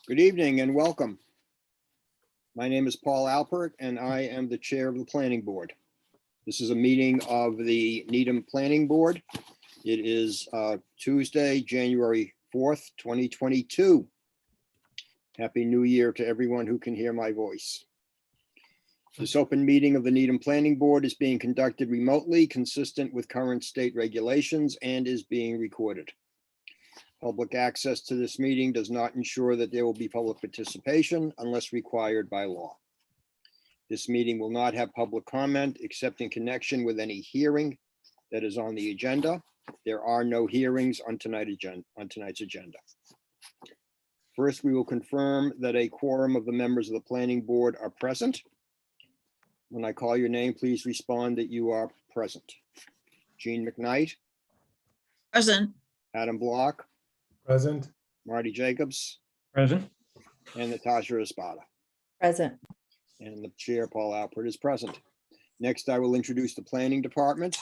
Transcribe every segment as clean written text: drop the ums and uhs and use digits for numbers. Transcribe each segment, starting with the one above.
Good evening and welcome. My name is Paul Alpert and I am the chair of the planning board. This is a meeting of the Needham Planning Board. It is Tuesday, January 4th, 2022. Happy New Year to everyone who can hear my voice. This open meeting of the Needham Planning Board is being conducted remotely, consistent with current state regulations, and is being recorded. Public access to this meeting does not ensure that there will be public participation unless required by law. This meeting will not have public comment except in connection with any hearing that is on the agenda. There are no hearings on tonight's agenda. First, we will confirm that a quorum of the members of the planning board are present. When I call your name, please respond that you are present. Jean McKnight. Present. Adam Block. Present. Marty Jacobs. Present. And Natasha Espada. Present. And the chair, Paul Alpert, is present. Next, I will introduce the planning department.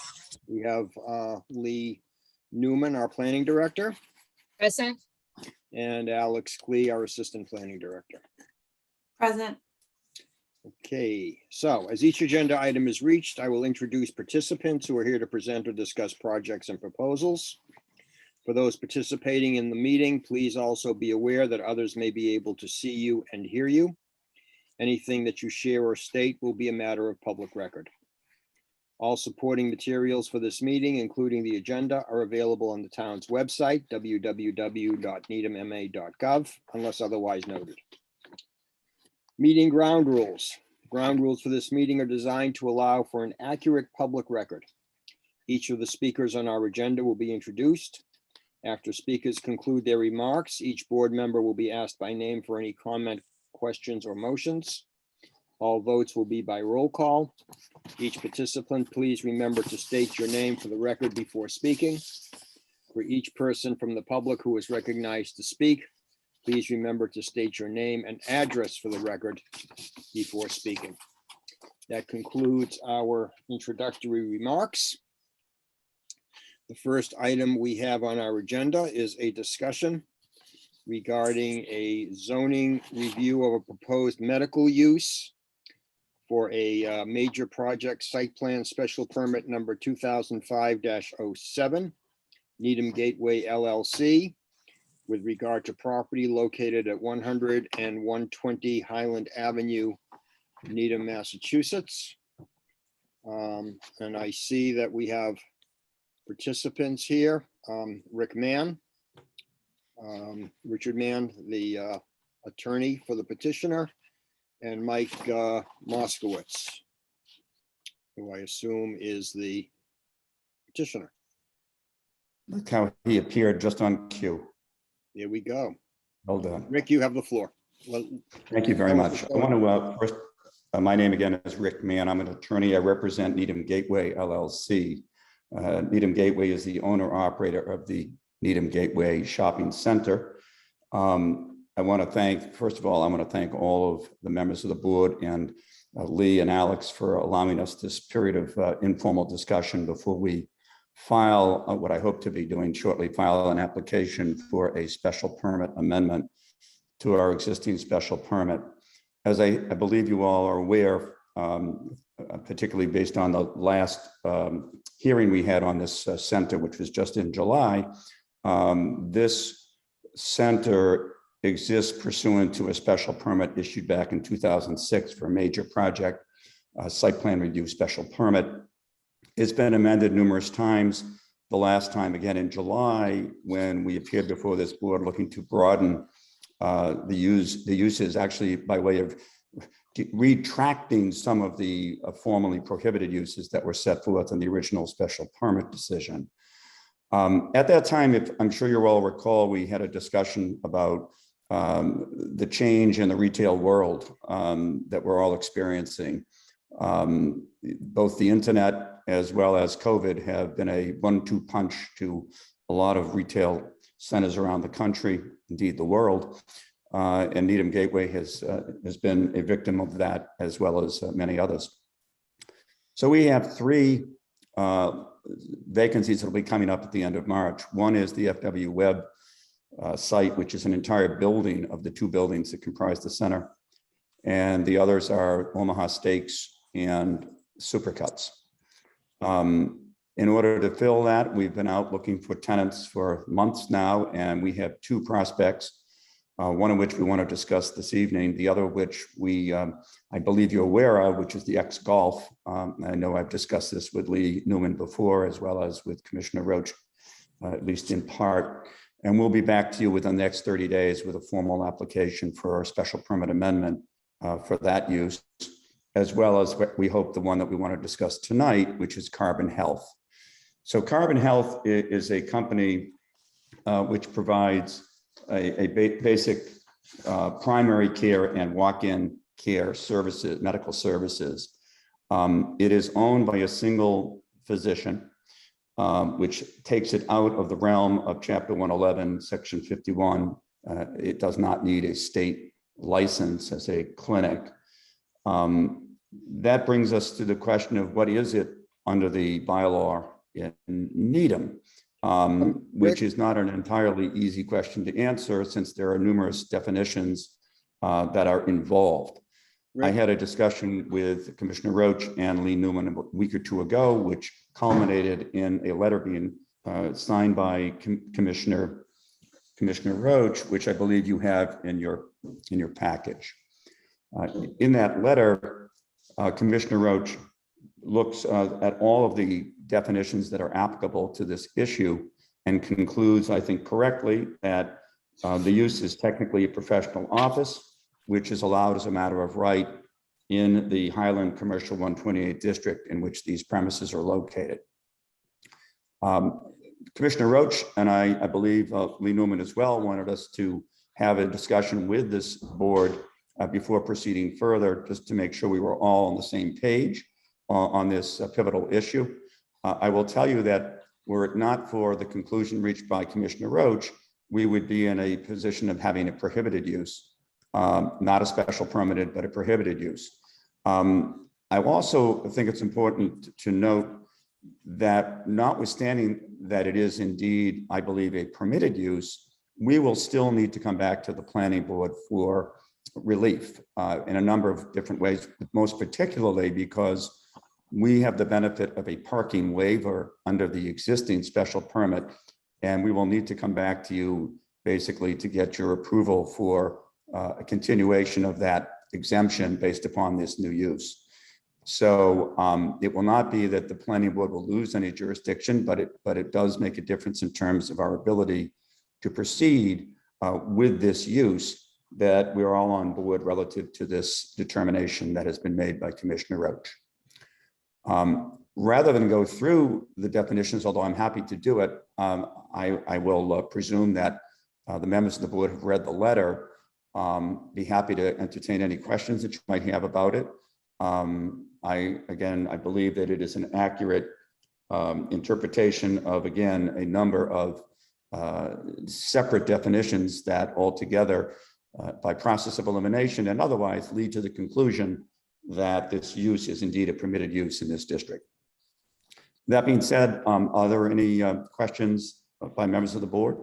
We have Lee Newman, our planning director, Present. and Alex Klee, our assistant planning director. Present. Okay, so as each agenda item is reached, I will introduce participants who are here to present or discuss projects and proposals. For those participating in the meeting, please also be aware that others may be able to see you and hear you. Anything that you share or state will be a matter of public record. All supporting materials for this meeting, including the agenda, are available on the town's website, www.needhamma.gov, unless otherwise noted. Meeting ground rules. Ground rules for this meeting are designed to allow for an accurate public record. Each of the speakers on our agenda will be introduced. After speakers conclude their remarks, each board member will be asked by name for any comment, questions, or motions. All votes will be by roll call. Each participant, please remember to state your name for the record before speaking. For each person from the public who is recognized to speak, please remember to state your name and address for the record before speaking. That concludes our introductory remarks. The first item we have on our agenda is a discussion regarding a zoning review of a proposed medical use for a major project site plan special permit number 2005-07, Needham Gateway LLC, with regard to property located at 100 and 120 Highland Avenue, Needham, Massachusetts. And I see that we have participants here. Rick Mann, Richard Mann, the attorney for the petitioner, and Mike Moskowitz, who I assume is the petitioner. Look how he appeared just on cue. There we go. Well done. Rick, you have the floor. Thank you very much. I want to first, my name again is Rick Mann. I'm an attorney. I represent Needham Gateway LLC. Needham Gateway is the owner operator of the Needham Gateway Shopping Center. I want to thank, first of all, I want to thank all of the members of the board and Lee and Alex for allowing us this period of informal discussion before we file what I hope to be doing shortly, file an application for a special permit amendment to our existing special permit. As I believe you all are aware, particularly based on the last hearing we had on this center, which was just in July, this center exists pursuant to a special permit issued back in 2006 for a major project, site plan review special permit. It's been amended numerous times. The last time, again, in July, when we appeared before this board looking to broaden the uses, actually by way of retracting some of the formerly prohibited uses that were set forth in the original special permit decision. At that time, if I'm sure you all recall, we had a discussion about the change in the retail world that we're all experiencing. Both the internet as well as COVID have been a 1-2 punch to a lot of retail centers around the country, indeed the world. And Needham Gateway has been a victim of that, as well as many others. So we have 3 vacancies that will be coming up at the end of March. One is the FW Webb site, which is an entire building of the two buildings that comprise the center. And the others are Omaha Steaks and Supercuts. In order to fill that, we've been out looking for tenants for months now, and we have two prospects, one of which we want to discuss this evening, the other of which I believe you're aware of, which is the ex-golf. I know I've discussed this with Lee Newman before, as well as with Commissioner Roach, at least in part. And we'll be back to you within the next 30 days with a formal application for a special permit amendment for that use, as well as we hope the one that we want to discuss tonight, which is Carbon Health. So Carbon Health is a company which provides a basic primary care and walk-in care services, medical services. It is owned by a single physician, which takes it out of the realm of Chapter 111, Section 51. It does not need a state license as a clinic. That brings us to the question of what is it under the bylaw in Needham, which is not an entirely easy question to answer since there are numerous definitions that are involved. I had a discussion with Commissioner Roach and Lee Newman a week or two ago, which culminated in a letter being signed by Commissioner Roach, which I believe you have in your package. In that letter, Commissioner Roach looks at all of the definitions that are applicable to this issue and concludes, I think correctly, that the use is technically a professional office, which is allowed as a matter of right in the Highland Commercial 128 district in which these premises are located. Commissioner Roach and I believe Lee Newman as well, wanted us to have a discussion with this board before proceeding further, just to make sure we were all on the same page on this pivotal issue. I will tell you that were it not for the conclusion reached by Commissioner Roach, we would be in a position of having a prohibited use, not a special permitted, but a prohibited use. I also think it's important to note that notwithstanding that it is indeed, I believe, a permitted use, we will still need to come back to the planning board for relief in a number of different ways, most particularly because we have the benefit of a parking waiver under the existing special permit, and we will need to come back to you basically to get your approval for a continuation of that exemption based upon this new use. So it will not be that the planning board will lose any jurisdiction, but it does make a difference in terms of our ability to proceed with this use, that we're all on board relative to this determination that has been made by Commissioner Roach. Rather than go through the definitions, although I'm happy to do it, I will presume that the members of the board have read the letter. Be happy to entertain any questions that you might have about it. I believe that it is an accurate interpretation of, again, a number of separate definitions that altogether, by process of elimination and otherwise, lead to the conclusion that this use is indeed a permitted use in this district. That being said, are there any questions by members of the board?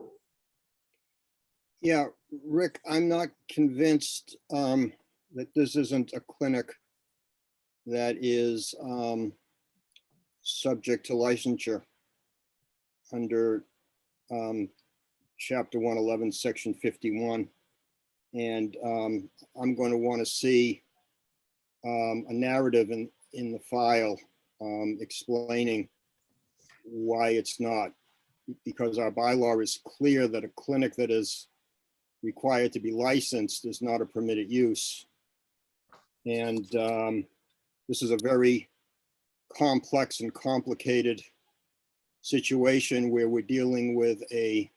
Yeah, Rick, I'm not convinced that this isn't a clinic that is subject to licensure under Chapter 111, Section 51. And I'm going to want to see a narrative in the file explaining why it's not, because our bylaw is clear that a clinic that is required to be licensed is not a permitted use. And this is a very complex and complicated situation where we're dealing with a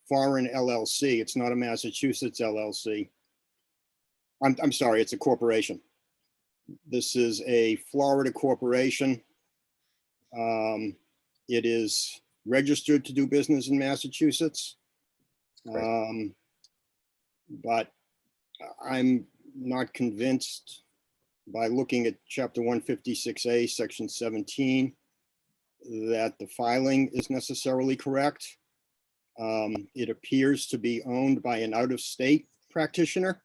foreign LLC. It's not a Massachusetts LLC. I'm sorry, it's a corporation. This is a Florida corporation. It is registered to do business in Massachusetts. But I'm not convinced by looking at Chapter 156A, Section 17, that the filing is necessarily correct. It appears to be owned by an out-of-state practitioner.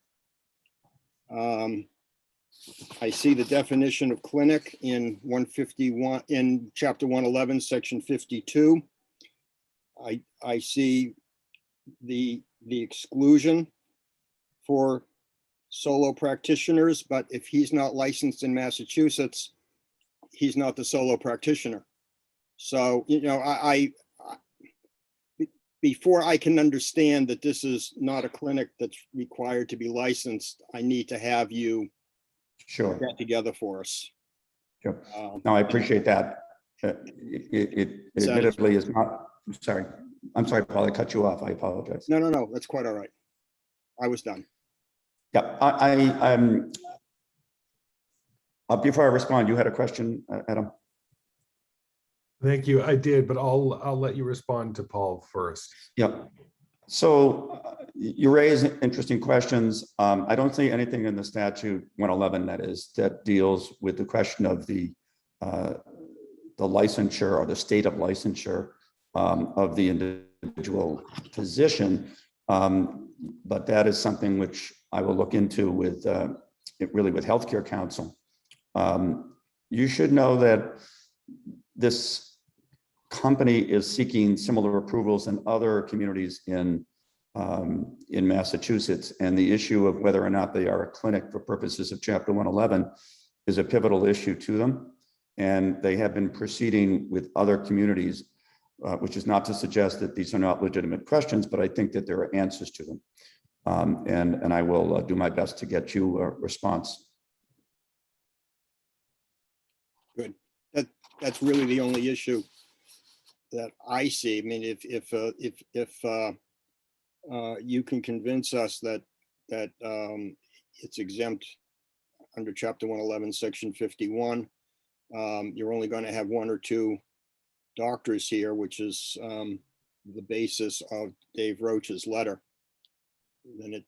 I see the definition of clinic in 151, in chapter 111, section 52. I see the exclusion for solo practitioners, but if he's not licensed in Massachusetts, he's not the solo practitioner. So, you know, before I can understand that this is not a clinic that's required to be licensed, I need to have you Sure. put that together for us. Sure. No, I appreciate that. It admittedly is not, I'm sorry, Paul, I cut you off. I apologize. No, that's quite all right. I was done. Yeah, before I respond, you had a question, Adam? Thank you. I did, but I'll let you respond to Paul first. Yeah. So you raise interesting questions. I don't see anything in the statute 111 that deals with the question of the licensure or the state of licensure of the individual physician. But that is something which I will look into with Healthcare Council. You should know that this company is seeking similar approvals in other communities in Massachusetts, and the issue of whether or not they are a clinic for purposes of Chapter 111 is a pivotal issue to them. And they have been proceeding with other communities, which is not to suggest that these are not legitimate questions, but I think that there are answers to them. And I will do my best to get you a response. Good. That's really the only issue that I see. I mean, if you can convince us that it's exempt under Chapter 111, Section 51, you're only going to have one or two doctors here, which is the basis of Dave Roach's letter, then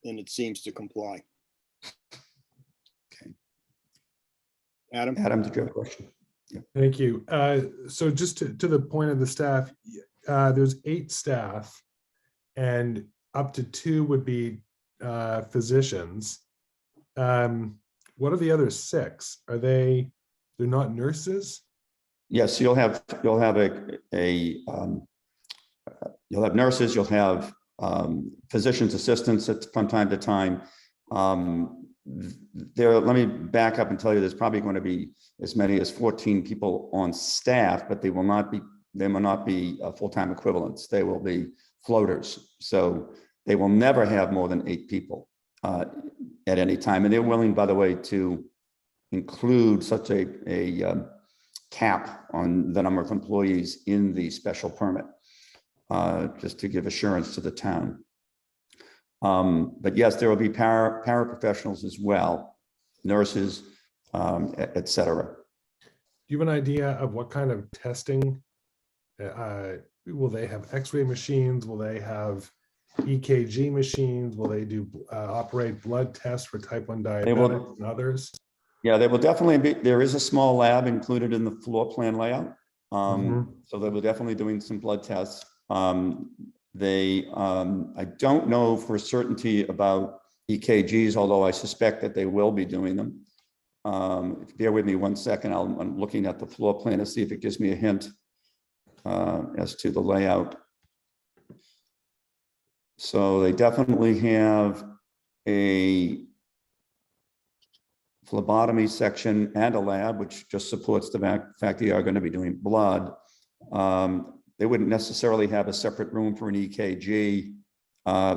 it seems to comply. Okay. Adam, did you have a question? Thank you. So just to the point of the staff, there's 8 staff and up to 2 would be physicians. What are the other 6? They're not nurses? Yes, you'll have nurses, you'll have physician's assistants from time to time. Let me back up and tell you, there's probably going to be as many as 14 people on staff, but they will not be full-time equivalents. They will be floaters. So they will never have more than 8 people at any time. And they're willing, by the way, to include such a cap on the number of employees in the special permit, just to give assurance to the town. But yes, there will be paraprofessionals as well, nurses, et cetera. Do you have an idea of what kind of testing? Will they have X-ray machines? Will they have EKG machines? Will they do operate blood tests for type 1 diabetics and others? Yeah, they will definitely be. There is a small lab included in the floor plan layout. So they will definitely doing some blood tests. I don't know for certainty about EKGs, although I suspect that they will be doing them. Bear with me one second. I'm looking at the floor plan to see if it gives me a hint as to the layout. So they definitely have a phlebotomy section and a lab, which just supports the fact they are going to be doing blood. They wouldn't necessarily have a separate room for an EKG.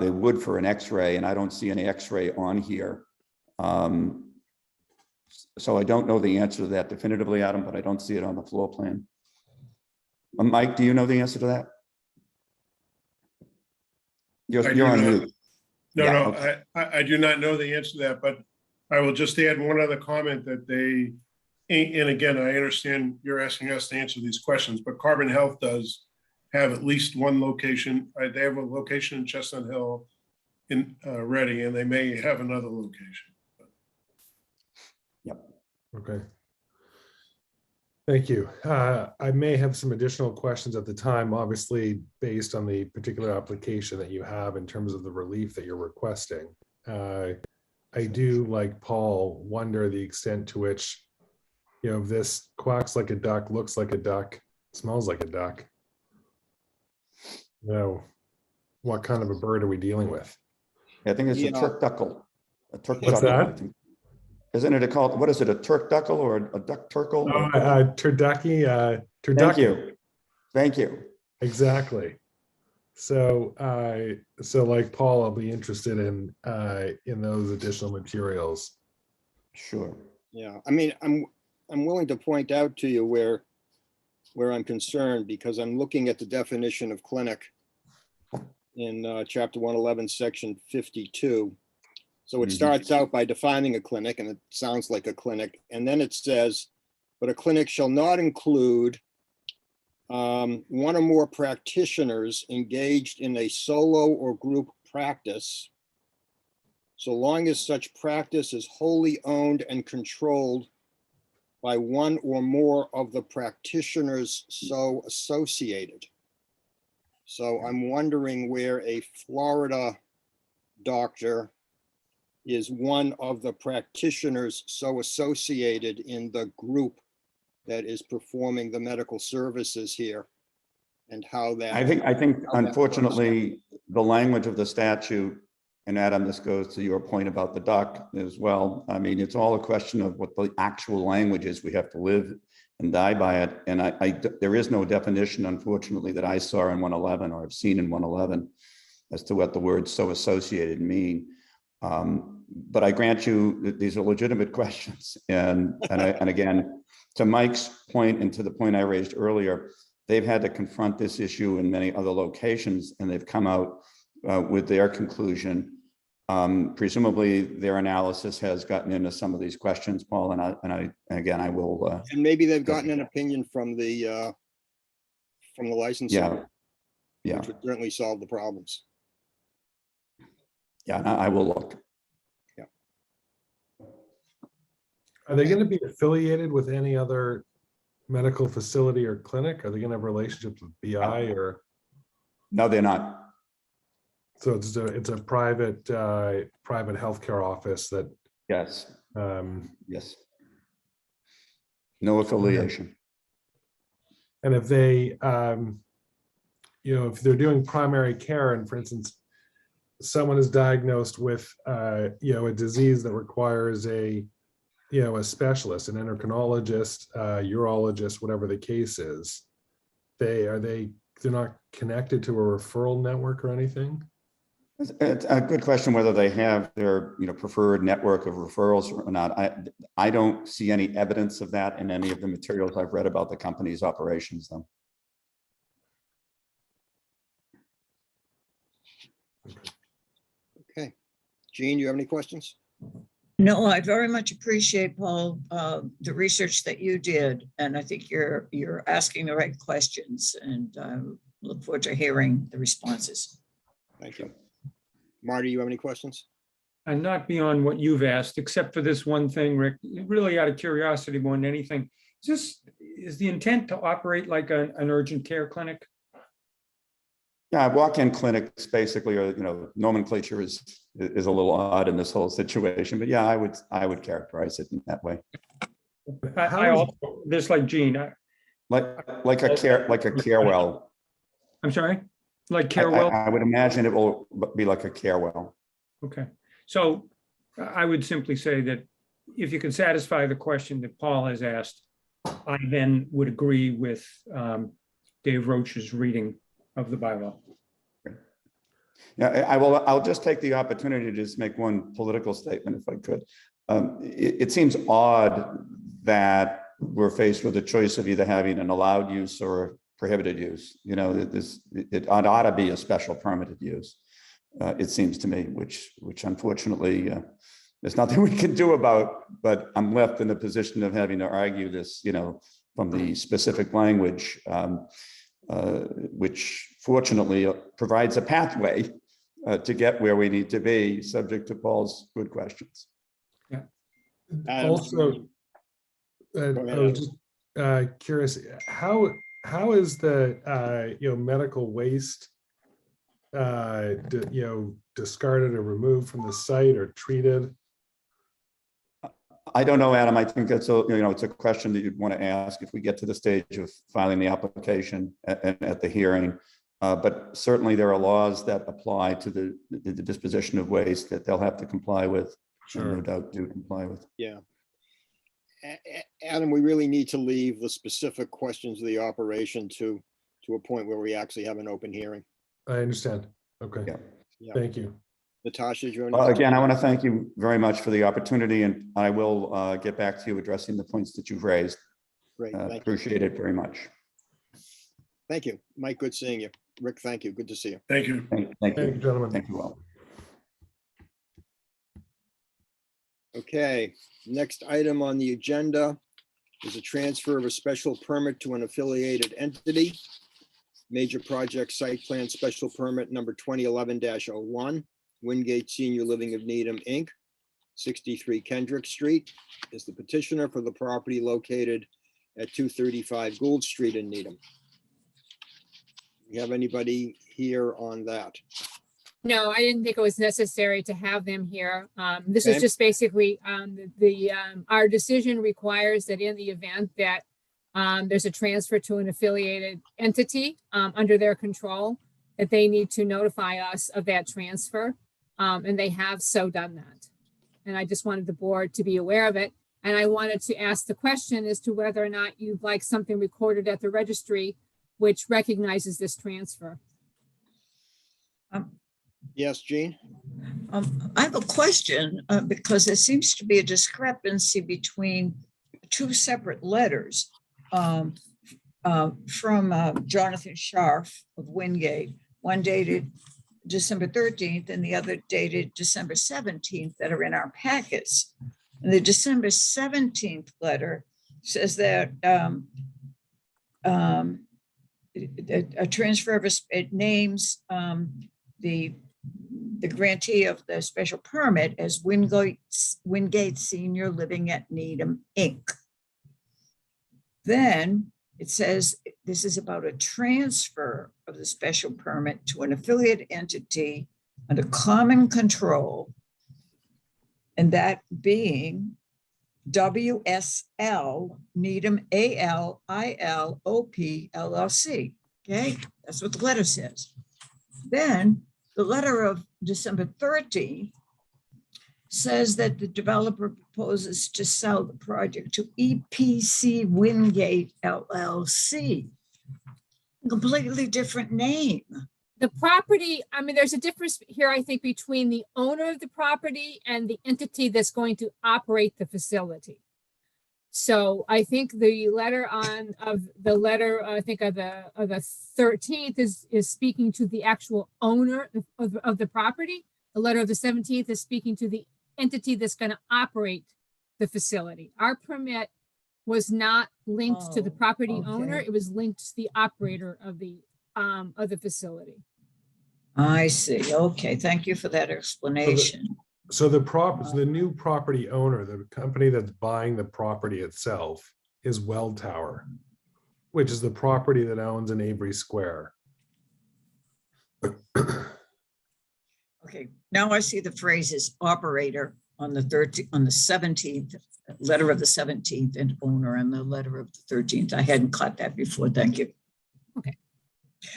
They would for an X-ray, and I don't see any X-ray on here. So I don't know the answer to that definitively, Adam, but I don't see it on the floor plan. Mike, do you know the answer to that? You're on mute. No, Yeah, no, okay. I do not know the answer to that, but I will just add one other comment that and again, I understand you're asking us to answer these questions, but Carbon Health does have at least one location. They have a location in Chestnut Hill in Reading, and they may have another location. Okay. Thank you. I may have some additional questions at the time, obviously based on the particular application that you have in terms of the relief that you're requesting. I do, like Paul, wonder the extent to which, this quacks like a duck, looks like a duck, smells like a duck. What kind of a bird are we dealing with? I think it's a Yeah. turduckle. A What's turduckle, that? I think. Isn't it called, what is it, a turduckle or a duck turkle? Turducky, Thank turducky. you. Thank you. Exactly. So, like Paul, I'll be interested in those additional materials. Sure. Yeah, I mean, I'm willing to point out to you where I'm concerned, because I'm looking at the definition of clinic in chapter 111, section 52. So it Mhm. starts out by defining a clinic, and it sounds like a clinic. And then it says, but a clinic shall not include one or more practitioners engaged in a solo or group practice, so long as such practice is wholly owned and controlled by one or more of the practitioners so associated. So I'm wondering where a Florida doctor is one of the practitioners so associated in the group that is performing the medical services here, and how that. I think how that works. unfortunately, the language of the statute, and Adam, this goes to your point about the duck as well. I mean, it's all a question of what the actual language is. We have to live and die by it. And there is no definition, unfortunately, that I saw in 111 or I've seen in 111 as to what the words so associated mean. But I grant you that these are legitimate questions. And again, to Mike's point and to the point I raised earlier, they've had to confront this issue in many other locations, and they've come out with their conclusion. Presumably their analysis has gotten into some of these questions, Paul, and again, I will. And maybe they've gotten an opinion from the licensing. Yeah. Which would certainly solve the problems. Yeah, I will look. Are they going to be affiliated with any other medical facility or clinic? Are they going to have relationships with BI or? No, they're not. So it's a private healthcare office that. Yes. Yes. No Okay. affiliation. And if they, if they're doing primary care, and for instance, someone is diagnosed with, a disease that requires a specialist, an endocrinologist, urologist, whatever the case is, they're not connected to a referral network or anything? It's a good question whether they have their preferred network of referrals or not. I don't see any evidence of that in any of the materials I've read about the company's operations, though. Okay. Jean, you have any questions? No, I very much appreciate, Paul, the research that you did, and I think you're asking the right questions, and look forward to hearing the responses. Thank you. Marty, you have any questions? And not beyond what you've asked, except for this one thing, Rick, really out of curiosity more than anything. Is the intent to operate like an urgent care clinic? Yeah, walk-in clinics basically, or nomenclature is a little odd in this whole situation, but yeah, I would characterize it in that way. I also, just like Gene, Like a care well. I'm sorry, like care well. I would imagine it will be like a care well. Okay, so I would simply say that if you can satisfy the question that Paul has asked, I then would agree with Dave Roach's reading of the bylaw. Yeah, I'll just take the opportunity to just make one political statement if I could. It seems odd that we're faced with a choice of either having an allowed use or prohibited use. It ought to be a special permitted use. It seems to me, which unfortunately there's nothing we can do about, but I'm left in the position of having to argue this, from the specific language, which fortunately provides a pathway to get where we need to be, subject to Paul's good questions. Also, I was curious, how is the, medical waste, discarded or removed from the site or treated? I don't know, Adam. I think that's it's a question that you'd want to ask if we get to the stage of filing the application at the hearing. But certainly there are laws that apply to the disposition of waste that they'll have to comply with. And no doubt do comply with. Yeah. Adam, we really need to leave the specific questions of the operation to a point where we actually have an open hearing. I understand. Okay. Yeah. Thank you. Natasha, do you Well, again, I want to thank you very much for the opportunity, and I will get back to you addressing the points that you've raised. Great. Thank you. Appreciate it very much. Thank you. Mike, good seeing you. Rick, thank you. Good to see you. Thank you. Thank Thank you, you. gentlemen. Thank you all. Okay, next item on the agenda is a transfer of a special permit to an affiliated entity. Major project site plan special permit number 2011-01, Wingate Senior Living of Needham, Inc., 63 Kendrick Street, is the petitioner for the property located at 235 Gould Street in Needham. You have anybody here on that? No, I didn't think it was necessary to have them here. This is Okay. just basically, our decision requires that in the event that there's a transfer to an affiliated entity under their control, that they need to notify us of that transfer. And they have so done that. And I just wanted the board to be aware of it. And I wanted to ask the question as to whether or not you'd like something recorded at the registry which recognizes this transfer. Yes, Jean? I have a question because there seems to be a discrepancy between two separate letters from Jonathan Scharf of Wingate, one dated December 13th and the other dated December 17th that are in our packets. And the December 17th letter says that a transfer of it names the grantee of the special permit as Wingate Senior Living at Needham, Inc. Then it says this is about a transfer of the special permit to an affiliate entity under common control, and that being WSL Needham ALILOP LLC. Okay, that's what the letter says. Then the letter of December 13th says that the developer proposes to sell the project to EPC Wingate LLC. Completely different name. The property, I mean, there's a difference here, I think, between the owner of the property and the entity that's going to operate the facility. So I think the letter of the 13th is speaking to the actual owner of the property. The letter of the 17th is speaking to the entity that's going to operate the facility. Our permit was not linked to the property owner. okay. It was linked to the operator of the facility. I see. Okay, thank you for that explanation. So the new property owner, the company that's buying the property itself, is Welltower, which is the property that owns in Avery Square. Okay, now I see the phrases operator on the 17th, letter of the 17th, and owner on the letter of the 13th. I hadn't caught that before. Thank you. Okay.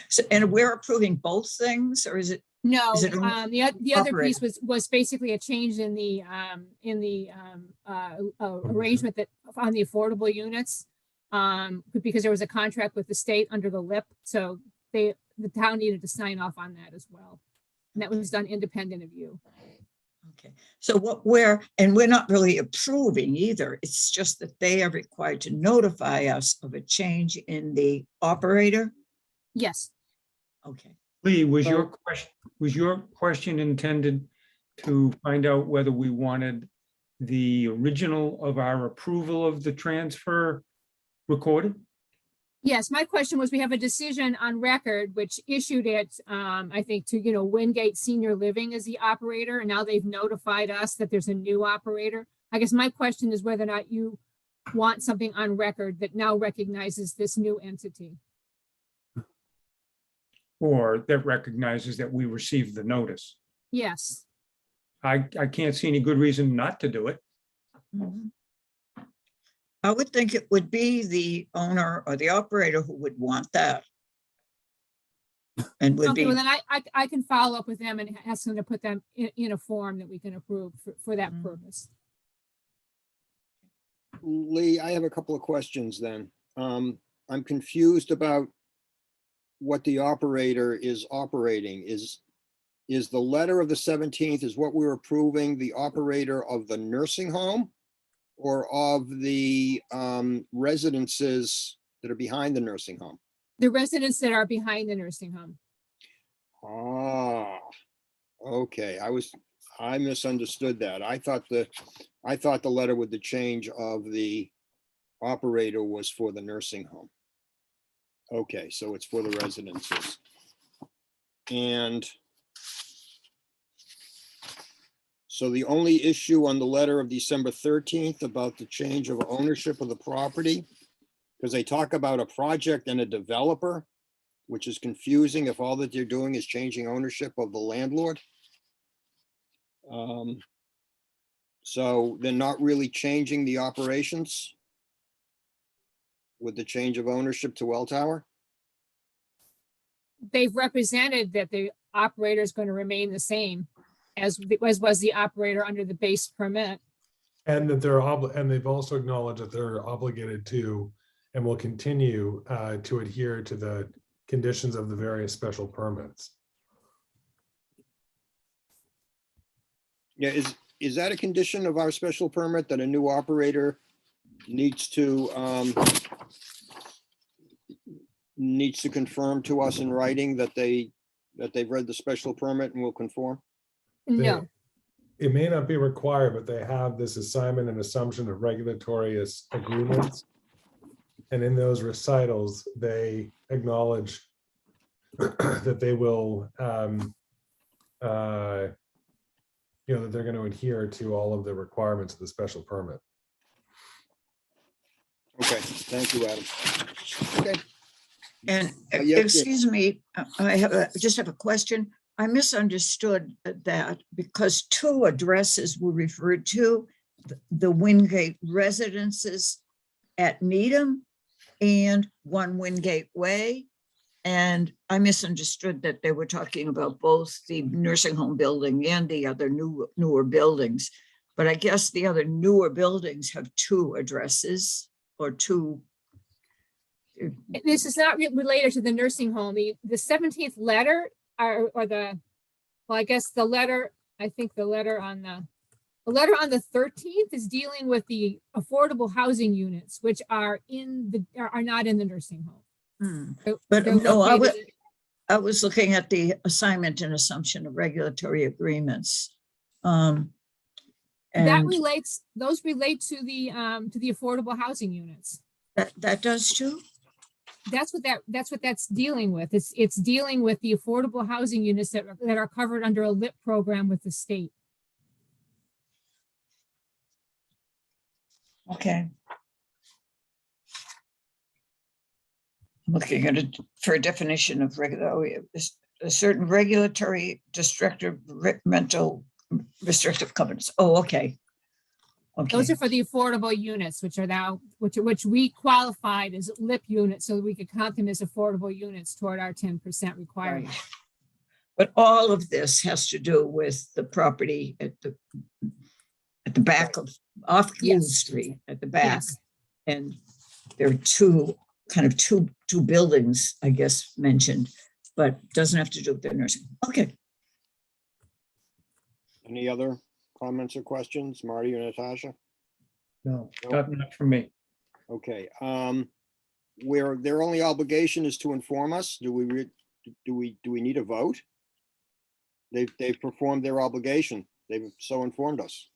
So, and we're approving both things, or is it? No, Is it the other piece operator? was basically a change in the arrangement that on the affordable units. Because there was a contract with the state under the LIP, so the town needed to sign off on that as well. And that was done independent of you. Okay, so we're not really approving either. It's just that they are required to notify us of a change in the operator. Yes, Okay. Lee, was your question intended to find out whether we wanted the original of our approval of the transfer recorded? yes. My question was, we have a decision on record which issued it, I think, to, Wingate Senior Living as the operator, and now they've notified us that there's a new operator. I guess my question is whether or not you want something on record that now recognizes this new entity. Or that recognizes that we received the notice. Yes. I can't see any good reason not to do it. Mhm. I would think it would be the owner or the operator who would want that. And would Okay, well be, then I can follow up with them and ask them to put them in a form that we can approve for that Mm. purpose. Lee, I have a couple of questions then. I'm confused about what the operator is operating. Is the letter of the 17th is what we're approving the operator of the nursing home or of the residences that are behind the nursing home? The residents that are behind the nursing home. Ah, okay. I misunderstood that. I thought the letter with the change of the operator was for the nursing home. Okay, so it's for the residences. And so the only issue on the letter of December 13th about the change of ownership of the property, because they talk about a project and a developer, which is confusing if all that they're doing is changing ownership of the landlord. So they're not really changing the operations with the change of ownership to Welltower? They've represented that the operator is going to remain the same as was the operator under the base permit. And that and they've also acknowledged that they're obligated to and will continue to adhere to the conditions of the various special permits. Yeah, is that a condition of our special permit that a new operator needs to confirm to us in writing that they've read the special permit and will conform? No, It may not be required, but they have this assignment and assumption of regulatory agreements. And in those recitals, they acknowledge that they will, that they're going to adhere to all of the requirements of the special permit. Okay, thank you, Adam. Okay, and yes, excuse me, just have a question. I misunderstood that because two addresses were referred to, the Wingate residences at Needham and 1 Wingate Way. And I misunderstood that they were talking about both the nursing home building and the other newer buildings. But I guess the other newer buildings have two addresses or two. this is not related to the nursing home. The 17th letter I guess the letter, I think the letter on the 13th is dealing with the affordable housing units, which are not in the nursing home. But They're no, located- I was looking at the assignment and assumption of regulatory agreements. those And relate to the affordable housing units. that does too? That's what that's dealing with. It's dealing with the affordable housing units that are covered under a LIP program with the state. Okay. I'm looking at it for a definition of a certain regulatory mental restrictive covenants. Oh, okay. Okay. Those are for the affordable units, which we qualified as LIP units, so that we could count them as affordable units toward our 10% requirement. Right. But all of this has to do with the property at the back off Green Yes. Street at the back. Yes. And there are two buildings, I guess, mentioned, but doesn't have to do with the nursing. Okay. Any other comments or questions, Marty or Natasha? No, Nope. not for me. Okay, where their only obligation is to inform us, do we need a vote? They've performed their obligation. They've so informed us.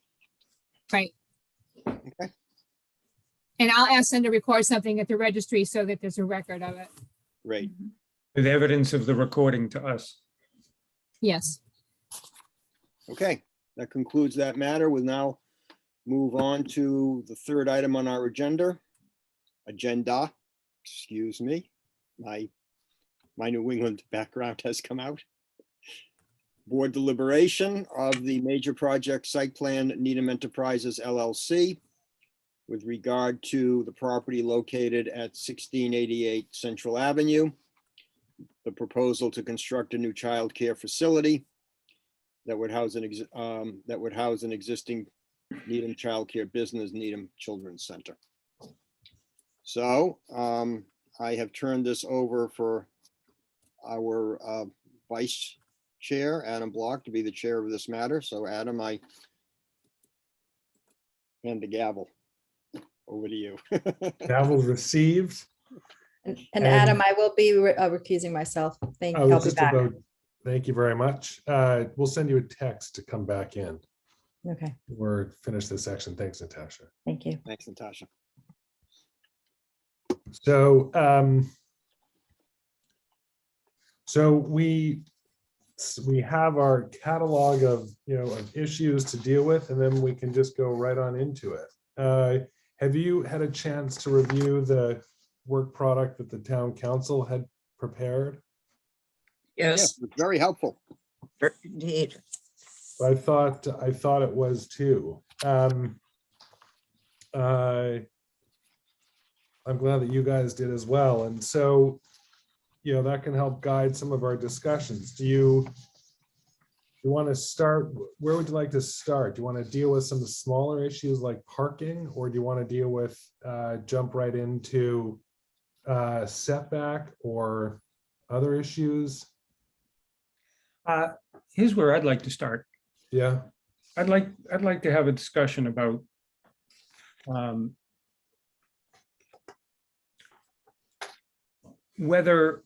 Right. Okay. And I'll ask them to record something at the registry so that there's a record of it. Great. With evidence of the recording to us. Yes. Okay, that concludes that matter. We'll now move on to the third item on our agenda, excuse me. My New England background has come out. Board deliberation of the major project site plan Needham Enterprises LLC with regard to the property located at 1688 Central Avenue, the proposal to construct a new child care facility that would house an existing Needham Child Care business, Needham Children's Center. So I have turned this over for our Vice Chair, Adam Block, to be the chair of this matter. So Adam, I hand the gavel over to you. Gavel received. And Adam, I will be recusing myself. I I'll was be just back. about, thank you very much. We'll send you a text to come back in. Okay, We're finished this section. Thanks, Natasha. thank you. Thanks, Natasha. So we have our catalog of, of issues to deal with, and then we can just go right on into it. Have you had a chance to review the work product that the town council had prepared? Yes, It's very helpful. indeed. I thought it was too. I'm glad that you guys did as well. And so, that can help guide some of our discussions. Do you want to start? Where would you like to start? Do you want to deal with some smaller issues like parking, or do you want to deal with, jump right into setback or other issues? Here's where I'd like to start. Yeah. I'd like to have a discussion about whether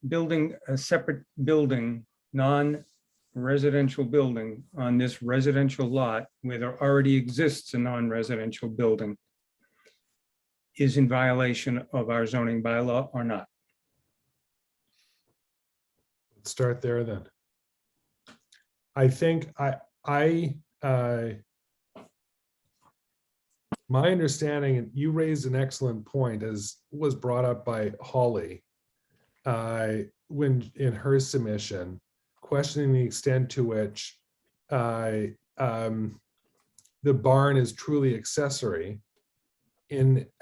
building a separate building, non-residential building on this residential lot where there already exists a non-residential building is in violation of our zoning bylaw or not. Let's start there then. I think my understanding, and you raised an excellent point, as was brought up by Holly when in her submission, questioning the extent to which the barn is truly accessory,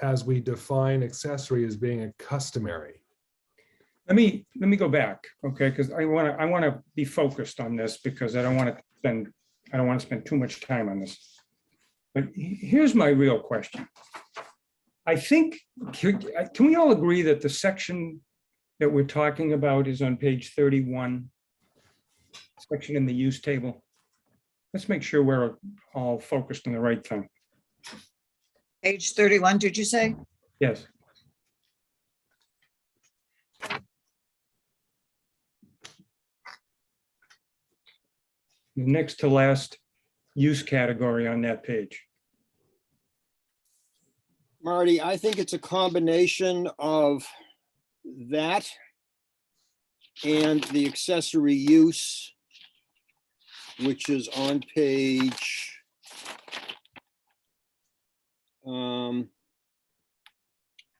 as we define accessory as being a customary. Let me go back, okay? Because I want to be focused on this because I don't want to spend too much time on this. But here's my real question. I think, can we all agree that the section that we're talking about is on page 31, section in the use table? Let's make sure we're all focused on the right thing. Page 31, did you say? Yes. The next to last use category on that page. Marty, I think it's a combination of that and the accessory use, which is on page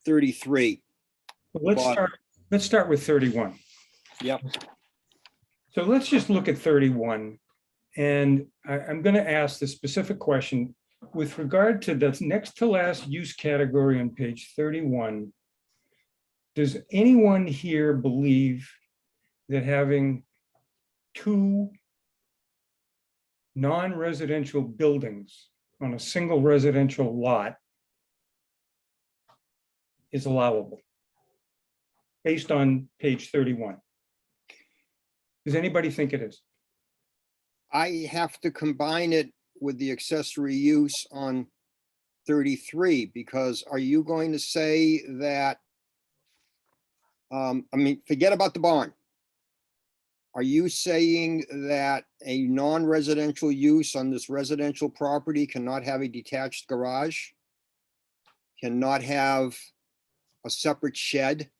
33. Let's start with 31. Yep. So let's just look at 31. And I'm going to ask the specific question with regard to the next to last use category on page 31. Does anyone here believe that having two non-residential buildings on a single residential lot is allowable based on page 31? Does anybody think it is? I have to combine it with the accessory use on 33, because are you going to say that, forget about the barn. Are you saying that a non-residential use on this residential property cannot have a detached garage? Cannot have a separate shed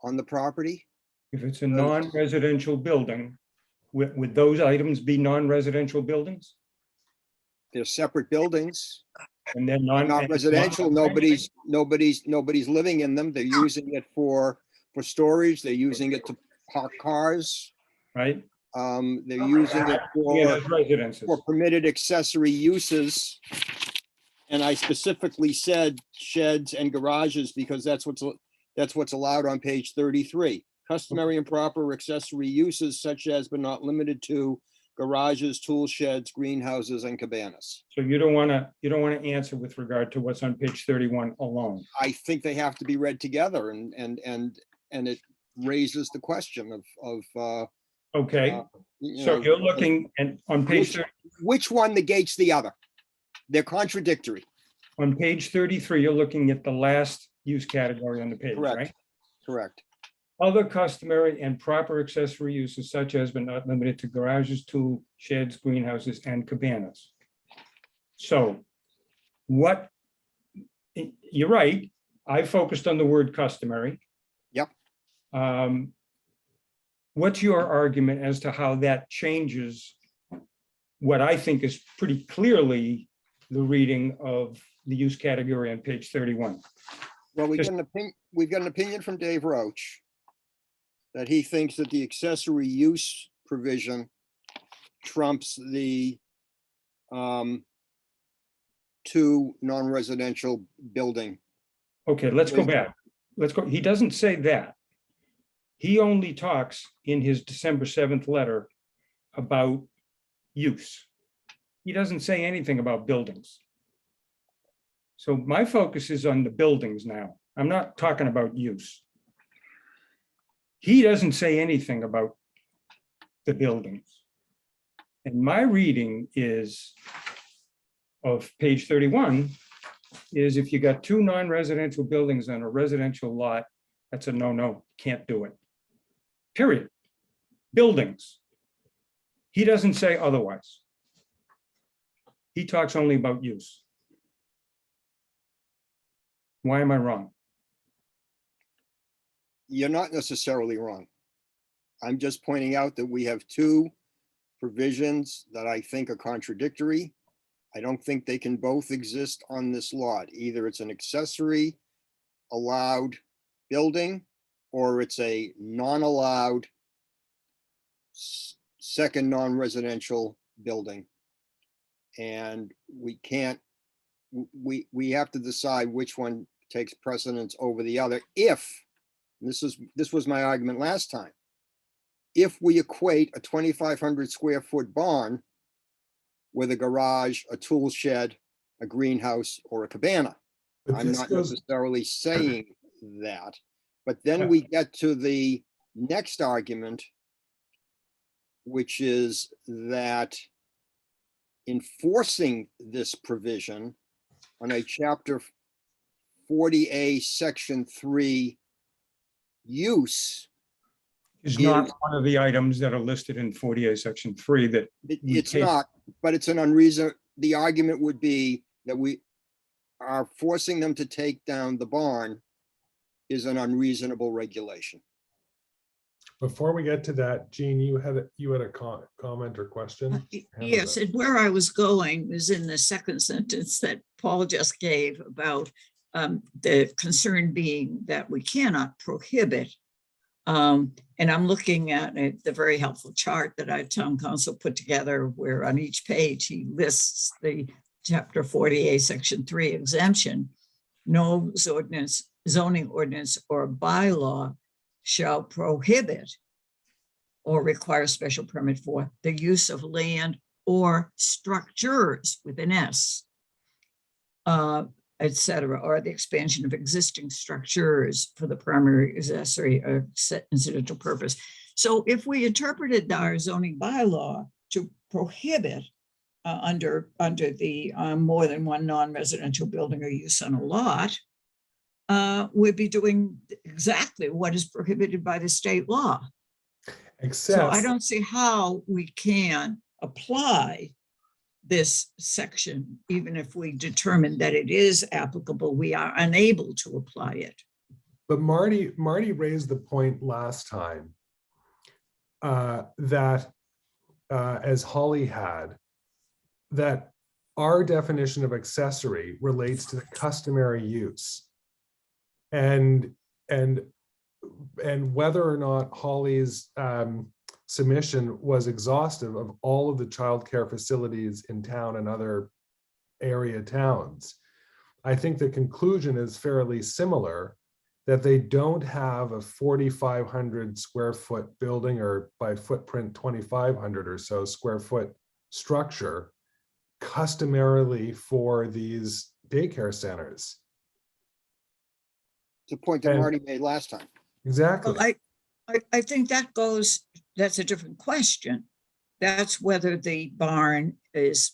on the property? If it's a non-residential building, would those items be non-residential buildings? They're separate buildings, And then not residential. Nobody's living in them. They're using it for storage. They're using it to park cars. Right? They're using it Yeah, residences. for permitted accessory uses. And I specifically said sheds and garages because that's what's allowed on page 33. Customary and proper accessory uses such as but not limited to garages, tool sheds, greenhouses, and cabanas. So you don't want to answer with regard to what's on page 31 alone. I think they have to be read together, and it raises the question of Okay, so you're looking and on page which one negates the other. They're contradictory. on page 33, you're looking at the last use category on the page, Correct. right? Correct. Other customary and proper accessory uses such as but not limited to garages, tool sheds, greenhouses, and cabanas. So what, you're right, I focused on the word customary. Yep. What's your argument as to how that changes what I think is pretty clearly the reading of the use category on page 31? Well, we've got an opinion from Dave Roach that he thinks that the accessory use provision trumps the two non-residential building. Okay, let's go back. Let's go. He doesn't say that. He only talks in his December 7th letter about use. He doesn't say anything about buildings. So my focus is on the buildings now. I'm not talking about use. He doesn't say anything about the buildings. And my reading is of page 31 is if you got two non-residential buildings on a residential lot, that's a no-no, can't do it. Period. Buildings. He doesn't say otherwise. He talks only about use. Why am I wrong? You're not necessarily wrong. I'm just pointing out that we have two provisions that I think are contradictory. I don't think they can both exist on this lot. Either it's an accessory allowed building or it's a non-allowed second non-residential building. And we can't, we have to decide which one takes precedence over the other if, this was my argument last time, if we equate a 2,500 square foot barn with a garage, a tool shed, a greenhouse, or a cabana. But I'm this not goes- necessarily saying that, but then we get to the next argument, which is that enforcing this provision on a chapter 40A section 3 use, Is not one of the items that are listed in 48 section 3 that it's take- not, but it's an unreason. The argument would be that we are forcing them to take down the barn is an unreasonable regulation. Before we get to that, Jean, you had a comment or question? Hand it Yes, up. and where I was going is in the second sentence that Paul just gave about the concern being that we cannot prohibit. And I'm looking at the very helpful chart that our town council put together where on each page he lists the chapter 48, section 3 exemption. No zoning ordinance or bylaw shall prohibit or require special permit for the use of land or structures with an S, et cetera, or the expansion of existing structures for the primary, accessory, or incidental purpose. So if we interpreted our zoning bylaw to prohibit under the more than one non-residential building or use on a lot, we'd be doing exactly what is prohibited by the state law. So Except, I don't see how we can apply this section, even if we determine that it is applicable, we are unable to apply it. but Marty raised the point last time that as Holly had, that our definition of accessory relates to the customary use. And whether or not Holly's submission was exhaustive of all of the childcare facilities in town and other area towns, I think the conclusion is fairly similar, that they don't have a 4,500 square foot building, or by footprint 2,500 or so square foot structure customarily for these daycare centers. The point that And- Marty made last time. Exactly. Well, I think that's a different question. That's whether the barn is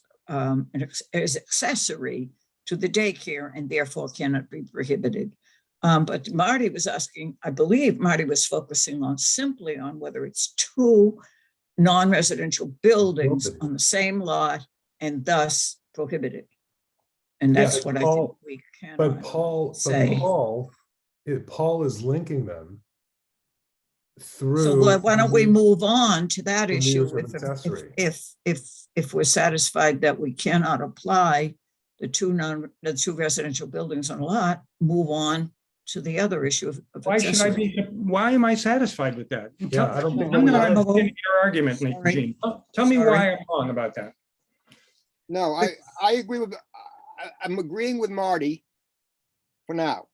accessory to the daycare and therefore cannot be prohibited. But Marty was asking, I believe Marty was focusing on simply on whether it's two non-residential buildings on the same lot and thus prohibited. And that's Yeah, what I Paul- think we can. But Paul is linking them through. So why don't we move on to that the issue use of with, accessory. if we're satisfied that we cannot apply the two residential buildings on a lot, move on to the other issue of Why should I accessory. be, why am I satisfied with that? Yeah, I don't think. I'm not we are. understanding your argument, Sorry. Gene. Tell me Sorry. why I'm wrong about that. No, I agree with, I'm agreeing with Marty for now.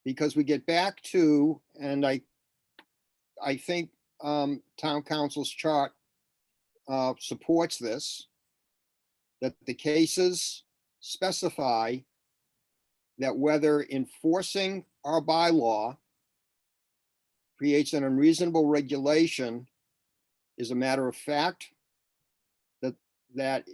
Because we get back to, and I think town council's chart supports this, that the cases specify that whether enforcing our bylaw creates an unreasonable regulation is a matter of fact, that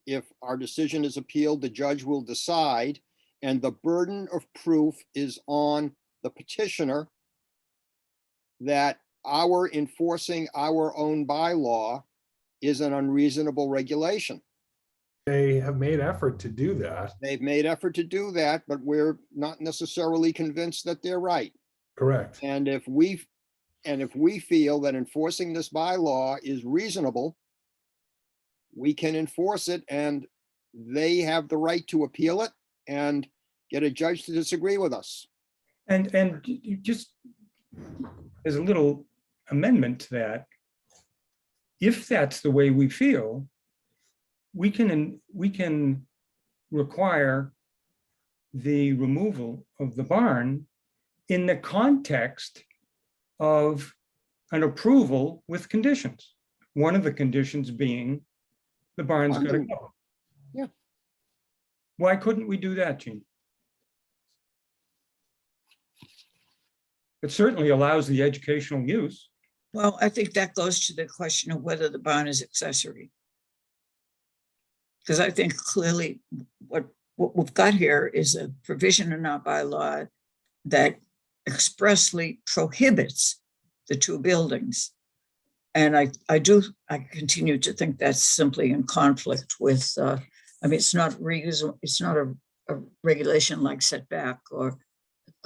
if our decision is appealed, the judge will decide, and the burden of proof is on the petitioner that our enforcing our own bylaw is an unreasonable regulation. They have made effort to do that. They've made effort to do that, but we're not necessarily convinced that they're right. Correct. And if we feel that enforcing this bylaw is reasonable, we can enforce it, and they have the right to appeal it and get a judge to disagree with us. And you just, as a little amendment to that, if that's the way we feel, we can require the removal of the barn in the context of an approval with conditions. One of the conditions being the barn's got to go. Yeah. Why couldn't we do that, Gene? It certainly allows the educational use. Well, I think that goes to the question of whether the barn is accessory. Because I think clearly what we've got here is a provision in our bylaw that expressly prohibits the two buildings. And I continue to think that's simply in conflict with, I mean, it's not a regulation like setback or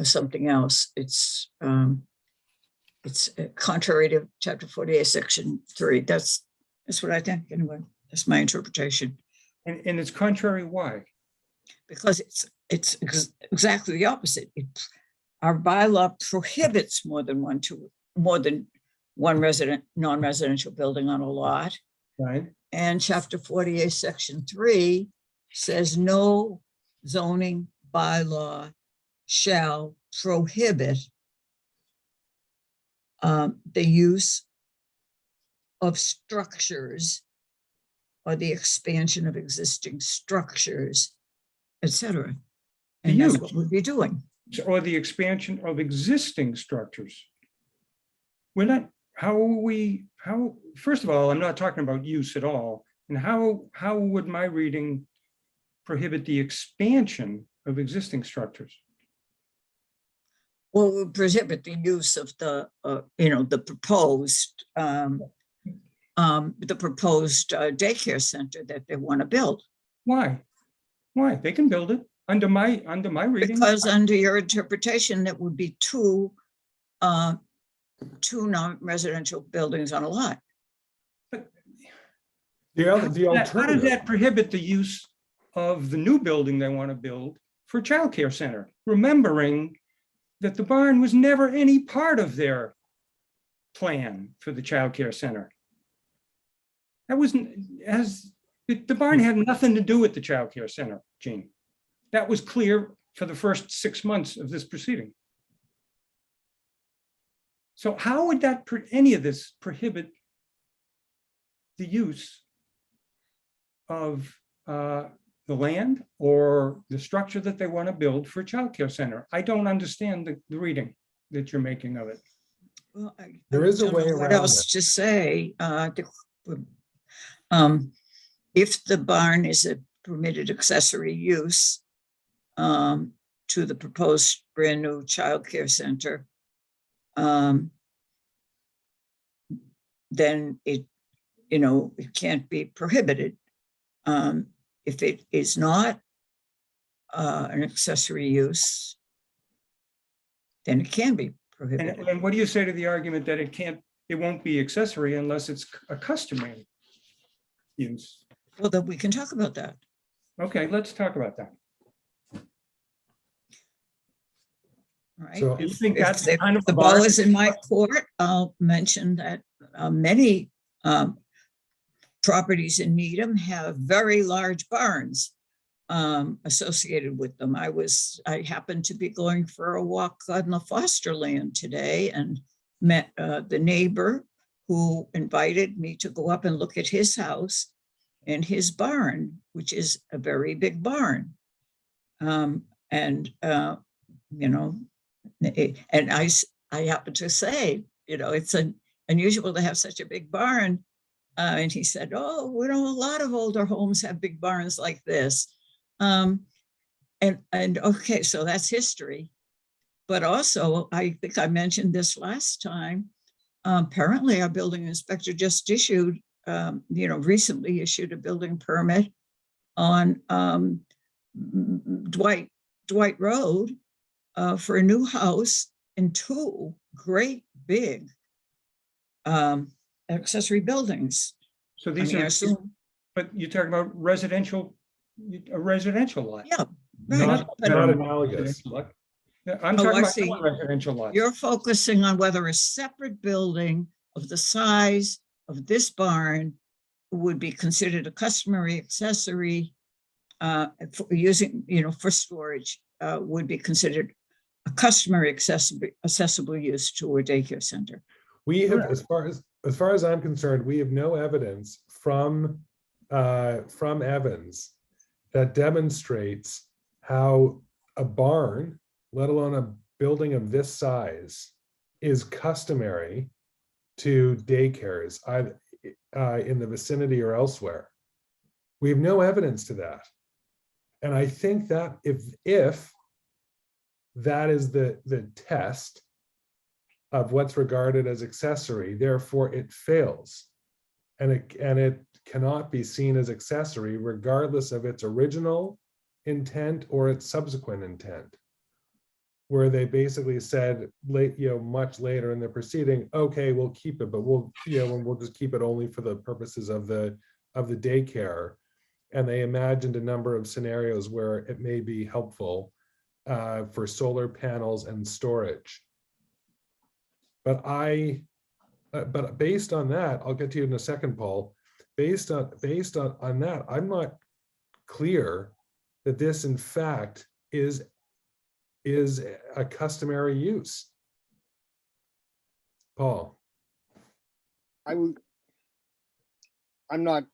something else. It's contrary to Chapter 48, Section 3. That's what I think anyway. That's my interpretation. And it's contrary, why? Because it's exactly the opposite. Our bylaw prohibits more than one non-residential building on a lot. Right. And Chapter 48, Section 3 says no zoning bylaw shall prohibit the use of structures or the expansion of existing structures, etc. And that's what we'd be doing. Or the expansion of existing structures. We're not, first of all, I'm not talking about use at all. And how would my reading prohibit the expansion of existing structures? Well, we prohibit the use of the proposed daycare center that they want to build. Why? They can build it under my reading. Because under your interpretation, that would be two non-residential buildings on a lot. The How does alternative, that prohibit the use of the new building they want to build for a childcare center? Remembering that the barn was never any part of their plan for the childcare center. That wasn't, the barn had nothing to do with the childcare center, Gene. That was clear for the first 6 months of this proceeding. So how would that, any of this prohibit the use of the land or the structure that they want to build for a childcare center? I don't understand the reading that you're making of it. Well, There is a don't way know what around else to say. If the barn is a permitted accessory use to the proposed brand new childcare center, then it, it can't be prohibited. If it is not an accessory use, then it can be prohibited. And what do you say to the argument that it won't be accessory unless it's a customary use? Well, then we can talk about that. Okay, let's talk about that. All right. So- Do you think If that's the kind of the ball is in my court, I'll mention that many properties in Needham have very large barns associated with them. I happened to be going for a walk on the foster land today and met the neighbor who invited me to go up and look at his house and his barn, which is a very big barn. And I happen to say, it's unusual to have such a big barn. And he said, oh, a lot of older homes have big barns like this. And okay, so that's history. But also, I think I mentioned this last time. Apparently, our building inspector just recently issued a building permit on Dwight Road for a new house and 2 great big accessory buildings. So these are, but you're talking about a residential lot. Yeah, Not, right. not analogous. I'm Oh, talking I about see. non-residential lots. You're focusing on whether a separate building of the size of this barn would be considered a customary accessory for using, for storage, would be considered a customary accessible use to a daycare center. We have, as far as I'm concerned, we have no evidence from Evans that demonstrates how a barn, let alone a building of this size, is customary to daycares either in the vicinity or elsewhere. We have no evidence to that. And I think that if that is the test of what's regarded as accessory, therefore it fails. And it cannot be seen as accessory regardless of its original intent or its subsequent intent, where they basically said much later in the proceeding, okay, we'll keep it, but we'll just keep it only for the purposes of the daycare. And they imagined a number of scenarios where it may be helpful for solar panels and storage. But based on that, I'll get to you in a second, Paul. Based on that, I'm not clear that this, in fact, is a customary use. Paul. I'm not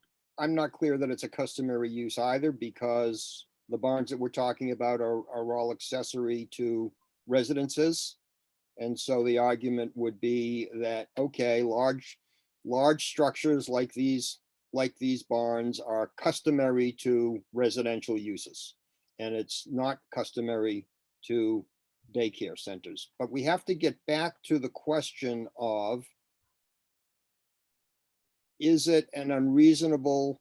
clear that it's a customary use either, because the barns that we're talking about are all accessory to residences. And so the argument would be that, okay, large structures like these barns are customary to residential uses, and it's not customary to daycare centers. But we have to get back to the question of, is it an unreasonable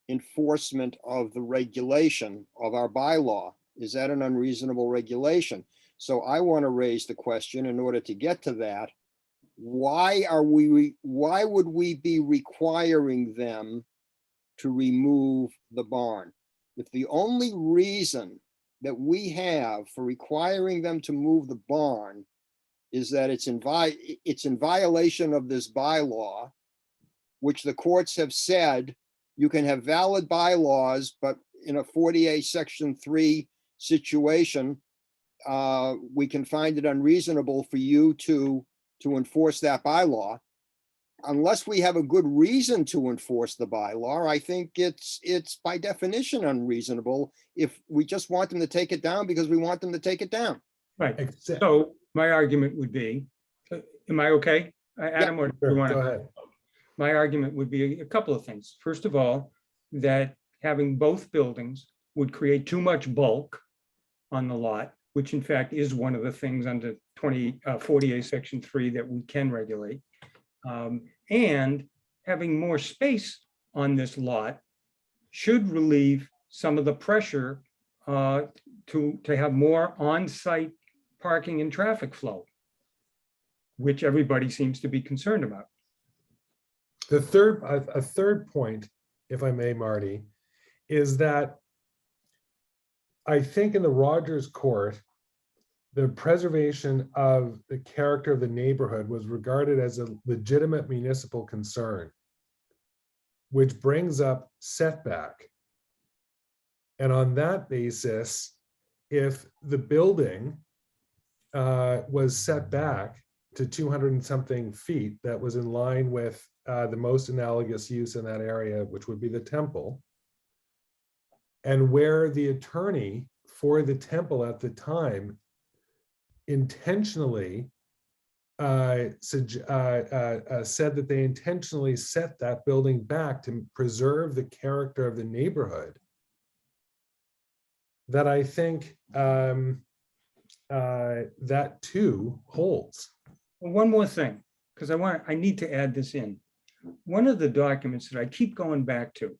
enforcement of the regulation of our bylaw? Is that an unreasonable regulation? So I want to raise the question, in order to get to that, why would we be requiring them to remove the barn. If the only reason that we have for requiring them to move the barn is that it's in violation of this bylaw, which the courts have said you can have valid bylaws, but in a 48 section 3 situation, we can find it unreasonable for you to enforce that bylaw. Unless we have a good reason to enforce the bylaw, I think it's by definition unreasonable if we just want them to take it down because we want them to take it down. Right. Except- So my argument would be, am I okay? Adam, or do you Sure, want go to? ahead. My argument would be a couple of things. First of all, that having both buildings would create too much bulk on the lot, which in fact is one of the things under 48 section 3 that we can regulate. And having more space on this lot should relieve some of the pressure to have more on-site parking and traffic flow, which everybody seems to be concerned about. A third point, if I may, Marty, is that I think in the Rogers Court, the preservation of the character of the neighborhood was regarded as a legitimate municipal concern, which brings up setback. And on that basis, if the building was set back to 200 and something feet, that was in line with the most analogous use in that area, which would be the temple, and where the attorney for the temple at the time intentionally said that they intentionally set that building back to preserve the character of the neighborhood, that I think that too holds. One more thing, because I need to add this in. One of the documents that I keep going back to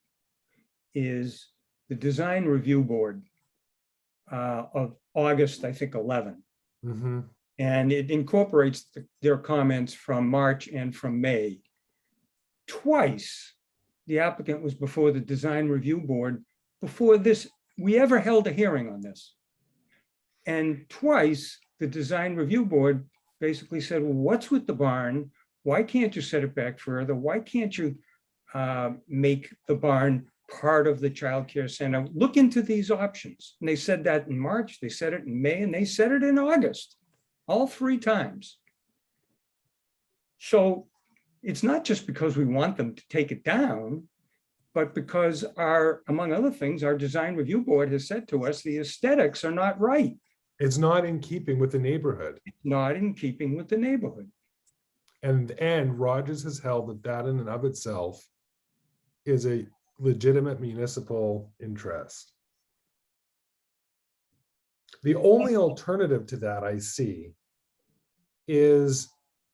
is the Design Review Board of August, I think, 11. Mm-hmm. And it incorporates their comments from March and from May. Twice, the applicant was before the Design Review Board before we ever held a hearing on this. And twice, the Design Review Board basically said, well, what's with the barn? Why can't you set it back further? Why can't you make the barn part of the child care center? Look into these options. And they said that in March, they said it in May, and they said it in August, all 3 times. So it's not just because we want them to take it down, but because among other things, our Design Review Board has said to us, the aesthetics are not right. It's not in keeping with the neighborhood. Not in keeping with the neighborhood. And Rogers has held that in and of itself is a legitimate municipal interest. The only alternative to that I see is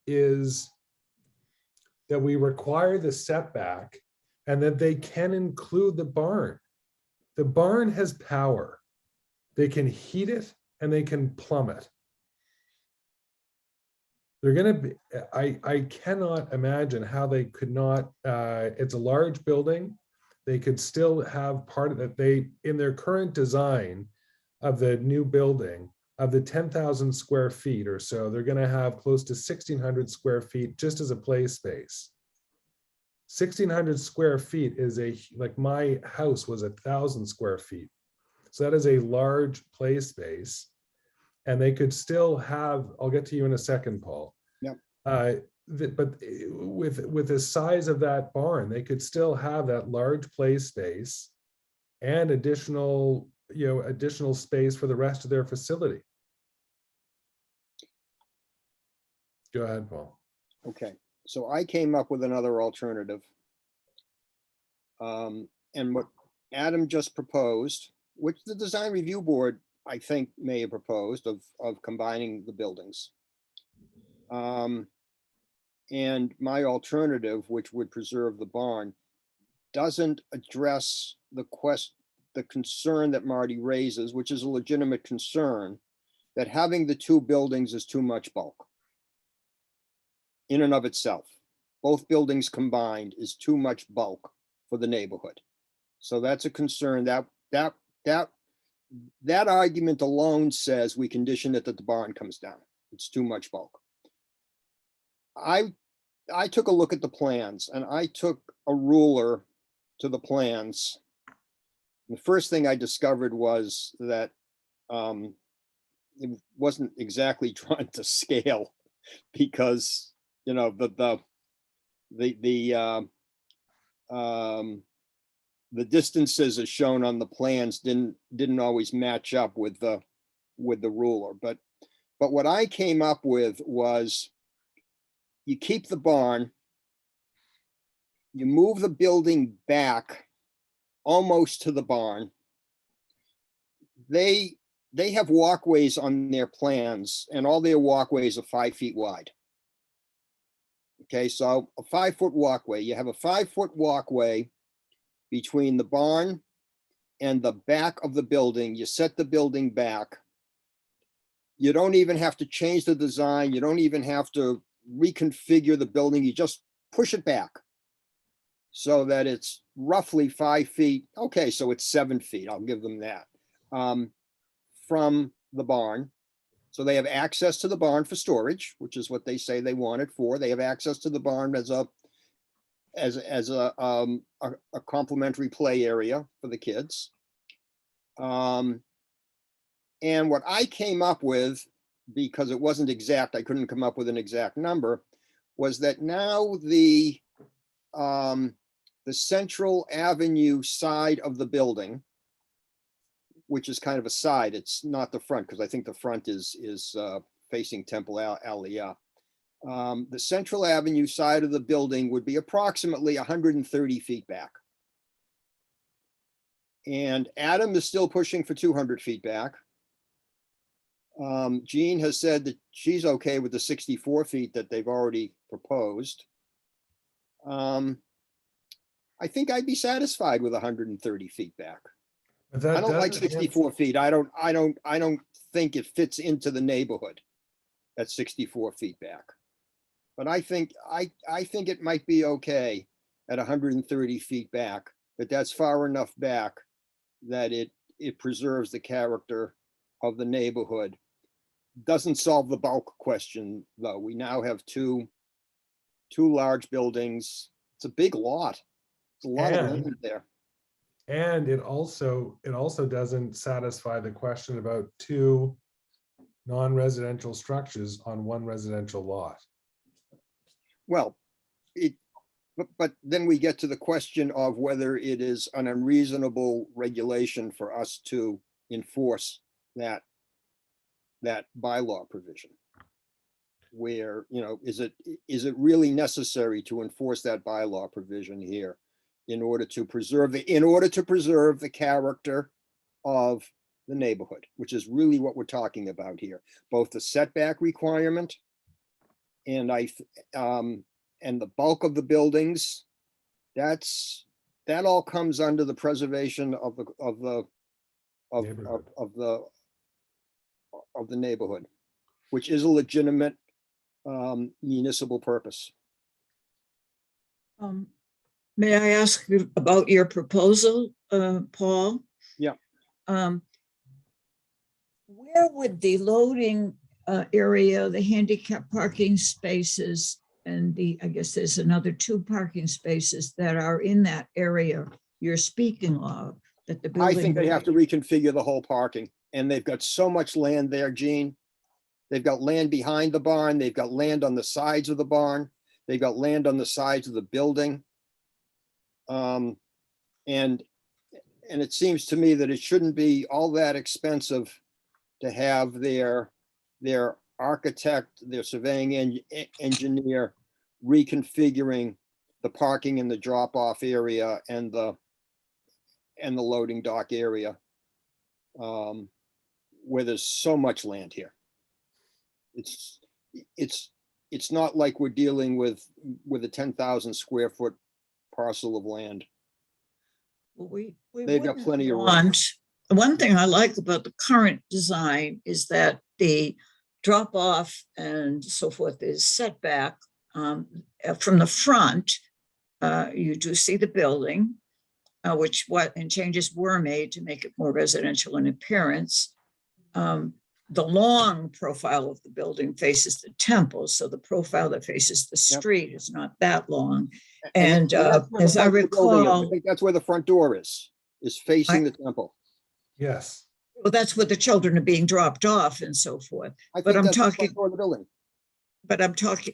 that we require the setback and that they can include the barn. The barn has power. They can heat it and they can plumb it. They're going to be, I cannot imagine how they could not, it's a large building. They could still have part of that. In their current design of the new building, of the 10,000 square feet or so, they're going to have close to 1,600 square feet just as a play space. 1,600 square feet is like my house was 1,000 square feet. So that is a large play space. And they could still have, I'll get to you in a second, Paul. Yep. But with the size of that barn, they could still have that large play space and additional space for the rest of their facility. Go ahead, Paul. Okay, so I came up with another alternative. And what Adam just proposed, which the Design Review Board, I think, may have proposed of combining the buildings. And my alternative, which would preserve the barn, doesn't address the concern that Marty raises, which is a legitimate concern, that having the 2 buildings is too much bulk in and of itself. Both buildings combined is too much bulk for the neighborhood. So that's a concern. That argument alone says we condition it that the barn comes down. It's too much bulk. I took a look at the plans and I took a ruler to the plans. The first thing I discovered was that it wasn't exactly drawn to scale because, you know, the distances as shown on the plans didn't always match up with the ruler. But what I came up with was you keep the barn, you move the building back almost to the barn. They have walkways on their plans and all their walkways are 5 feet wide. Okay, so a 5-foot walkway, you have a 5-foot walkway between the barn and the back of the building. You set the building back. You don't even have to change the design. You don't even have to reconfigure the building. You just push it back so that it's roughly 5 feet. Okay, so it's 7 feet. I'll give them that. From the barn. So they have access to the barn for storage, which is what they say they want it for. They have access to the barn as a complementary play area for the kids. And what I came up with, because it wasn't exact, I couldn't come up with an exact number, was that now the Central Avenue side of the building, which is kind of a side, it's not the front, because I think the front is facing Temple Aliyah. The Central Avenue side of the building would be approximately 130 feet back. And Adam is still pushing for 200 feet back. Jean has said that she's okay with the 64 feet that they've already proposed. I think I'd be satisfied with 130 feet back. I don't like 64 feet. I don't think it fits into the neighborhood at 64 feet back. But I think it might be okay at 130 feet back, but that's far enough back that it preserves the character of the neighborhood. Doesn't solve the bulk question, though. We now have two large buildings. It's a big lot. It's a lot of land there. And it also doesn't satisfy the question about 2 non-residential structures on 1 residential lot. Well, but then we get to the question of whether it is an unreasonable regulation for us to enforce that bylaw provision. Where, you know, is it really necessary to enforce that bylaw provision here in order to preserve the character of the neighborhood, which is really what we're talking about here, both the setback requirement and and the bulk of the buildings. That all comes under the preservation of the neighborhood, which is a legitimate municipal purpose. May I ask you about your proposal, Paul? Yeah. Where would the loading area, the handicap parking spaces, and I guess there's another 2 parking spaces that are in that area you're speaking of, that the building? I think they have to reconfigure the whole parking, and they've got so much land there, Gene. They've got land behind the barn. They've got land on the sides of the barn. They've got land on the sides of the building. And it seems to me that it shouldn't be all that expensive to have their architect, their surveying engineer reconfiguring the parking and the drop-off area and the loading dock area, where there's so much land here. It's not like we're dealing with a 10,000 square foot parcel of land. Well, They've got wouldn't plenty of room. want- One thing I like about the current design is that the drop off and so forth is set back from the front. You do see the building. and changes were made to make it more residential in appearance. The long profile of the building faces the temple, so the profile that faces the street is not that long. And that's where the as I front of the building is. I recall, think that's where the front door is facing the temple. Yes. well, that's where the children are being dropped off and so forth. I But think I'm that's the front talking, door of the building.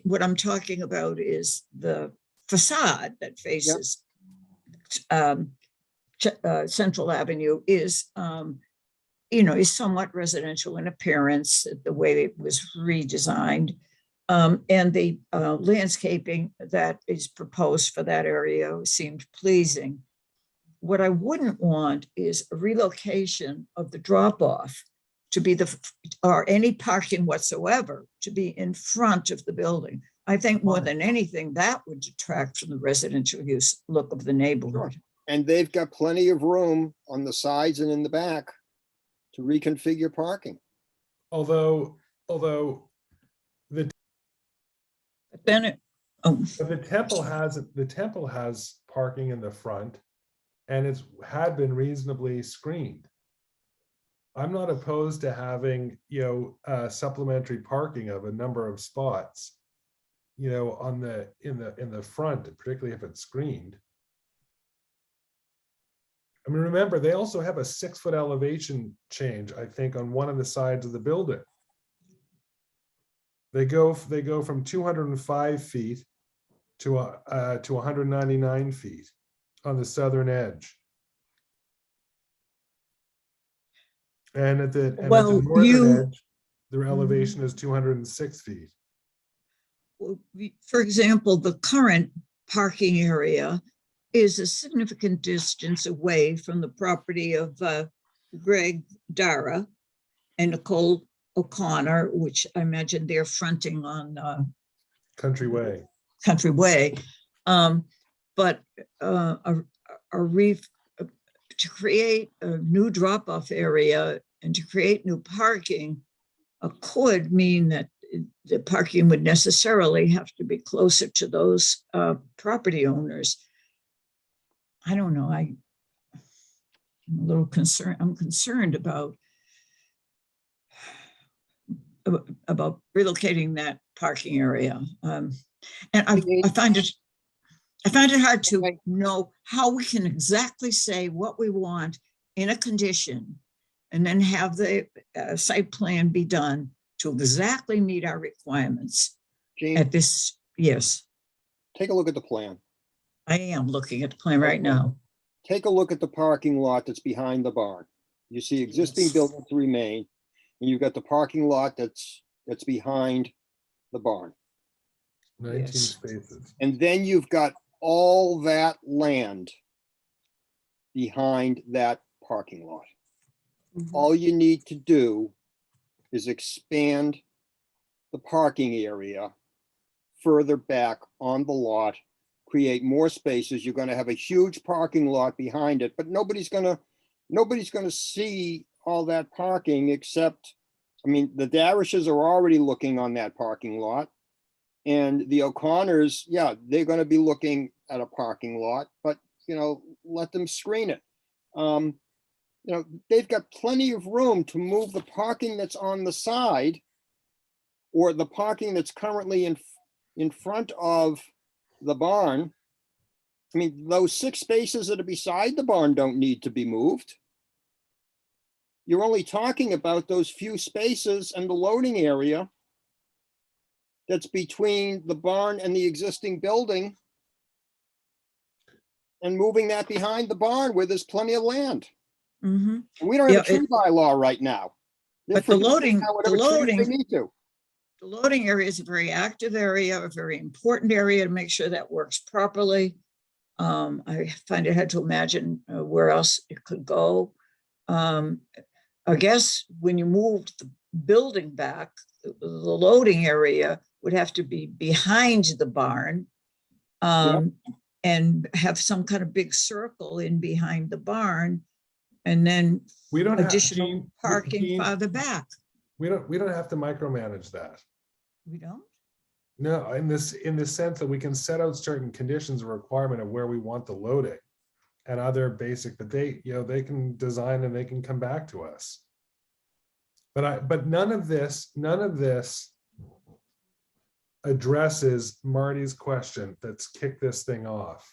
what I'm talking about is the facade that faces Central Avenue is, is somewhat residential in appearance, the way it was redesigned. And the landscaping that is proposed for that area seemed pleasing. What I wouldn't want is a relocation of the drop-off to be or any parking whatsoever to be in front of the building. I think more than anything, that would detract from the residential use look of the neighborhood. And they've got plenty of room on the sides and in the back to reconfigure parking. Although But then the temple has parking in the front, and it's had been reasonably screened. I'm not opposed to having, supplementary parking of a number of spots, in the front, particularly if it's screened. I mean, remember, they also have a 6-foot elevation change, I think, on one of the sides of the building. They go from 205 feet to 199 feet on the southern edge. And at the northern edge, their elevation is 206 feet. For example, the current parking area is a significant distance away from the property of Greg Dara and Nicole O'Connor, which I imagine they're fronting on Country Way. But to create a new drop-off area and to create new parking could mean that the parking would necessarily have to be closer to those property owners. I don't know. I'm a little concerned. I'm concerned about relocating that parking area. And I find it hard to know how we can exactly say what we want in a condition and then have the site plan be done to exactly meet our requirements. Jean, At this, yes, take a look at the plan. I am looking at the plan right now. Take a look at the parking lot that's behind the barn. You see existing Yes. buildings remain, and you've got the parking lot that's behind the barn. 19 Yes. spaces. And then you've got all that land behind that parking lot. All you need to do is expand the parking area further back on the lot, create more spaces. You're going to have a huge parking lot behind it, but nobody's going to see all that parking except, I mean, the Darishes are already looking on that parking lot. And the O'Connors, yeah, they're going to be looking at a parking lot, but, let them screen it. They've got plenty of room to move the parking that's on the side or the parking that's currently in front of the barn. I mean, those 6 spaces that are beside the barn don't need to be moved. You're only talking about those few spaces and the loading area that's between the barn and the existing building and moving that behind the barn where there's plenty of land. Mhm. And we don't have a Yeah, tree bylaw right now. They're But the free to take loading- down whatever the trees loading- They need to. The loading area is a very active area, a very important area to make sure that works properly. I find it hard to imagine where else it could go. I guess when you moved the building back, the loading area would have to be behind the barn and have some kind of big circle in behind the barn, and then We don't have additional Jean, parking Jean, farther back. we don't have to micromanage that. We don't? No, in the sense that we can set out certain conditions or requirement of where we want the loading. and other basic, but they, they can design and they can come back to us. But none of this addresses Marty's question that's kicked this thing off.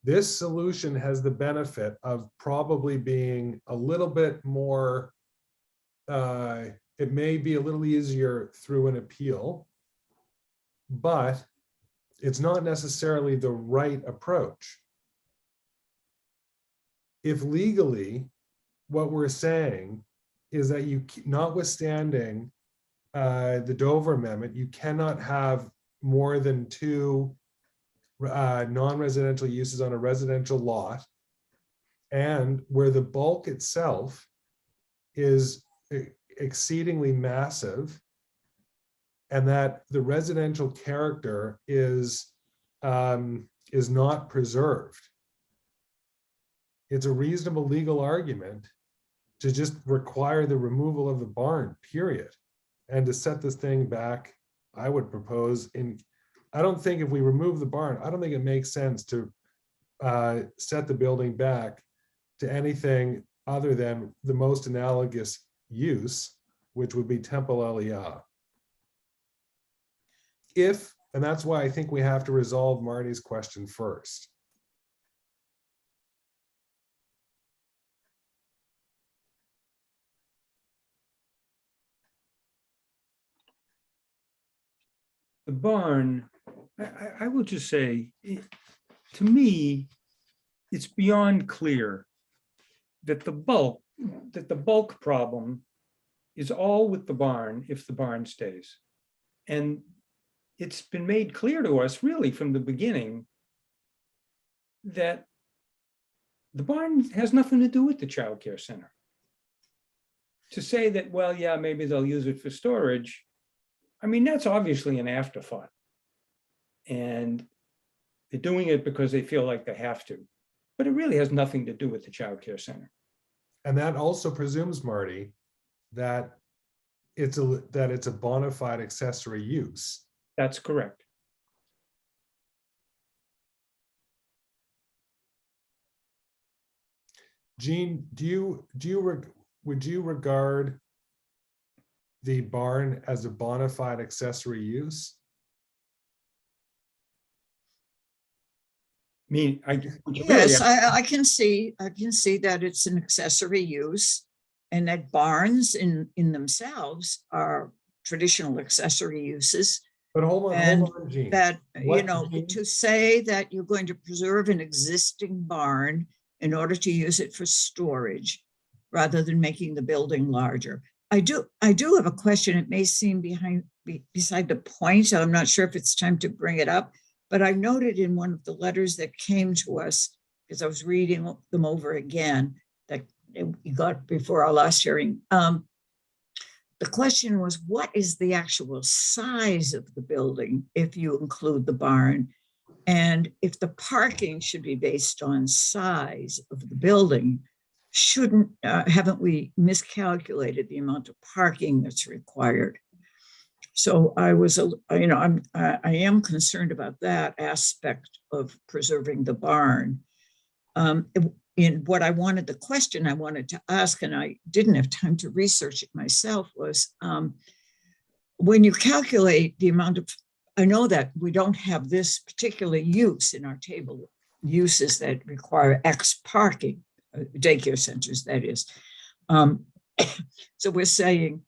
This solution has the benefit of probably being a little bit more, it may be a little easier through an appeal, but it's not necessarily the right approach. If legally, what we're saying is that notwithstanding the Dover Amendment, you cannot have more than 2 non-residential uses on a residential lot, and where the bulk itself is exceedingly massive, and that the residential character is not preserved. It's a reasonable legal argument to just require the removal of the barn, period. And to set this thing back, I would propose I don't think if we remove the barn, I don't think it makes sense to set the building back to anything other than the most analogous use, which would be Temple Aliyah. And that's why I think we have to resolve Marty's question first. The barn, I will just say, to me, it's beyond clear that the bulk problem is all with the barn if the barn stays. And it's been made clear to us really from the beginning that the barn has nothing to do with the child care center. To say that, well, yeah, maybe they'll use it for storage, I mean, that's obviously an afterthought. And they're doing it because they feel like they have to, but it really has nothing to do with the child care center. And that also presumes, Marty, that it's a bona fide accessory use. That's correct. Jean, would you regard the barn as a bona fide accessory use? I mean, Yes, I can see that it's an accessory use, and that barns in themselves are traditional accessory uses. But hold on, Jean. That, Jean? to say that you're going to preserve an existing barn in order to use it for storage rather than making the building larger. I do have a question. It may seem beside the point. I'm not sure if it's time to bring it up, but I noted in one of the letters that came to us, because I was reading them over again, that we got before our last hearing. The question was, what is the actual size of the building if you include the barn? And if the parking should be based on size of the building, haven't we miscalculated the amount of parking that's required? So I am concerned about that aspect of preserving the barn. In what the question I wanted to ask, and I didn't have time to research it myself, was when you calculate the amount of, I know that we don't have this particular use in our table, uses that require X parking, daycare centers, that is. So we're saying,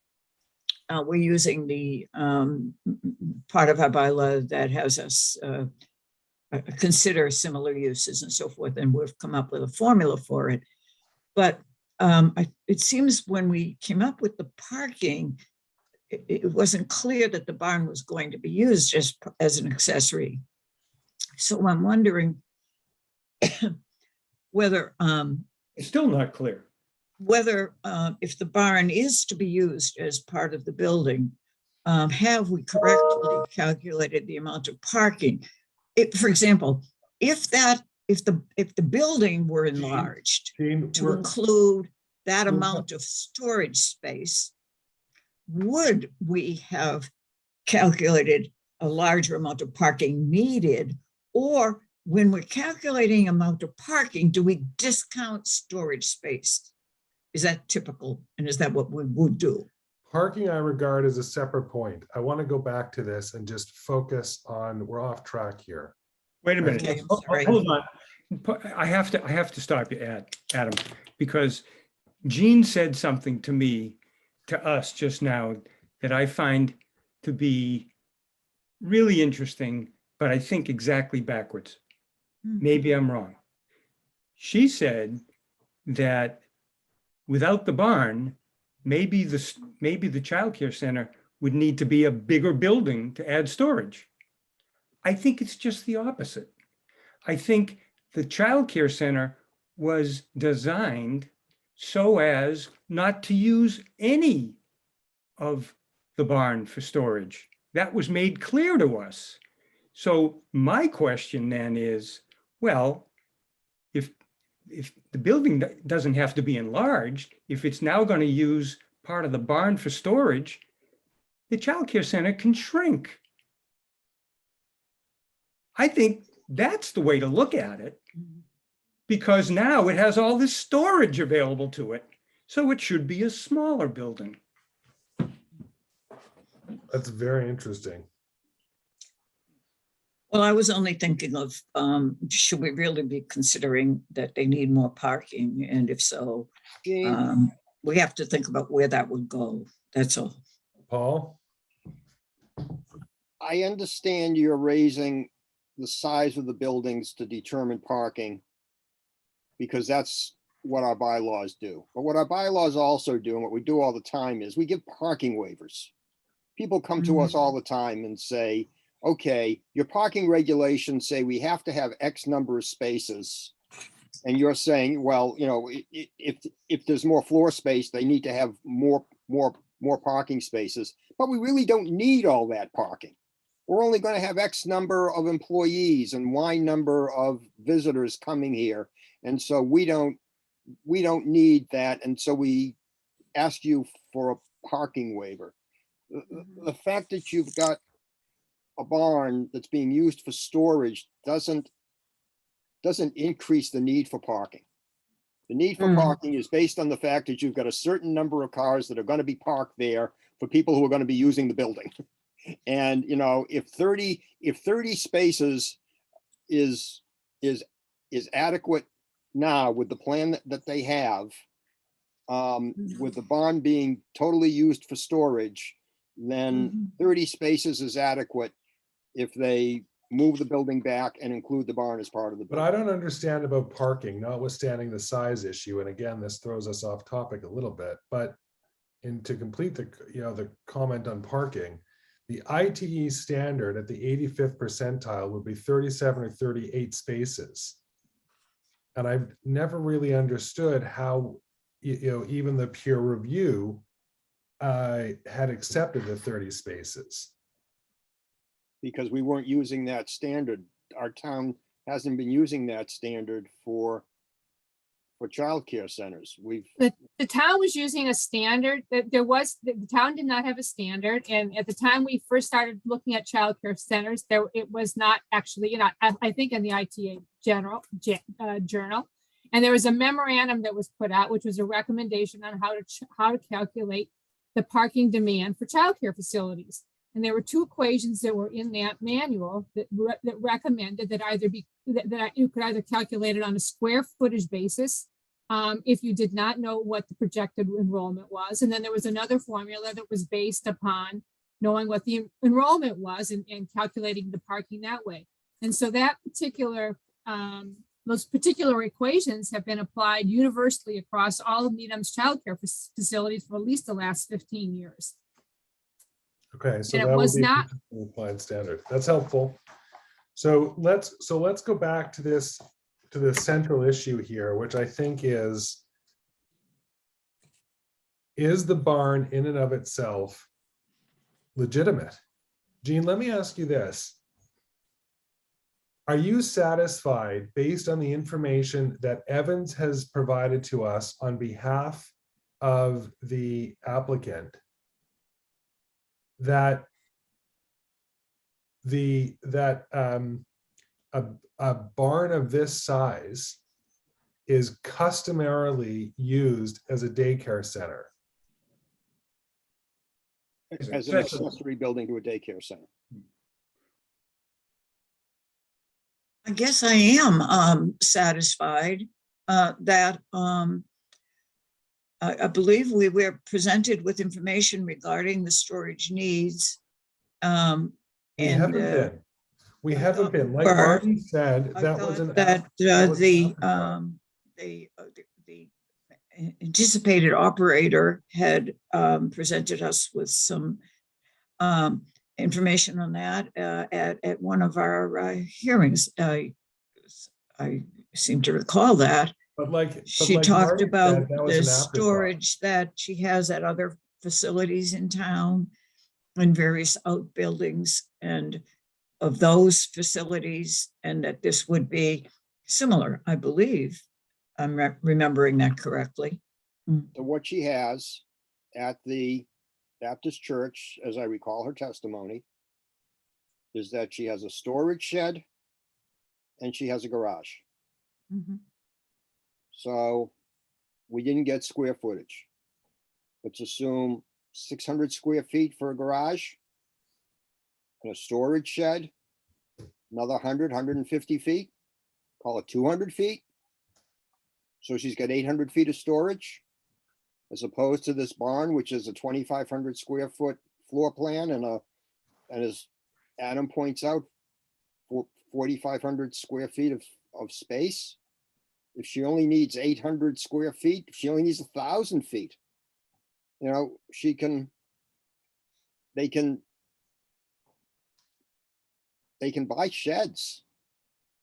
we're using the part of our bylaw that has us consider similar uses and so forth, and we've come up with a formula for it. But it seems when we came up with the parking, it wasn't clear that the barn was going to be used as an accessory. So I'm wondering whether it's still not clear whether if the barn is to be used as part of the building, have we correctly calculated the amount of parking? For example, if the building were enlarged to include that amount of storage space, would we have calculated a larger amount of parking needed, or when we're calculating amount of parking, do we discount storage space? Is that typical? And is that what we would do? Parking I regard as a separate point. I want to go back to this and just focus on, we're off track here. Wait a minute. Okay, I'm sorry. Hold on. I have to stop you, Adam, because Jean said something to us just now that I find to be really interesting, but I think exactly backwards. Maybe I'm wrong. She said that without the barn, maybe the childcare center would need to be a bigger building to add storage. I think it's just the opposite. I think the childcare center was designed so as not to use any of the barn for storage. That was made clear to us. So my question then is, well, if the building doesn't have to be enlarged, if it's now going to use part of the barn for storage, the childcare center can shrink. I think that's the way to look at it, because now it has all this storage available to it. So it should be a smaller building. That's very interesting. Well, I was only thinking of, should we really be considering that they need more parking? And if so, we have to think about where that would go. That's all. Paul? I understand you're raising the size of the buildings to determine parking because that's what our bylaws do. But what our bylaws also do, and what we do all the time, is we give parking waivers. People come to us all the time and say, okay, your parking regulations say we have to have X number of spaces. And you're saying, well, you know, if there's more floor space, they need to have more parking spaces. But we really don't need all that parking. We're only going to have X number of employees and Y number of visitors coming here. And so we don't need that. And so we ask you for a parking waiver. The fact that you've got a barn that's being used for storage doesn't increase the need for parking. The need for parking is based on the fact that you've got a certain number of cars that are going to be parked there for people who are going to be using the building. And, you know, if 30 spaces is adequate now with the plan that they have, with the barn being totally used for storage, then 30 spaces is adequate if they move the building back and include the barn as part of the building. But I don't understand about parking, notwithstanding the size issue. And again, this throws us off topic a little bit, but to complete the comment on parking, the ITE standard at the 85th percentile would be 37 or 38 spaces. And I've never really understood how, even the peer review had accepted the 30 spaces. Because we weren't using that standard. Our town hasn't been using that standard for childcare centers. The town was using a standard that the town did not have a standard. And at the time we first started looking at childcare centers, it was not actually, I think in the ITA journal. And there was a memorandum that was put out, which was a recommendation on how to calculate the parking demand for childcare facilities. And there were two equations that were in that manual that recommended that you could either calculate it on a square footage basis if you did not know what the projected enrollment was. And then there was another formula that was based upon knowing what the enrollment was and calculating the parking that way. And so those particular equations have been applied universally across all of Needham's childcare facilities for at least the last 15 years. Okay, so And it that was would be not an applied standard. That's helpful. So let's go back to the central issue here, which I think is the barn in and of itself legitimate? Jean, let me ask you this. Are you satisfied, based on the information that Evans has provided to us on behalf of the applicant, that a barn of this size is customarily used as a daycare center. As an accessory building to a daycare center. I guess I am satisfied that I believe we were presented with information regarding the storage needs. We haven't been. We haven't been. Like Marty said, I that was thought an that the anticipated operator had presented us with some information on that at one of our hearings. I seem to recall that. She talked about the storage that she has at other facilities in town and various outbuildings and of those facilities, and that this would be similar, I believe. I'm remembering that correctly. So what she has at the Baptist church, as I recall her testimony, is that she has a storage shed and she has a garage. Mhm. So we didn't get square footage. Let's assume 600 square feet for a garage and a storage shed, another 100, 150 feet, call it 200 feet. So she's got 800 feet of storage as opposed to this barn, which is a 2,500 square foot floor plan and as Adam points out, 4,500 square feet of space. If she only needs 800 square feet, if she only needs 1,000 feet, you know, they can buy sheds.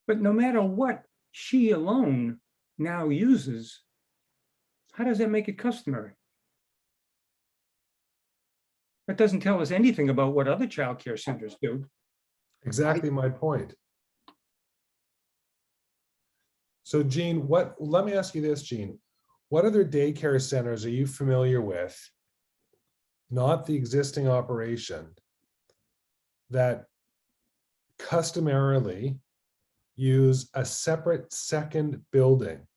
But no matter what she alone now uses, how does that make it customary? That doesn't tell us anything about what other childcare centers do. Exactly my point. So Jean, let me ask you this, Jean. What other daycare centers are you familiar with, not the existing operation, that customarily use a separate second building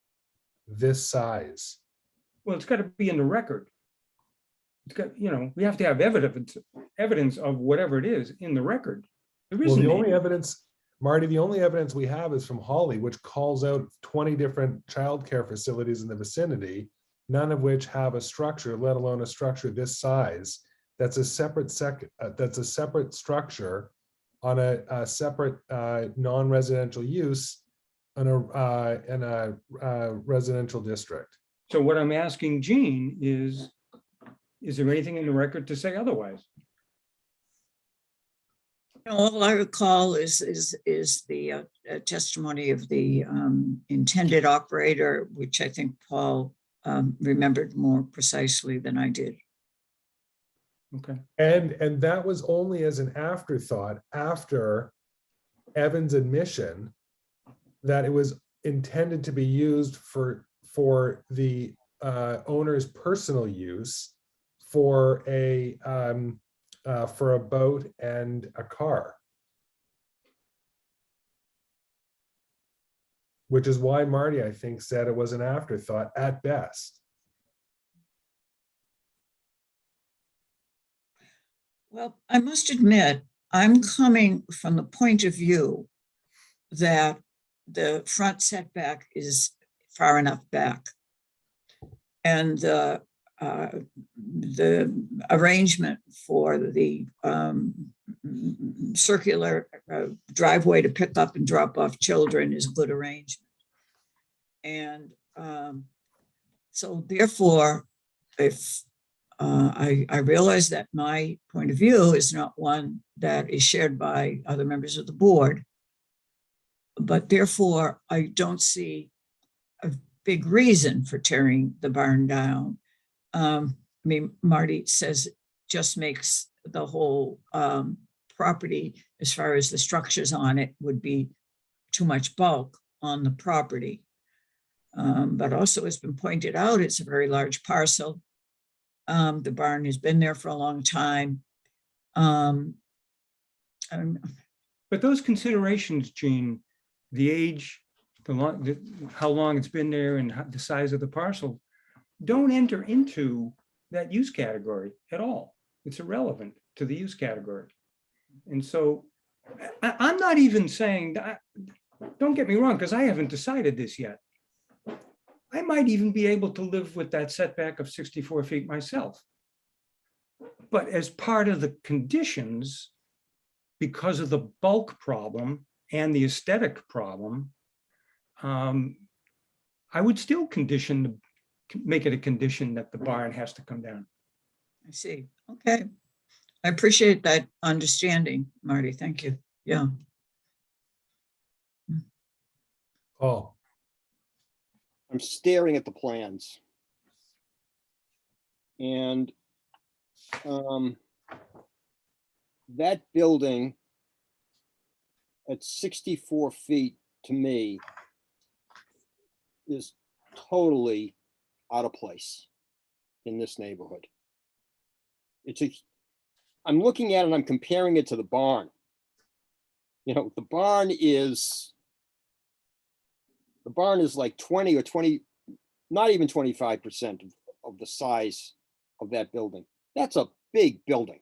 this size? Well, it's got to be in the record. It's got, you know, we have to have evidence of whatever it is in the record. There Well, isn't the any. only evidence, Marty, the only evidence we have is from Holly, which calls out 20 different childcare facilities in the vicinity, none of which have a structure, let alone a structure this size. That's a separate structure on a separate non-residential use in a residential district. So what I'm asking Jean is there anything in the record to say otherwise? All I recall is the testimony of the intended operator, which I think Paul remembered more precisely than I did. Okay. And that was only as an afterthought after Evan's admission that it was intended to be used for the owner's personal use for a boat and a car. Which is why Marty, I think, said it was an afterthought at best. Well, I must admit, I'm coming from the point of view that the front setback is far enough back. And the arrangement for the circular driveway to pick up and drop off children is a good arrangement. And so therefore, if I realize that my point of view is not one that is shared by other members of the board, but therefore I don't see a big reason for tearing the barn down. I mean, Marty says it just makes the whole property, as far as the structures on it, would be too much bulk on the property. But also, it's been pointed out, it's a very large parcel. The barn has been there for a long time. But those considerations, Jean, the age, how long it's been there and the size of the parcel don't enter into that use category at all. It's irrelevant to the use category. And so I'm not even saying, don't get me wrong, because I haven't decided this yet. I might even be able to live with that setback of 64 feet myself. But as part of the conditions, because of the bulk problem and the aesthetic problem, I would still make it a condition that the barn has to come down. I see. Okay. I appreciate that understanding, Marty. Thank you. Yeah. Paul, I'm staring at the plans. And that building at 64 feet to me is totally out of place in this neighborhood. I'm looking at it and I'm comparing it to the barn. You know, the barn is like 20 or 20, not even 25% of the size of that building. That's a big building.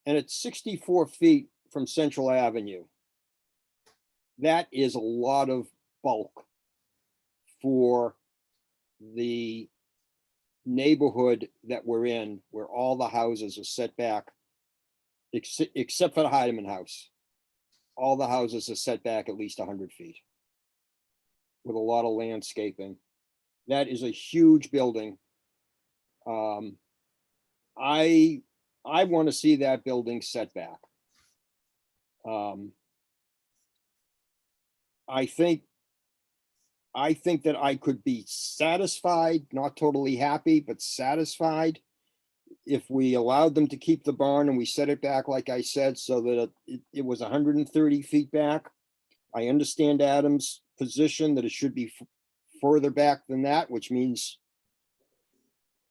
And it's 64 feet from Central Avenue. That is a lot of bulk for the neighborhood that we're in, where all the houses are set back, except for the Heidemann house. All the houses are set back at least 100 feet with a lot of landscaping. That is a huge building. I want to see that building set back. I think that I could be satisfied, not totally happy, but satisfied if we allowed them to keep the barn and we set it back, like I said, so that it was 130 feet back. I understand Adam's position that it should be further back than that, which means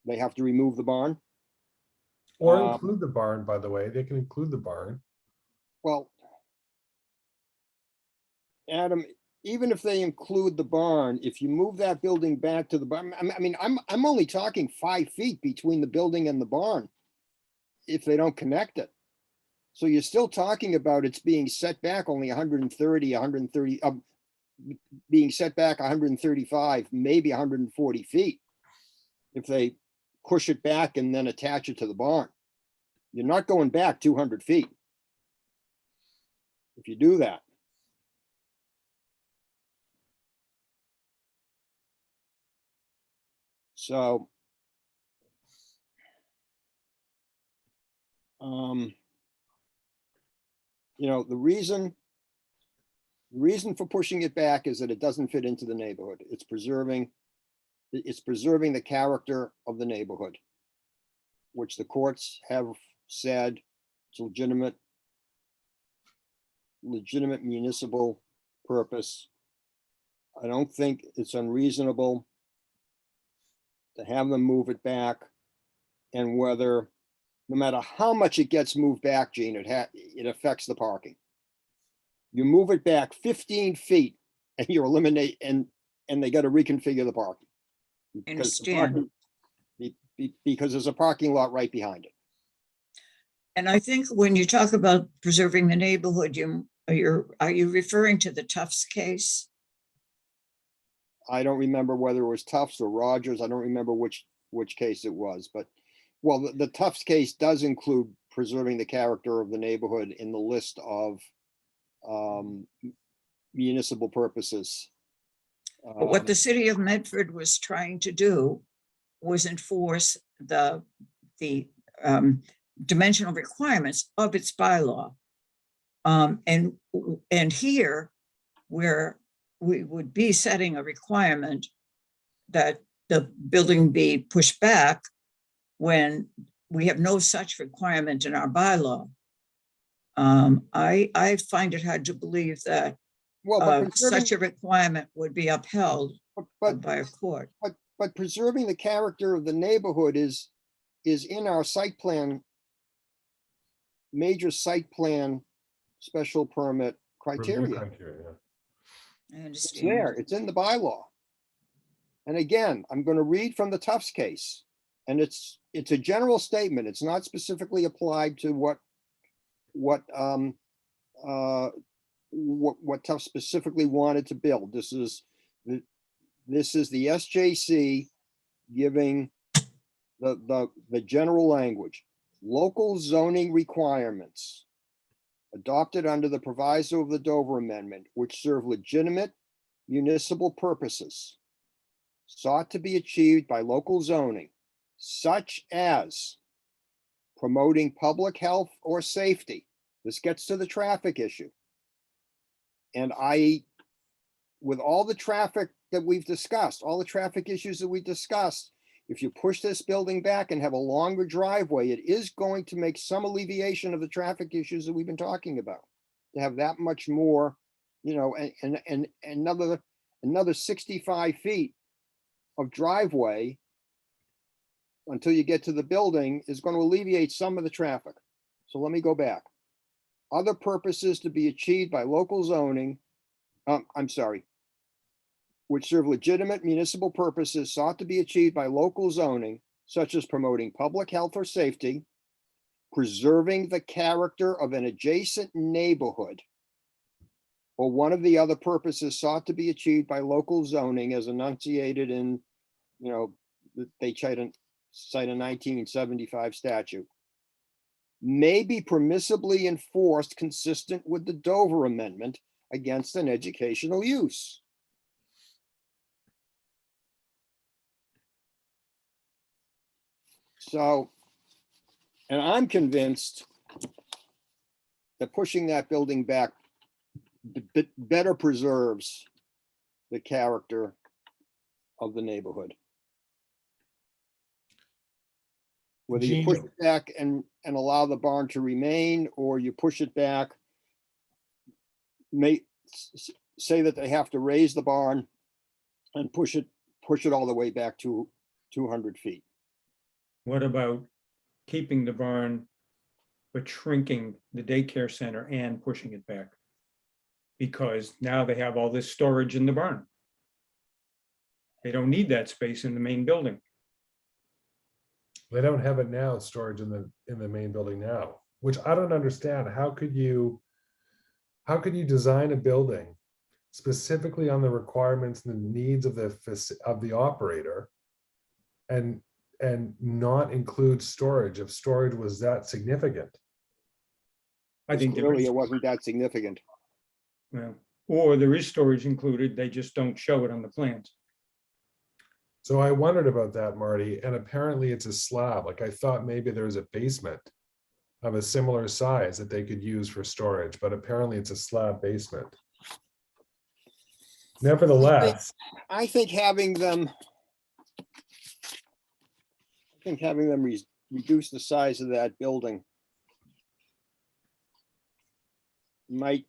they have to remove the barn. or include the barn, by the way, they can include the barn. Well, Adam, even if they include the barn, if you move that building back to the barn, I mean, I'm only talking 5 feet between the building and the barn if they don't connect it. So you're still talking about it's being set back only 130, being set back 135, maybe 140 feet. If they push it back and then attach it to the barn, you're not going back 200 feet. If you do that. So, you know, the reason for pushing it back is that it doesn't fit into the neighborhood. It's preserving the character of the neighborhood, which the courts have said it's legitimate municipal purpose. I don't think it's unreasonable to have them move it back, and whether, no matter how much it gets moved back, Gene, it affects the parking. You move it back 15 feet and you eliminate, and they got to reconfigure the parking. Because because there's a parking lot right behind it. And I think when you talk about preserving the neighborhood, are you referring to the Tufts case? I don't remember whether it was Tufts or Rogers. I don't remember which case it was, but well, the Tufts case does include preserving the character of the neighborhood in the list of municipal purposes. But what the city of Medford was trying to do was enforce the dimensional requirements of its bylaw. And here, where we would be setting a requirement that the building be pushed back when we have no such requirement in our bylaw. I find it hard to believe that such a requirement would be upheld by a court. But preserving the character of the neighborhood is in our site plan, major site plan, special permit criteria. criteria. I It's understand. there, it's in the bylaw. And again, I'm going to read from the Tufts case. And it's a general statement. It's not specifically applied to what Tufts specifically wanted to build. This is the SJC giving the general language. Local zoning requirements adopted under the proviso of the Dover Amendment, which serve legitimate municipal purposes, sought to be achieved by local zoning, such as promoting public health or safety. This gets to the traffic issue. And with all the traffic that we've discussed, all the traffic issues that we discussed, if you push this building back and have a longer driveway, it is going to make some alleviation of the traffic issues that we've been talking about. To have that much more, and another 65 feet of driveway until you get to the building is going to alleviate some of the traffic. So let me go back. Other purposes to be achieved by local zoning, which serve legitimate municipal purposes sought to be achieved by local zoning, such as promoting public health or safety, preserving the character of an adjacent neighborhood, or one of the other purposes sought to be achieved by local zoning as enunciated in, they cite a 1975 statute, may be permissibly enforced consistent with the Dover Amendment against an educational use. So, and I'm convinced that pushing that building back better preserves the character of the neighborhood. Whether you push it back and allow the barn to remain, or you push it back, say that they have to raise the barn and push it all the way back to 200 feet. What about keeping the barn, but shrinking the daycare center and pushing it back? Because now they have all this storage in the barn. They don't need that space in the main building. They don't have it now, storage in the main building now, which I don't understand. How could you design a building specifically on the requirements and the needs of the operator and not include storage if storage was that significant? I think Clearly it wasn't that significant. well, or there is storage included, they just don't show it on the plans. So I wondered about that, Marty, and apparently it's a slab. Like I thought maybe there was a basement of a similar size that they could use for storage, but apparently it's a slab basement. Nevertheless, I think having them reduce the size of that building might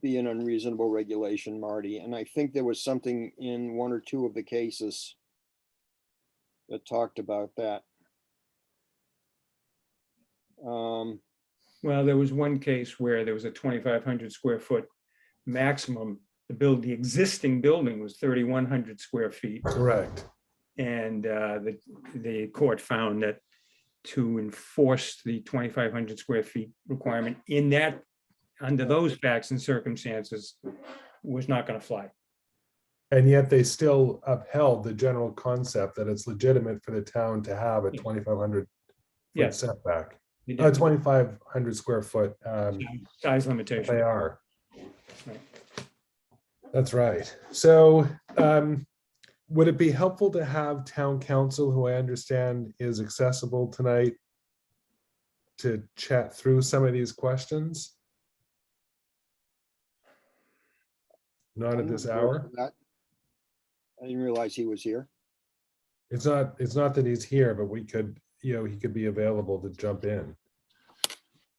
be an unreasonable regulation, Marty. And I think there was something in one or two of the cases that talked about that. Well, there was one case where there was a 2,500 square foot maximum. The existing building was 3,100 square feet. correct. And the court found that to enforce the 2,500 square feet requirement in that, under those facts and circumstances, was not going to fly. And yet they still upheld the general concept that it's legitimate for the town to have a 2,500 foot Yes. setback, They a did. 2,500 square foot Size limitation. they are. Right. That's right. So would it be helpful to have town council, who I understand is accessible tonight, to chat through some of these questions? Not at this hour. I didn't realize he was here. It's not that he's here, but we could, he could be available to jump in.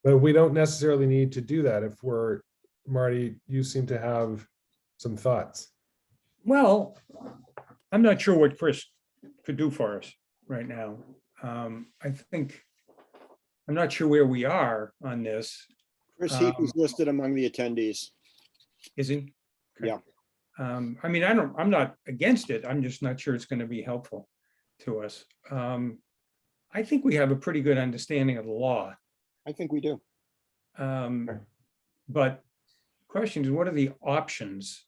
But we don't necessarily need to do that if we're, Marty, you seem to have some thoughts. Well, I'm not sure what Chris could do for us right now. I think, I'm not sure where we are on this. Chris Heath is listed among the attendees. Is he? Okay. Yeah. I mean, I'm not against it. I'm just not sure it's going to be helpful to us. I think we have a pretty good understanding of the law. I think we do. But question is, what are the options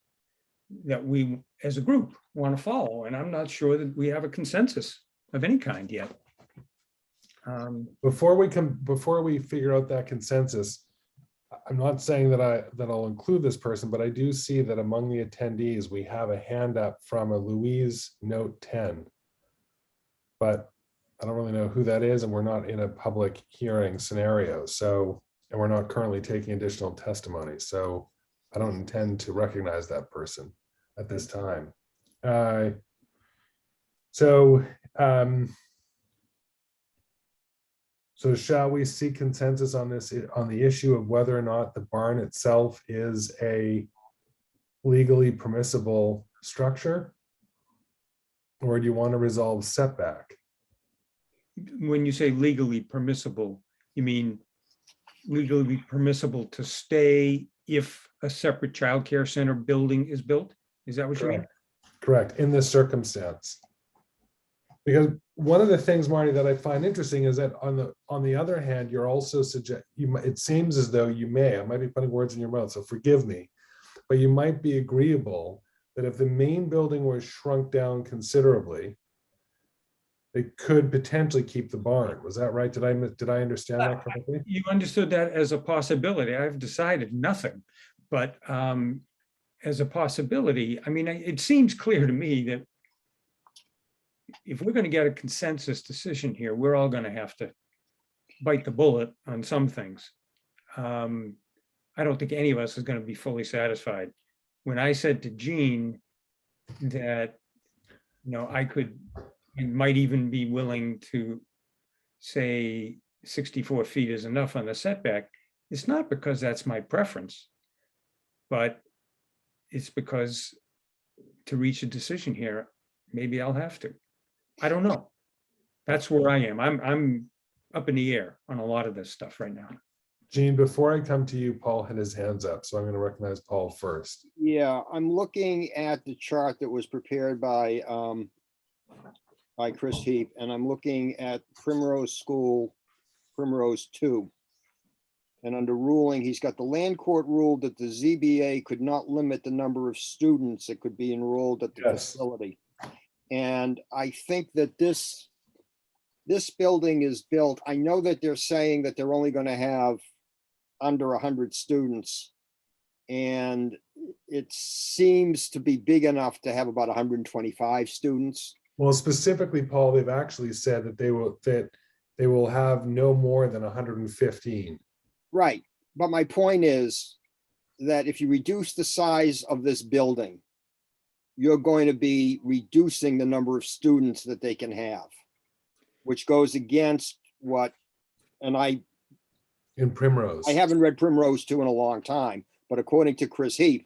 that we as a group want to follow? And I'm not sure that we have a consensus of any kind yet. Before we figure out that consensus, I'm not saying that I'll include this person, but I do see that among the attendees, we have a hand up from a Louise Note 10. But I don't really know who that is, and we're not in a public hearing scenario. So, and we're not currently taking additional testimony. So I don't intend to recognize that person at this time. So shall we seek consensus on this, on the issue of whether or not the barn itself is a legally permissible structure? Or do you want to resolve setback? When you say legally permissible, you mean legally permissible to stay if a separate childcare center building is built? Is that what you mean? Correct, in this circumstance. Because one of the things, Marty, that I find interesting is that on the other hand, you're also it seems as though I might be putting words in your mouth, so forgive me, but you might be agreeable that if the main building was shrunk down considerably, it could potentially keep the barn. Was that right? Did I understand that correctly? You understood that as a possibility. I've decided nothing, but as a possibility, I mean, it seems clear to me that if we're going to get a consensus decision here, we're all going to have to bite the bullet on some things. I don't think any of us is going to be fully satisfied. When I said to Jean that, I might even be willing to say 64 feet is enough on the setback, it's not because that's my preference, but it's because to reach a decision here, maybe I'll have to. I don't know. That's where I am. I'm up in the air on a lot of this stuff right now. Gene, before I come to you, Paul had his hands up, so I'm going to recognize Paul first. Yeah, I'm looking at the chart that was prepared by Chris Heath, and I'm looking at Primrose School, Primrose 2. And under ruling, he's got the land court ruled that the ZBA could not limit the number of students that could be enrolled at the facility. And I think that this building is built, I know that they're saying that they're only going to have under 100 students. And it seems to be big enough to have about 125 students. Well, specifically, Paul, they've actually said that they will have no more than 115. Right. But my point is that if you reduce the size of this building, you're going to be reducing the number of students that they can have, which goes against what, and in Primrose. I haven't read Primrose 2 in a long time, but according to Chris Heath,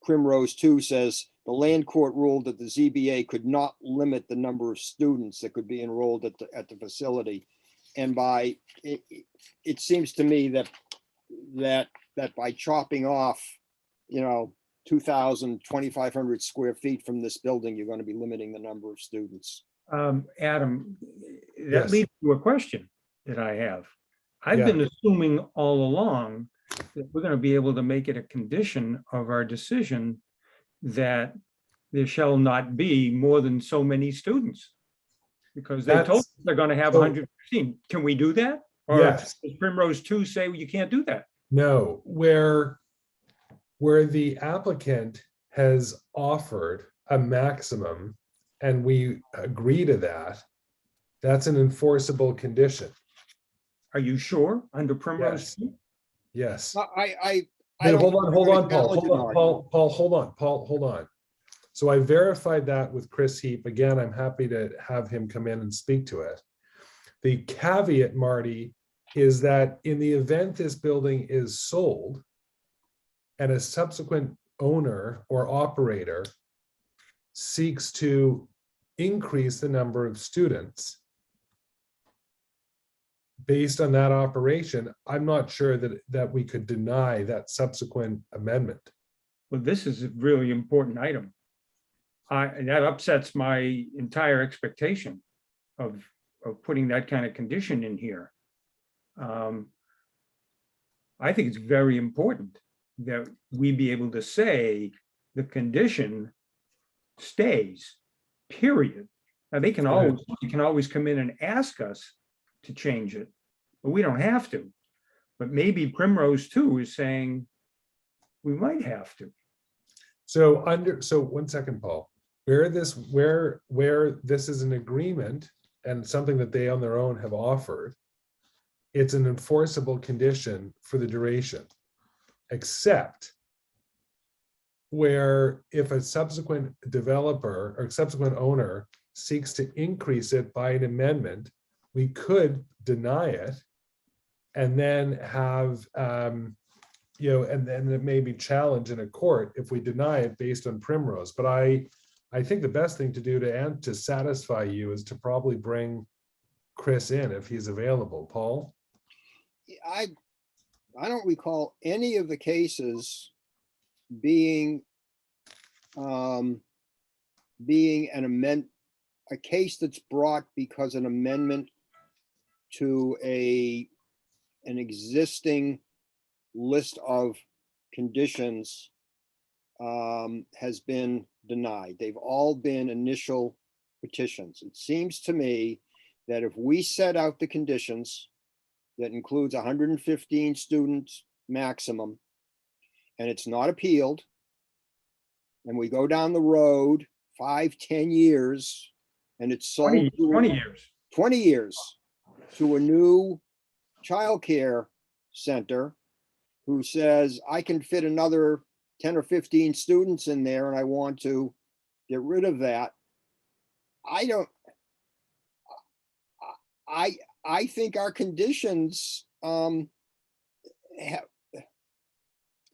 Primrose 2 says the land court ruled that the ZBA could not limit the number of students that could be enrolled at the facility. And by it seems to me that by chopping off, 2,500 square feet from this building, you're going to be limiting the number of students. Adam, that Yes. leads to a question that I have. I've been assuming all along that we're going to be able to make it a condition of our decision that there shall not be more than so many students. Because they told us they're going to have 115. Can we do that? Or Yes. does Primrose 2 say you can't do that? No, where the applicant has offered a maximum and we agree to that, that's an enforceable condition. Are you sure under Primrose 2? Yes. I But don't hold on, acknowledge it, Paul, hold on. So I verified that with Chris Heath. Again, I'm happy to have him come in and speak to it. The caveat, Marty, is that in the event this building is sold and a subsequent owner or operator seeks to increase the number of students, based on that operation, I'm not sure that we could deny that subsequent amendment. Well, this is a really important item. That upsets my entire expectation of putting that kind of condition in here. I think it's very important that we be able to say the condition stays, period. Now, they can always come in and ask us to change it, but we don't have to. But maybe Primrose 2 is saying we might have to. So one second, Paul, where this is an agreement and something that they on their own have offered, it's an enforceable condition for the duration, except where if a subsequent developer or subsequent owner seeks to increase it by an amendment, we could deny it and then have, and then it may be challenged in a court if we deny it based on Primrose. But I think the best thing to do to satisfy you is to probably bring Chris in if he's available. Paul? I don't recall any of the cases being a case that's brought because an amendment to an existing list of conditions has been denied. They've all been initial petitions. It seems to me that if we set out the conditions that includes 115 students maximum, and it's not appealed, and we go down the road 5-10 years, and it's sold 20 years to a new childcare center who says, I can fit another 10 or 15 students in there and I want to get rid of that. I think our conditions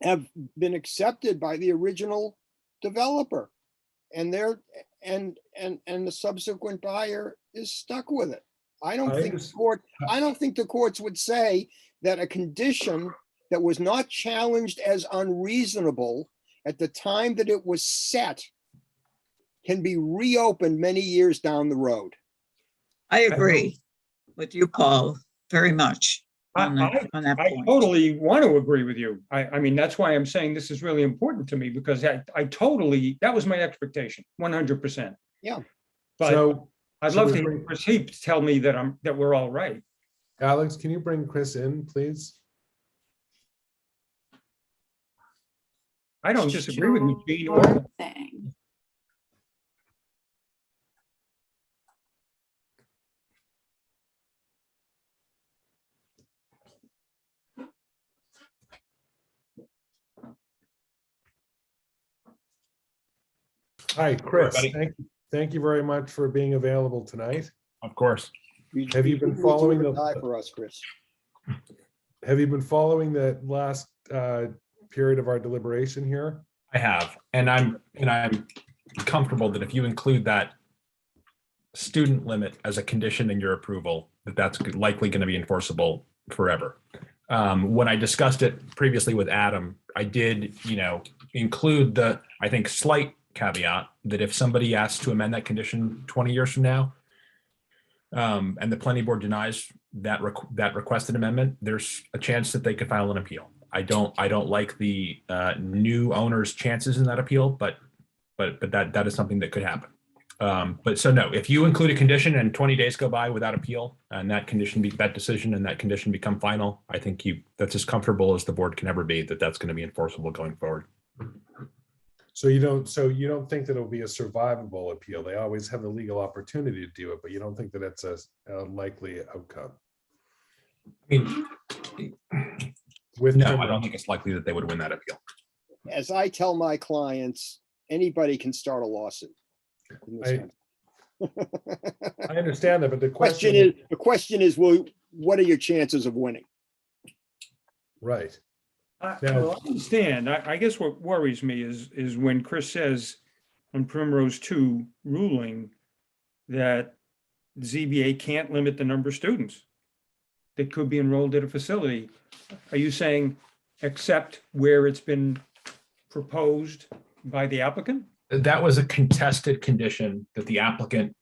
have been accepted by the original developer, and the subsequent buyer is stuck with it. I don't think the courts would say that a condition that was not challenged as unreasonable at the time that it was set can be reopened many years down the road. I agree with you, Paul, very much on that I point. totally want to agree with you. I mean, that's why I'm saying this is really important to me, because that was my expectation, 100%. Yeah. But So I'd love to hear Chris Heap tell me that we're all right. Alex, can you bring Chris in, please? I don't disagree with you, Gene. Sure thing. Hi, Chris. Thank you very much for being available tonight. Of course. Have you been following for us, Chris? Have you been following the last period of our deliberation here? I have, and I'm comfortable that if you include that student limit as a condition in your approval, that's likely going to be enforceable forever. When I discussed it previously with Adam, I did, include the, I think, slight caveat that if somebody asks to amend that condition 20 years from now, and the planning board denies that requested amendment, there's a chance that they could file an appeal. I don't like the new owner's chances in that appeal, but that is something that could happen. But so no, if you include a condition and 20 days go by without appeal, and that decision and that condition become final, I think that's as comfortable as the board can ever be that that's going to be enforceable going forward. So you don't think that it'll be a survivable appeal? They always have the legal opportunity to do it, but you don't think that it's a likely outcome? I mean, I don't think it's likely that they would win that appeal. As I tell my clients, anybody can start a lawsuit. I understand that, but the question is, well, what are your chances of winning? Right. I understand. I guess what worries me is when Chris says on Primrose 2 ruling that ZBA can't limit the number of students. that could be enrolled at a facility. Are you saying except where it's been proposed by the applicant? That was a contested condition that the applicant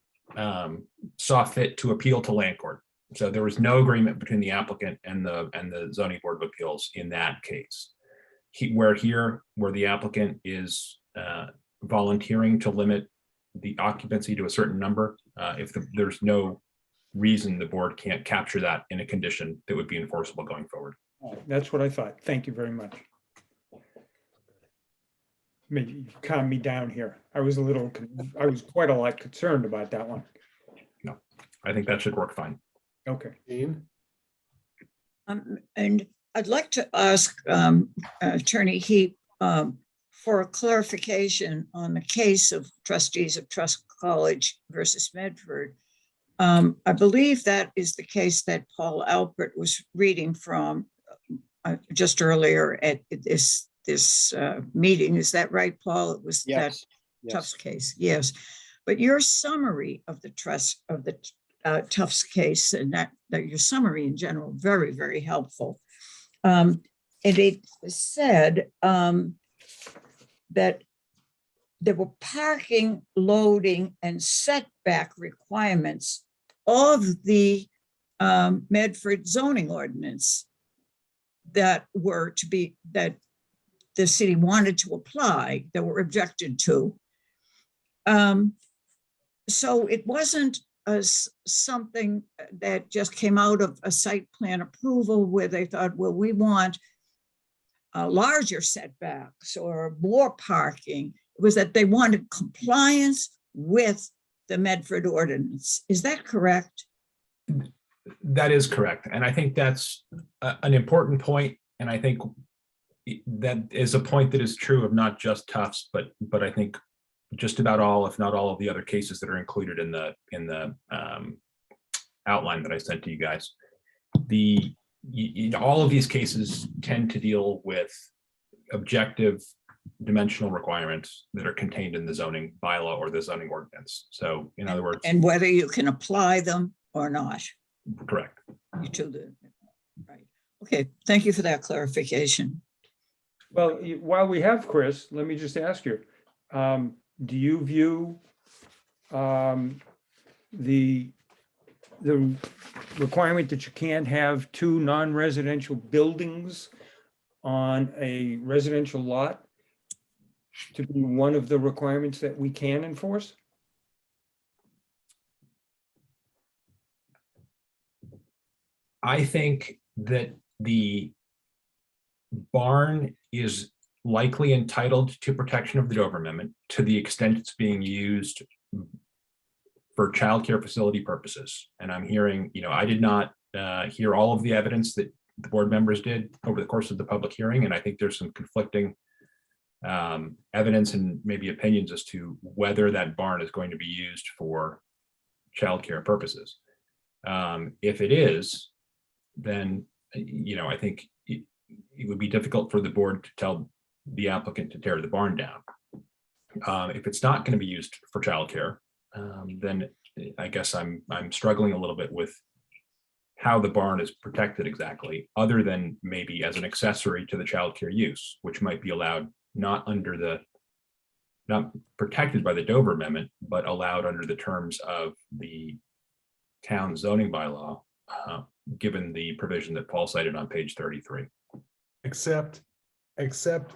saw fit to appeal to land court. So there was no agreement between the applicant and the zoning board of appeals in that case. Where the applicant is volunteering to limit the occupancy to a certain number, if there's no reason the board can't capture that in a condition that would be enforceable going forward. That's what I thought. Thank you very much. Maybe you calm me down here. I was quite a lot concerned about that one. No, I think that should work fine. Okay. Dean? And I'd like to ask Attorney Heap for a clarification on the case of trustees of Trust College versus Medford. I believe that is the case that Paul Alpert was reading from just earlier at this meeting. Is that right, Paul? It was that Tufts case. Yes. But your summary of the Tufts case, and that your summary in general, very, very helpful. And it said that there were parking, loading, and setback requirements of the Medford zoning ordinance that the city wanted to apply, that were objected to. So it wasn't something that just came out of a site plan approval where they thought, well, we want larger setbacks or more parking. It was that they wanted compliance with the Medford ordinance. Is that correct? That is correct. And I think that's an important point. And I think that is a point that is true of not just Tufts, but I think just about all, if not all, of the other cases that are included in the outline that I sent to you guys. All of these cases tend to deal with objective dimensional requirements that are contained in the zoning bylaw or the zoning ordinance. So in other words, and whether you can apply them or not. Correct. You two do. Right. Okay. Thank you for that clarification. Well, while we have Chris, let me just ask you, do you view the requirement that you can't have two non-residential buildings on a residential lot to be one of the requirements that we can enforce? I think that the barn is likely entitled to protection of the Dover Amendment to the extent it's being used for childcare facility purposes. And I'm hearing, I did not hear all of the evidence that the board members did over the course of the public hearing. And I think there's some conflicting evidence and maybe opinions as to whether that barn is going to be used for childcare purposes. If it is, then, I think it would be difficult for the board to tell the applicant to tear the barn down. If it's not going to be used for childcare, then I guess I'm struggling a little bit with how the barn is protected exactly, other than maybe as an accessory to the childcare use, which might be allowed not protected by the Dover Amendment, but allowed under the terms of the town zoning bylaw, given the provision that Paul cited on page 33. Except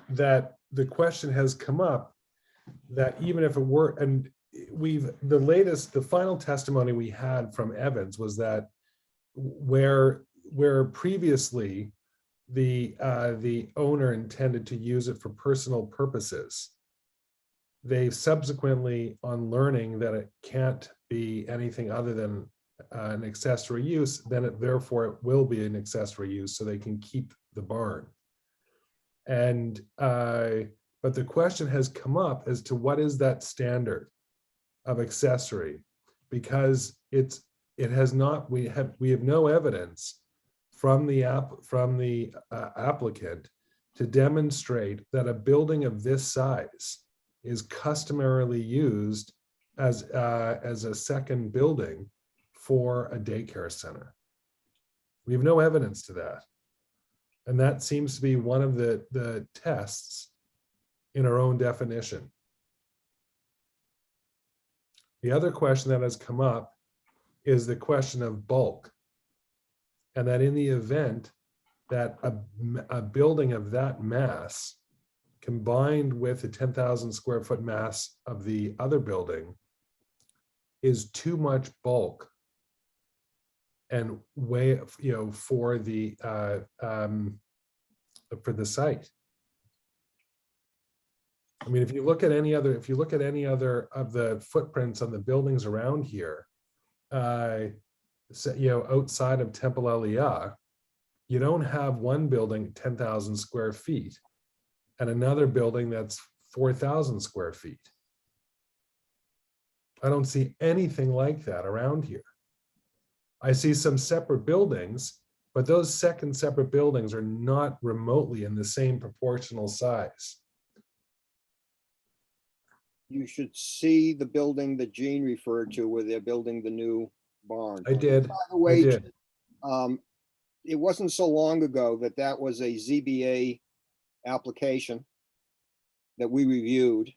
that the question has come up that even if it were, and the final testimony we had from Evans was that where previously the owner intended to use it for personal purposes, they subsequently, on learning that it can't be anything other than an accessory use, then therefore it will be an accessory use, so they can keep the barn. And but the question has come up as to what is that standard of accessory, because it has not, we have no evidence from the applicant to demonstrate that a building of this size is customarily used as a second building for a daycare center. We have no evidence to that. And that seems to be one of the tests in our own definition. The other question that has come up is the question of bulk. And that in the event that a building of that mass combined with the 10,000 square foot mass of the other building is too much bulk and way, for the site. I mean, if you look at any other of the footprints on the buildings around here, outside of Temple Aliyah, you don't have one building 10,000 square feet and another building that's 4,000 square feet. I don't see anything like that around here. I see some separate buildings, but those second separate buildings are not remotely in the same proportional size. You should see the building that Gene referred to where they're building the new barn. I did. By the way, I did. It wasn't so long ago that was a ZBA application that we reviewed.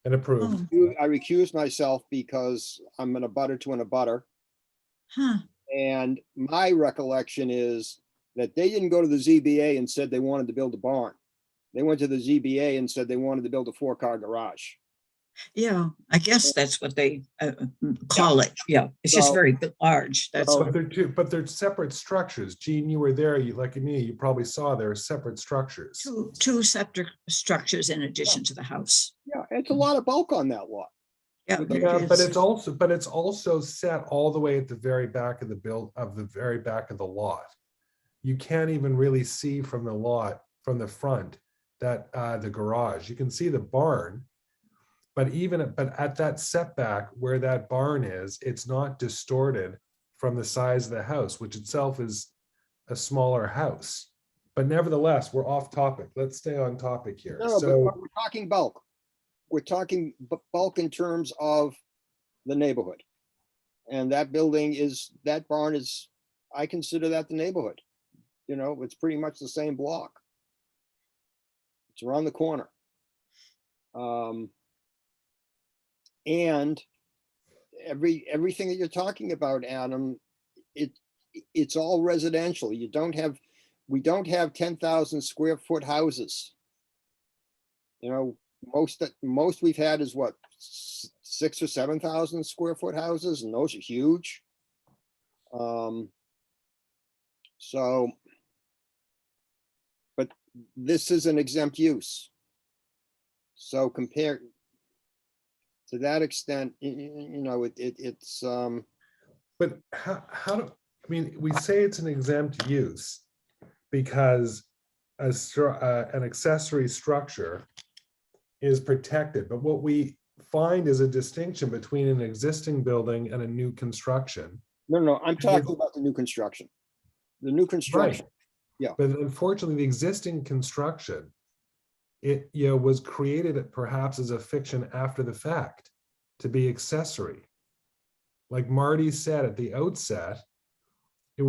And approved. I recused myself because I'm an abutter to an abutter. Huh. And my recollection is that they didn't go to the ZBA and said they wanted to build a barn. They went to the ZBA and said they wanted to build a 4-car garage. Yeah, I guess that's what they call it. Yeah, it's just So- very large. That's so- what, But they're separate structures. Gene, you were there, like me, you probably saw there are separate structures. two separate structures in addition to the house. Yeah, it's a lot of bulk on that lot. Yeah, But there Yeah, it but is. it's also set all the way at the very back of the very back of the lot. You can't even really see from the lot, from the front, that the garage. You can see the barn, but at that setback where that barn is, it's not distorted from the size of the house, which itself is a smaller house. But nevertheless, we're off topic. Let's stay on topic here. No, So but we're talking bulk. We're talking bulk in terms of the neighborhood. And that barn is, I consider that the neighborhood. It's pretty much the same block. It's around the corner. And everything that you're talking about, Adam, it's all residential. We don't have 10,000 square foot houses. Most we've had is what, 6,000 or 7,000 square foot houses, and those are huge. But this is an exempt use. So compared to that extent, it's But how do, I mean, we say it's an exempt use because an accessory structure is protected, but what we find is a distinction between an existing building and a new construction. no, I'm talking about the new construction. The new construction. Yeah. But unfortunately, the existing construction, it was created perhaps as a fiction after the fact to be accessory. Like Marty said at the outset,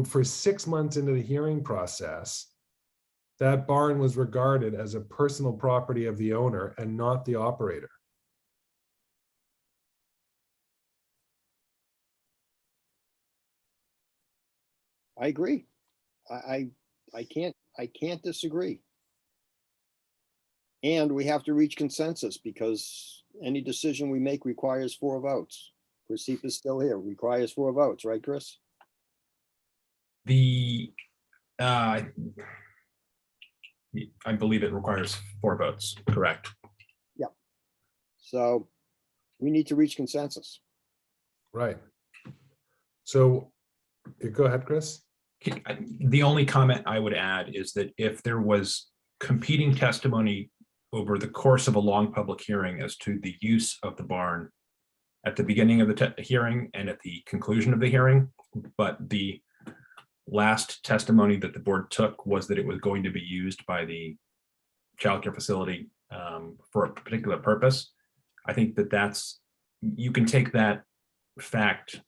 for 6 months into the hearing process, that barn was regarded as a personal property of the owner and not the operator. I agree. I can't disagree. And we have to reach consensus because any decision we make requires 4 votes. Chris Heap is still here, requires 4 votes, right, Chris? I believe it requires 4 votes, correct? So we need to reach consensus. Right. So go ahead, Chris. The only comment I would add is that if there was competing testimony over the course of a long public hearing as to the use of the barn at the beginning of the hearing and at the conclusion of the hearing, but the last testimony that the board took was that it was going to be used by the childcare facility for a particular purpose, I think that you can take that fact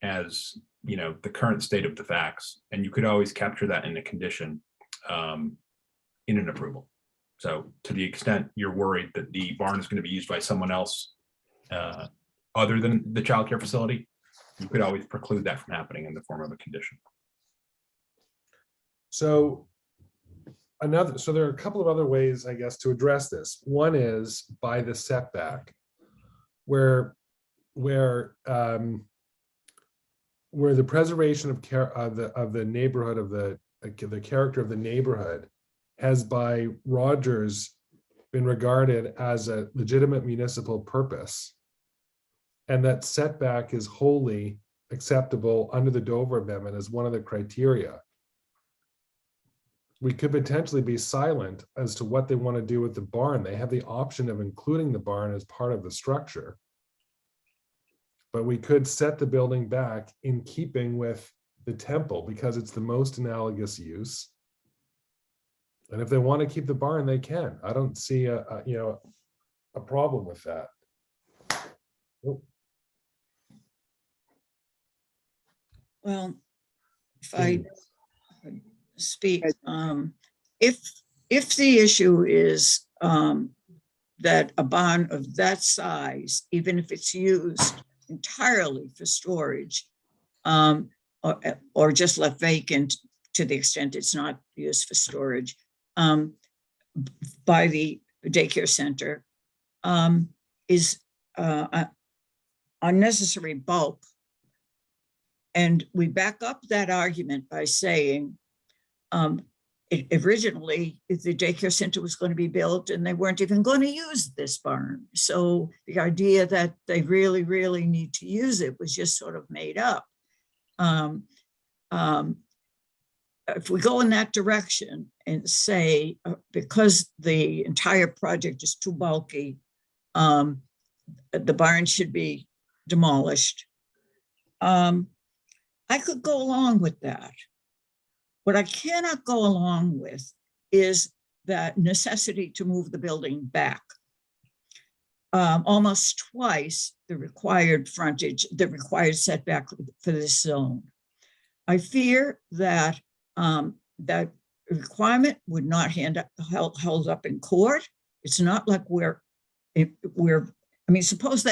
as the current state of the facts, and you could always capture that in a condition in an approval. So to the extent you're worried that the barn is going to be used by someone else other than the childcare facility, you could always preclude that from happening in the form of a condition. So there are a couple of other ways, I guess, to address this. One is by the setback, where the preservation of the neighborhood, of the character of the neighborhood, has by Rogers been regarded as a legitimate municipal purpose, and that setback is wholly acceptable under the Dover Amendment as one of the criteria. We could potentially be silent as to what they want to do with the barn. They have the option of including the barn as part of the structure, but we could set the building back in keeping with the temple because it's the most analogous use. And if they want to keep the barn, they can. I don't see a problem with that. Oh. Well, if I speak, if the issue is that a barn of that size, even if it's used entirely for storage, or just left vacant to the extent it's not used for storage, by the daycare center, is unnecessary bulk. And we back up that argument by saying, originally the daycare center was going to be built and they weren't even going to use this barn. So the idea that they really, really need to use it was just sort of made up. If we go in that direction and say, because the entire project is too bulky, the barn should be demolished, I could go along with that. What I cannot go along with is that necessity to move the building back. Almost twice the required frontage, the required setback for this zone. I fear that that requirement would not held up in court. It's not like suppose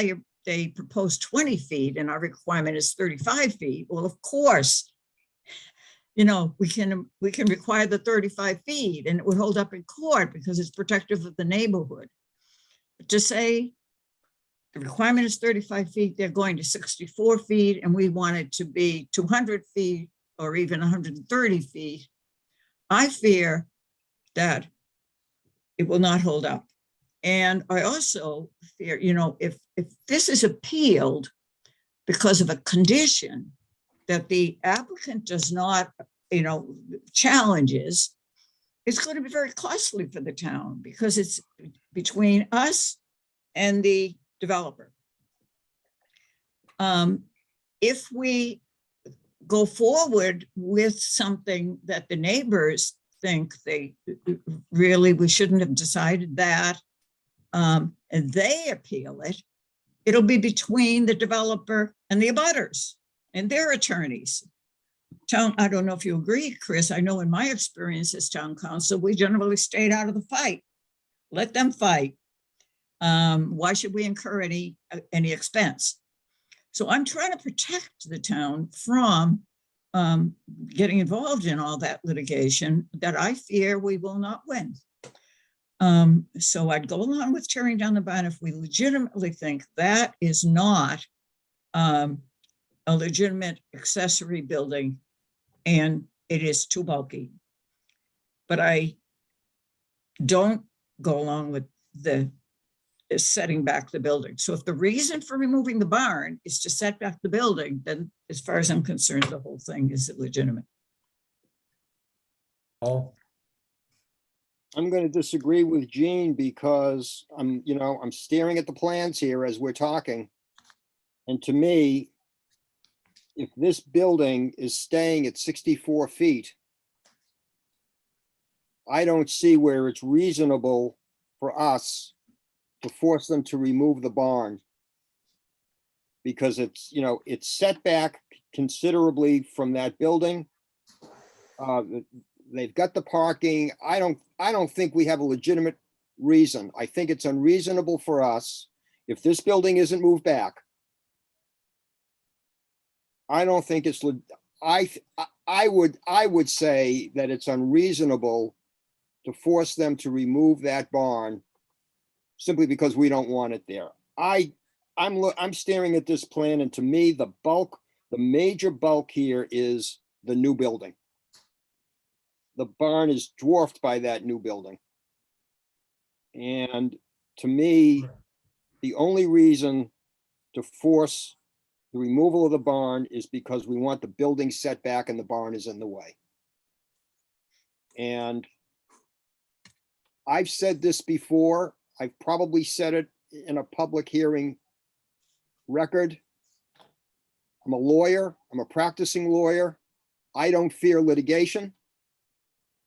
they propose 20 feet and our requirement is 35 feet. Well, of course, we can require the 35 feet and it would hold up in court because it's protective of the neighborhood. But to say the requirement is 35 feet, they're going to 64 feet and we want it to be 200 feet or even 130 feet, I fear that it will not hold up. And I also fear, if this is appealed because of a condition that the applicant does not, challenges, it's going to be very costly for the town because it's between us and the developer. If we go forward with something that the neighbors think we shouldn't have decided that, and they appeal it, it'll be between the developer and the abutters and their attorneys. I don't know if you agree, Chris. I know in my experience as town council, we generally stayed out of the fight. Let them fight. Why should we incur any expense? So I'm trying to protect the town from getting involved in all that litigation that I fear we will not win. So I'd go along with tearing down the barn if we legitimately think that is not a legitimate accessory building and it is too bulky. But I don't go along with the setting back the building. So if the reason for removing the barn is to set back the building, then as far as I'm concerned, the whole thing is illegitimate. Paul? I'm going to disagree with Jean because I'm staring at the plans here as we're talking. And to me, if this building is staying at 64 feet, I don't see where it's reasonable for us to force them to remove the barn because it's set back considerably from that building. They've got the parking. I don't think we have a legitimate reason. I think it's unreasonable for us, if this building isn't moved back. I don't think it's, I would say that it's unreasonable to force them to remove that barn simply because we don't want it there. I'm staring at this plan, and to me, the major bulk here is the new building. The barn is dwarfed by that new building. And to me, the only reason to force the removal of the barn is because we want the building set back and the barn is in the way. And I've said this before. I've probably said it in a public hearing record. I'm a lawyer. I'm a practicing lawyer. I don't fear litigation.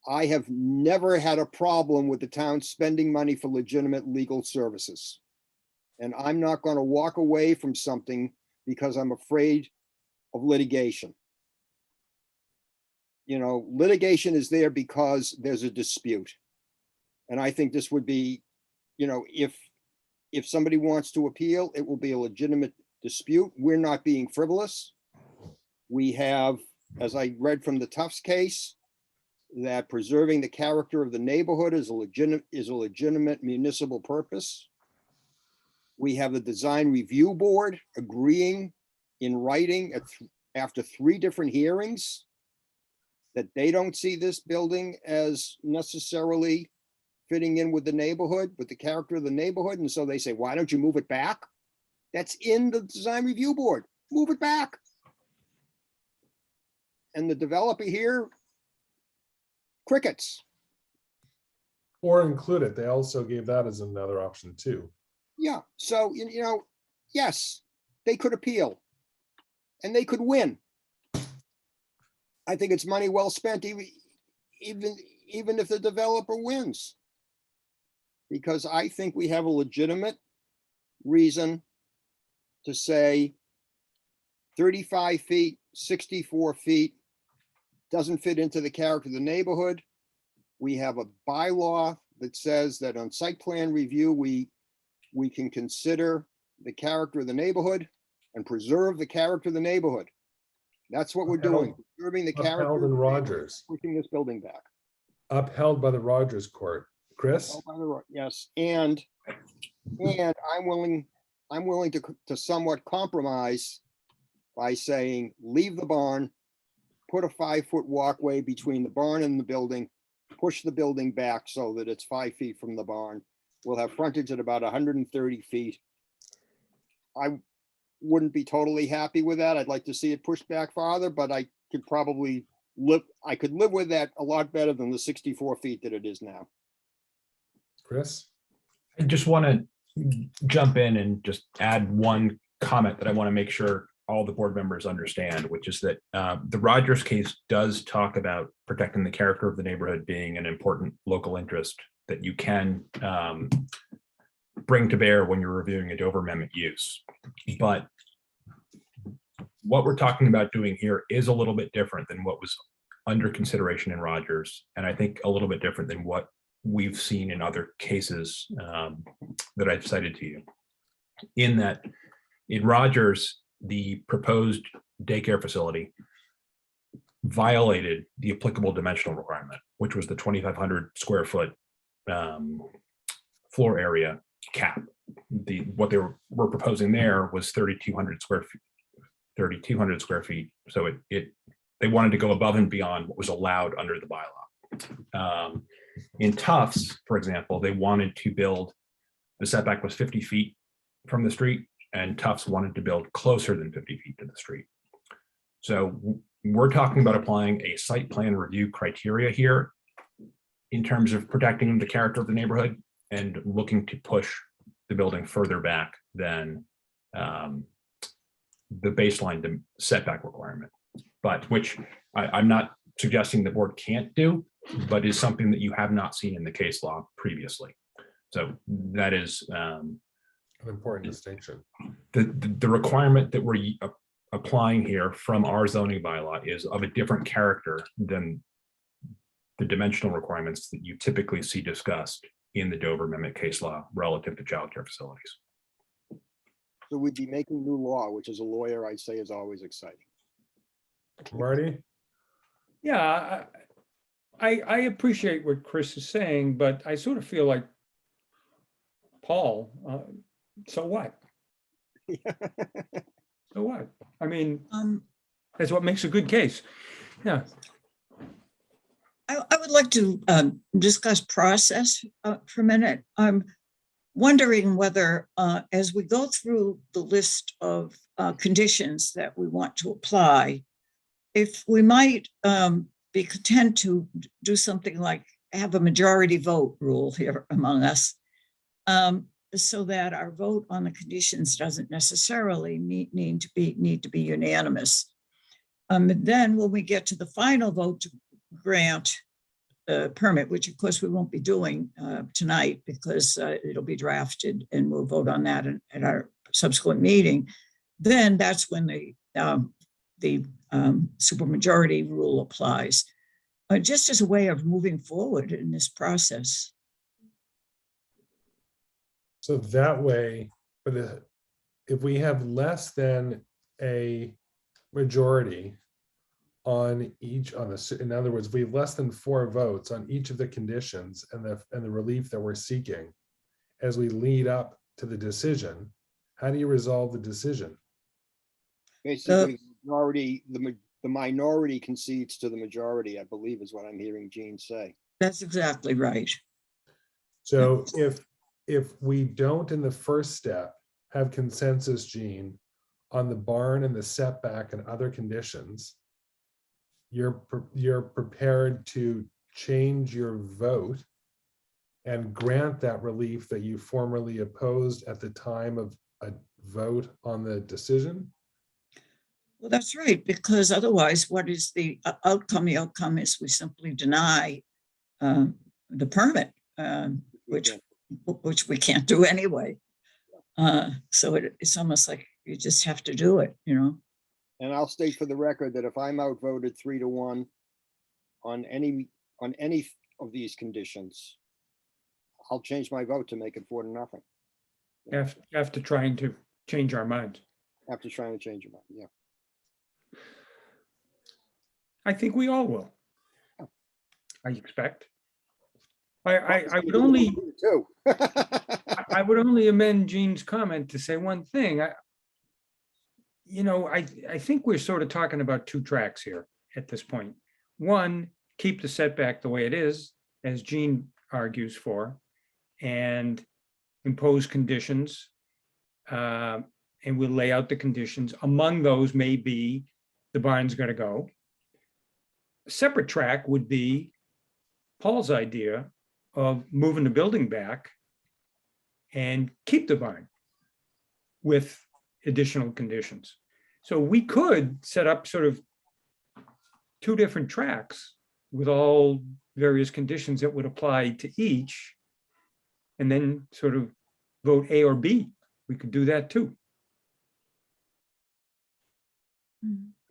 I have never had a problem with the town spending money for legitimate legal services. And I'm not going to walk away from something because I'm afraid of litigation. You know, litigation is there because there's a dispute. And I think this would be, you know, if somebody wants to appeal, it will be a legitimate dispute. We're not being frivolous. We have, as I read from the Tufts case, that preserving the character of the neighborhood is a legitimate municipal purpose. We have the design review board agreeing in writing after 3 different hearings that they don't see this building as necessarily fitting in with the neighborhood, with the character of the neighborhood. And so they say, why don't you move it back? That's in the design review board. Move it back. And the developer here, crickets. Or include it. They also gave that as another option too. Yeah, so, you know, yes, they could appeal and they could win. I think it's money well spent, even if the developer wins. Because I think we have a legitimate reason to say 35 feet, 64 feet doesn't fit into the character of the neighborhood. We have a bylaw that says that on site plan review, we can consider the character of the neighborhood and preserve the character of the neighborhood. That's what we're doing, preserving the character. Upheld in Rogers. Pushing this building back. Upheld by the Rogers court. Chris? Yes, and I'm willing to somewhat compromise by saying, leave the barn, put a 5-foot walkway between the barn and the building, push the building back so that it's 5 feet from the barn. We'll have frontage at about 130 feet. I wouldn't be totally happy with that. I'd like to see it pushed back farther, but I could probably live with that a lot better than the 64 feet that it is now. Chris? I just want to jump in and just add one comment that I want to make sure all the board members understand, which is that the Rogers case does talk about protecting the character of the neighborhood being an important local interest that you can bring to bear when you're reviewing a Dover Amendment use. But what we're talking about doing here is a little bit different than what was under consideration in Rogers, and I think a little bit different than what we've seen in other cases that I've cited to you. In that, in Rogers, the proposed daycare facility violated the applicable dimensional requirement, which was the 2,500 square foot floor area cap. What they were proposing there was 3,200 square feet. 3,200 square feet. So they wanted to go above and beyond what was allowed under the bylaw. In Tufts, for example, they wanted to build, the setback was 50 feet from the street, and Tufts wanted to build closer than 50 feet to the street. So we're talking about applying a site plan review criteria here in terms of protecting the character of the neighborhood and looking to push the building further back than the baseline setback requirement, but which I'm not suggesting the board can't do, but is something that you have not seen in the case law previously. So that is An important distinction. the requirement that we're applying here from our zoning bylaw is of a different character than the dimensional requirements that you typically see discussed in the Dover Amendment case law relative to childcare facilities. So we'd be making new law, which as a lawyer, I'd say is always exciting. Marty? Yeah, I appreciate what Chris is saying, but I sort of feel like, Paul, so what? So what? I mean, that's what makes a good case. Yeah. I would like to discuss process for a minute. I'm wondering whether, as we go through the list of conditions that we want to apply, if we might be content to do something like have a majority vote rule here among us, so that our vote on the conditions doesn't necessarily need to be unanimous. Then when we get to the final vote to grant a permit, which of course we won't be doing tonight because it'll be drafted and we'll vote on that at our subsequent meeting, then that's when the supermajority rule applies, just as a way of moving forward in this process. So that way, if we have less than a majority on each, in other words, we have less than 4 votes on each of the conditions and the relief that we're seeking, as we lead up to the decision, how do you resolve the decision? Basically, the minority concedes to the majority, I believe is what I'm hearing Gene say. That's exactly right. So if we don't in the first step have consensus, Gene, on the barn and the setback and other conditions, you're prepared to change your vote and grant that relief that you formerly opposed at the time of a vote on the decision? Well, that's right, because otherwise, what is the outcome? The outcome is we simply deny the permit, which we can't do anyway. So it's almost like you just have to do it, you know. And I'll state for the record that if I'm outvoted 3-1 on any of these conditions, I'll change my vote to make it 4-0. After trying to change our minds. After trying to change your mind, yeah. I think we all will. I expect. I would only I would only amend Gene's comment to say one thing. I think we're sort of talking about 2 tracks here at this point. One, keep the setback the way it is, as Gene argues for, and impose conditions. And we'll lay out the conditions. Among those may be the barn's got to go. A separate track would be Paul's idea of moving the building back and keep the barn with additional conditions. So we could set up sort of 2 different tracks with all various conditions that would apply to each, and then sort of vote A or B. We could do that too.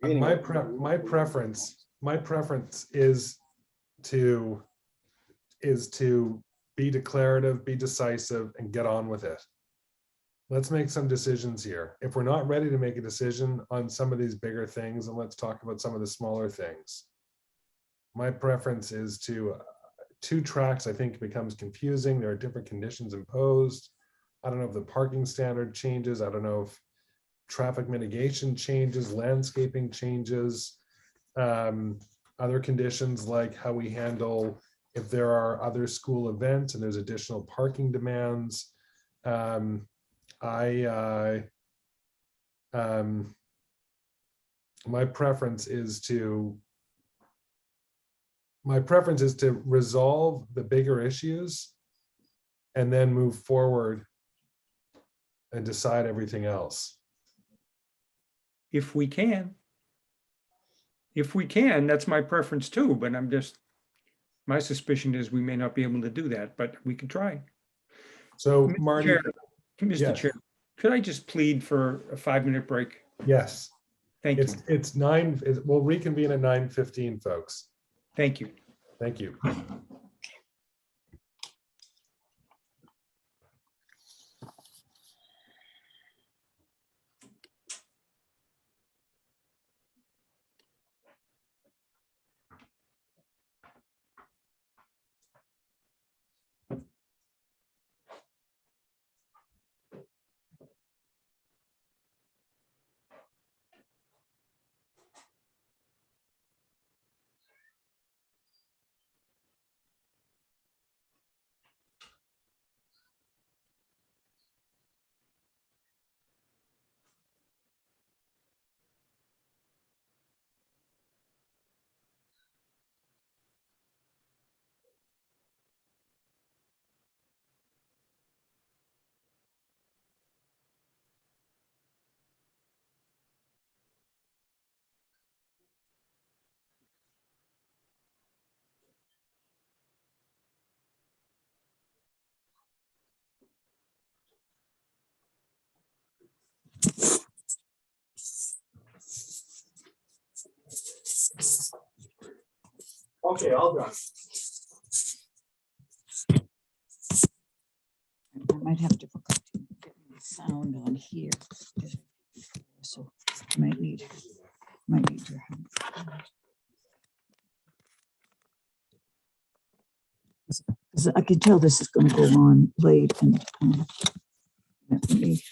My preference is to be declarative, be decisive, and get on with it. Let's make some decisions here. If we're not ready to make a decision on some of these bigger things, and let's talk about some of the smaller things. My preference is to 2 tracks. I think becomes confusing. There are different conditions imposed. I don't know if the parking standard changes. I don't know if traffic mitigation changes, landscaping changes, other conditions like how we handle if there are other school events and there's additional parking demands. My preference is to resolve the bigger issues and then move forward and decide everything else. If we can. If we can, that's my preference too, but my suspicion is we may not be able to do that, but we can try. So Marty. Mr. Yes. Chair, could I just plead for a 5-minute break? Yes. Thank you. It's nine, we'll reconvene at 9:15, folks. Thank you. Thank you. Okay, all done. I might have difficulty getting the sound on here. So I might need your help. Because I can tell this is going to go on late and let me-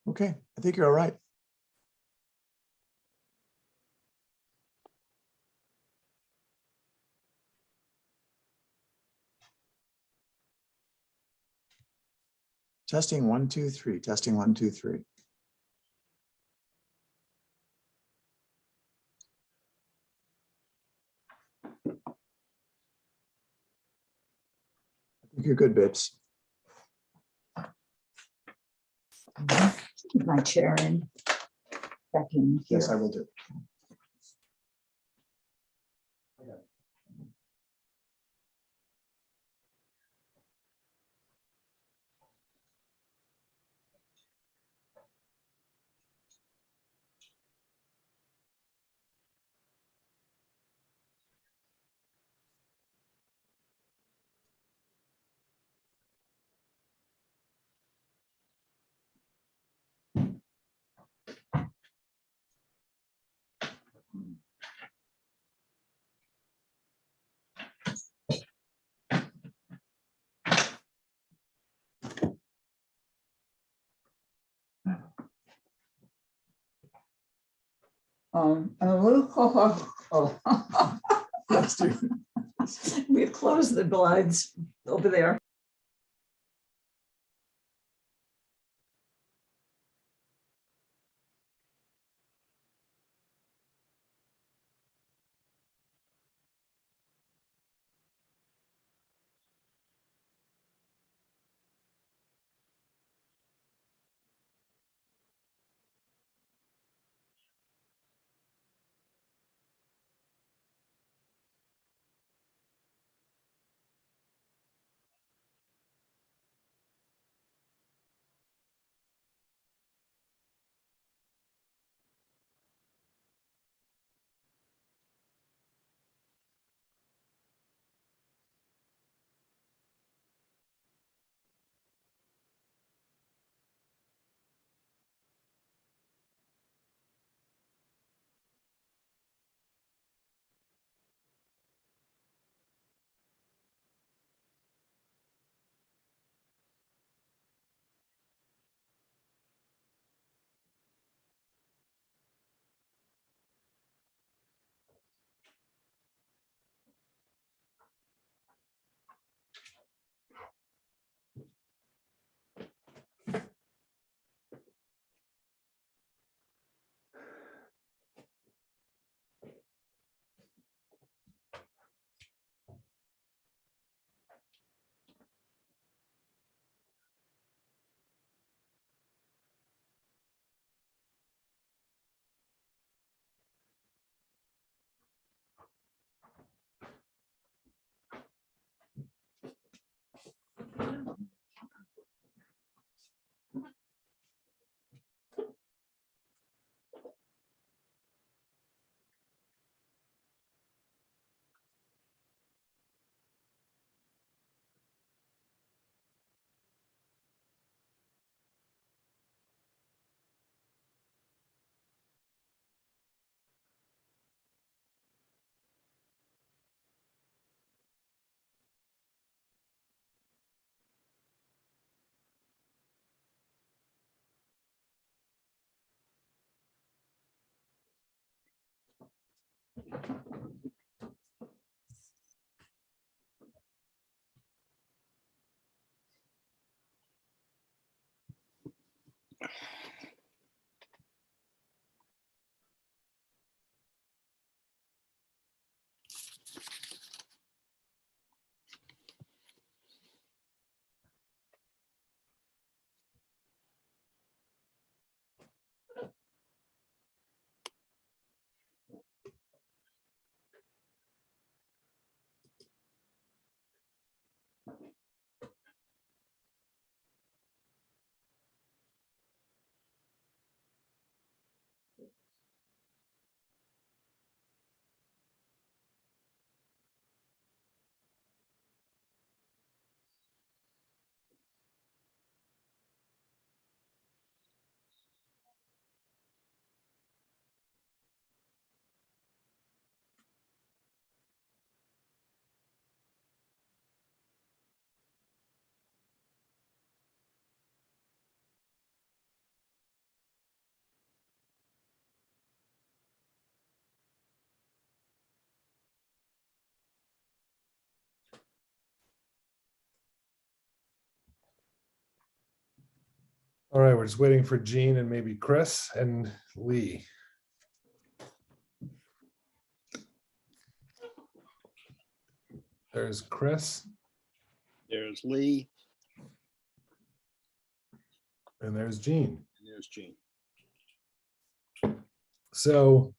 Okay, I think you're all right. Testing 1, 2, 3, testing 1, 2, 3. I think you're good, Bits. Keep my chair in. Back in here. Yes, I will do. We've closed the blinds over there. All right, we're just waiting for Jean and maybe Chris and Lee. There's Chris There's Lee, and there's Jean. and there's Jean. So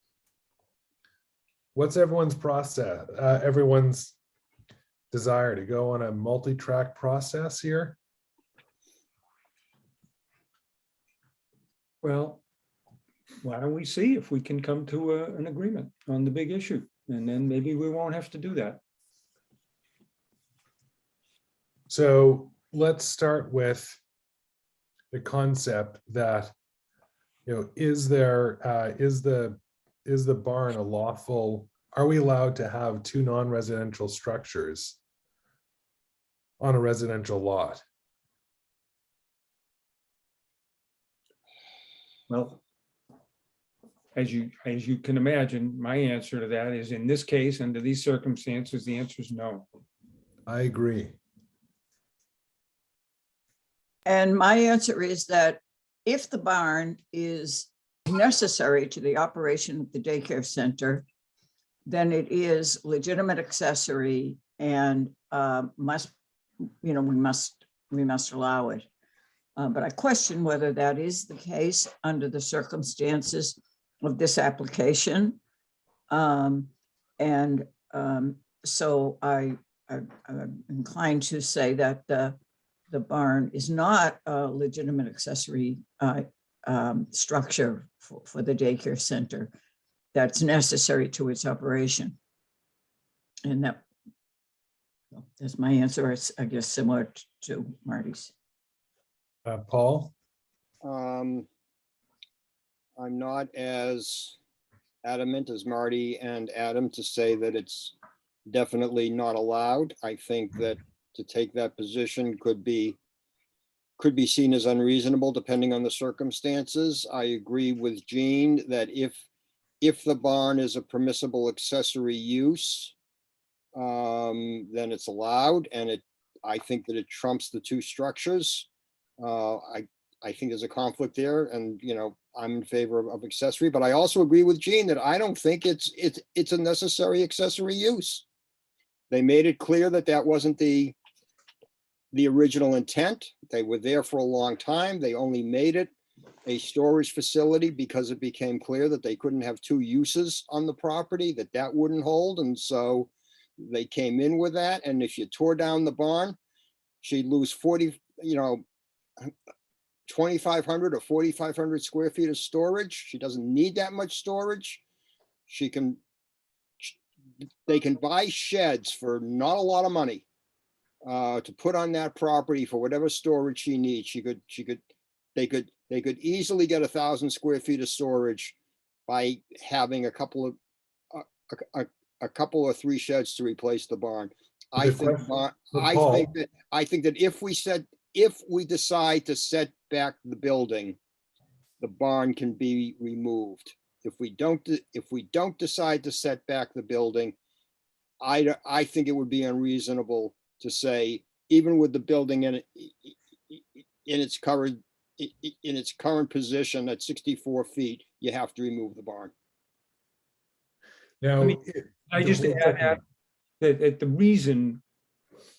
what's everyone's process, everyone's desire to go on a multi-track process here? Well, why don't we see if we can come to an agreement on the big issue? And then maybe we won't have to do that. So let's start with the concept that, you know, is the barn a lawful, are we allowed to have two non-residential structures on a residential lot? Well, as you can imagine, my answer to that is, in this case, under these circumstances, the answer is no. I agree. And my answer is that if the barn is necessary to the operation of the daycare center, then it is legitimate accessory and must, you know, we must allow it. But I question whether that is the case under the circumstances of this application. So I'm inclined to say that the barn is not a legitimate accessory structure for the daycare center that's necessary to its operation. And that's my answer. It's, I guess, similar to Marty's. Paul? I'm not as adamant as Marty and Adam to say that it's definitely not allowed. I think that to take that position could be seen as unreasonable depending on the circumstances. I agree with Jean that if the barn is a permissible accessory use, then it's allowed, and I think that it trumps the two structures. I think there's a conflict there, and you know, I'm in favor of accessory, but I also agree with Jean that I don't think it's a necessary accessory use. They made it clear that that wasn't the original intent. They were there for a long time. They only made it a storage facility because it became clear that they couldn't have two uses on the property, that wouldn't hold. And so they came in with that. And if you tore down the barn, she'd lose 2,500 or 4,500 square feet of storage. She doesn't need that much storage. They can buy sheds for not a lot of money to put on that property for whatever storage she needs. They could easily get 1,000 square feet of storage by having a couple or three sheds to replace the barn. I think that if we decide to set back the building, the barn can be removed. If we don't decide to set back the building, I think it would be unreasonable to say, even with the building in its current position at 64 feet, you have to remove the barn. Now, mean, I just add that the reason,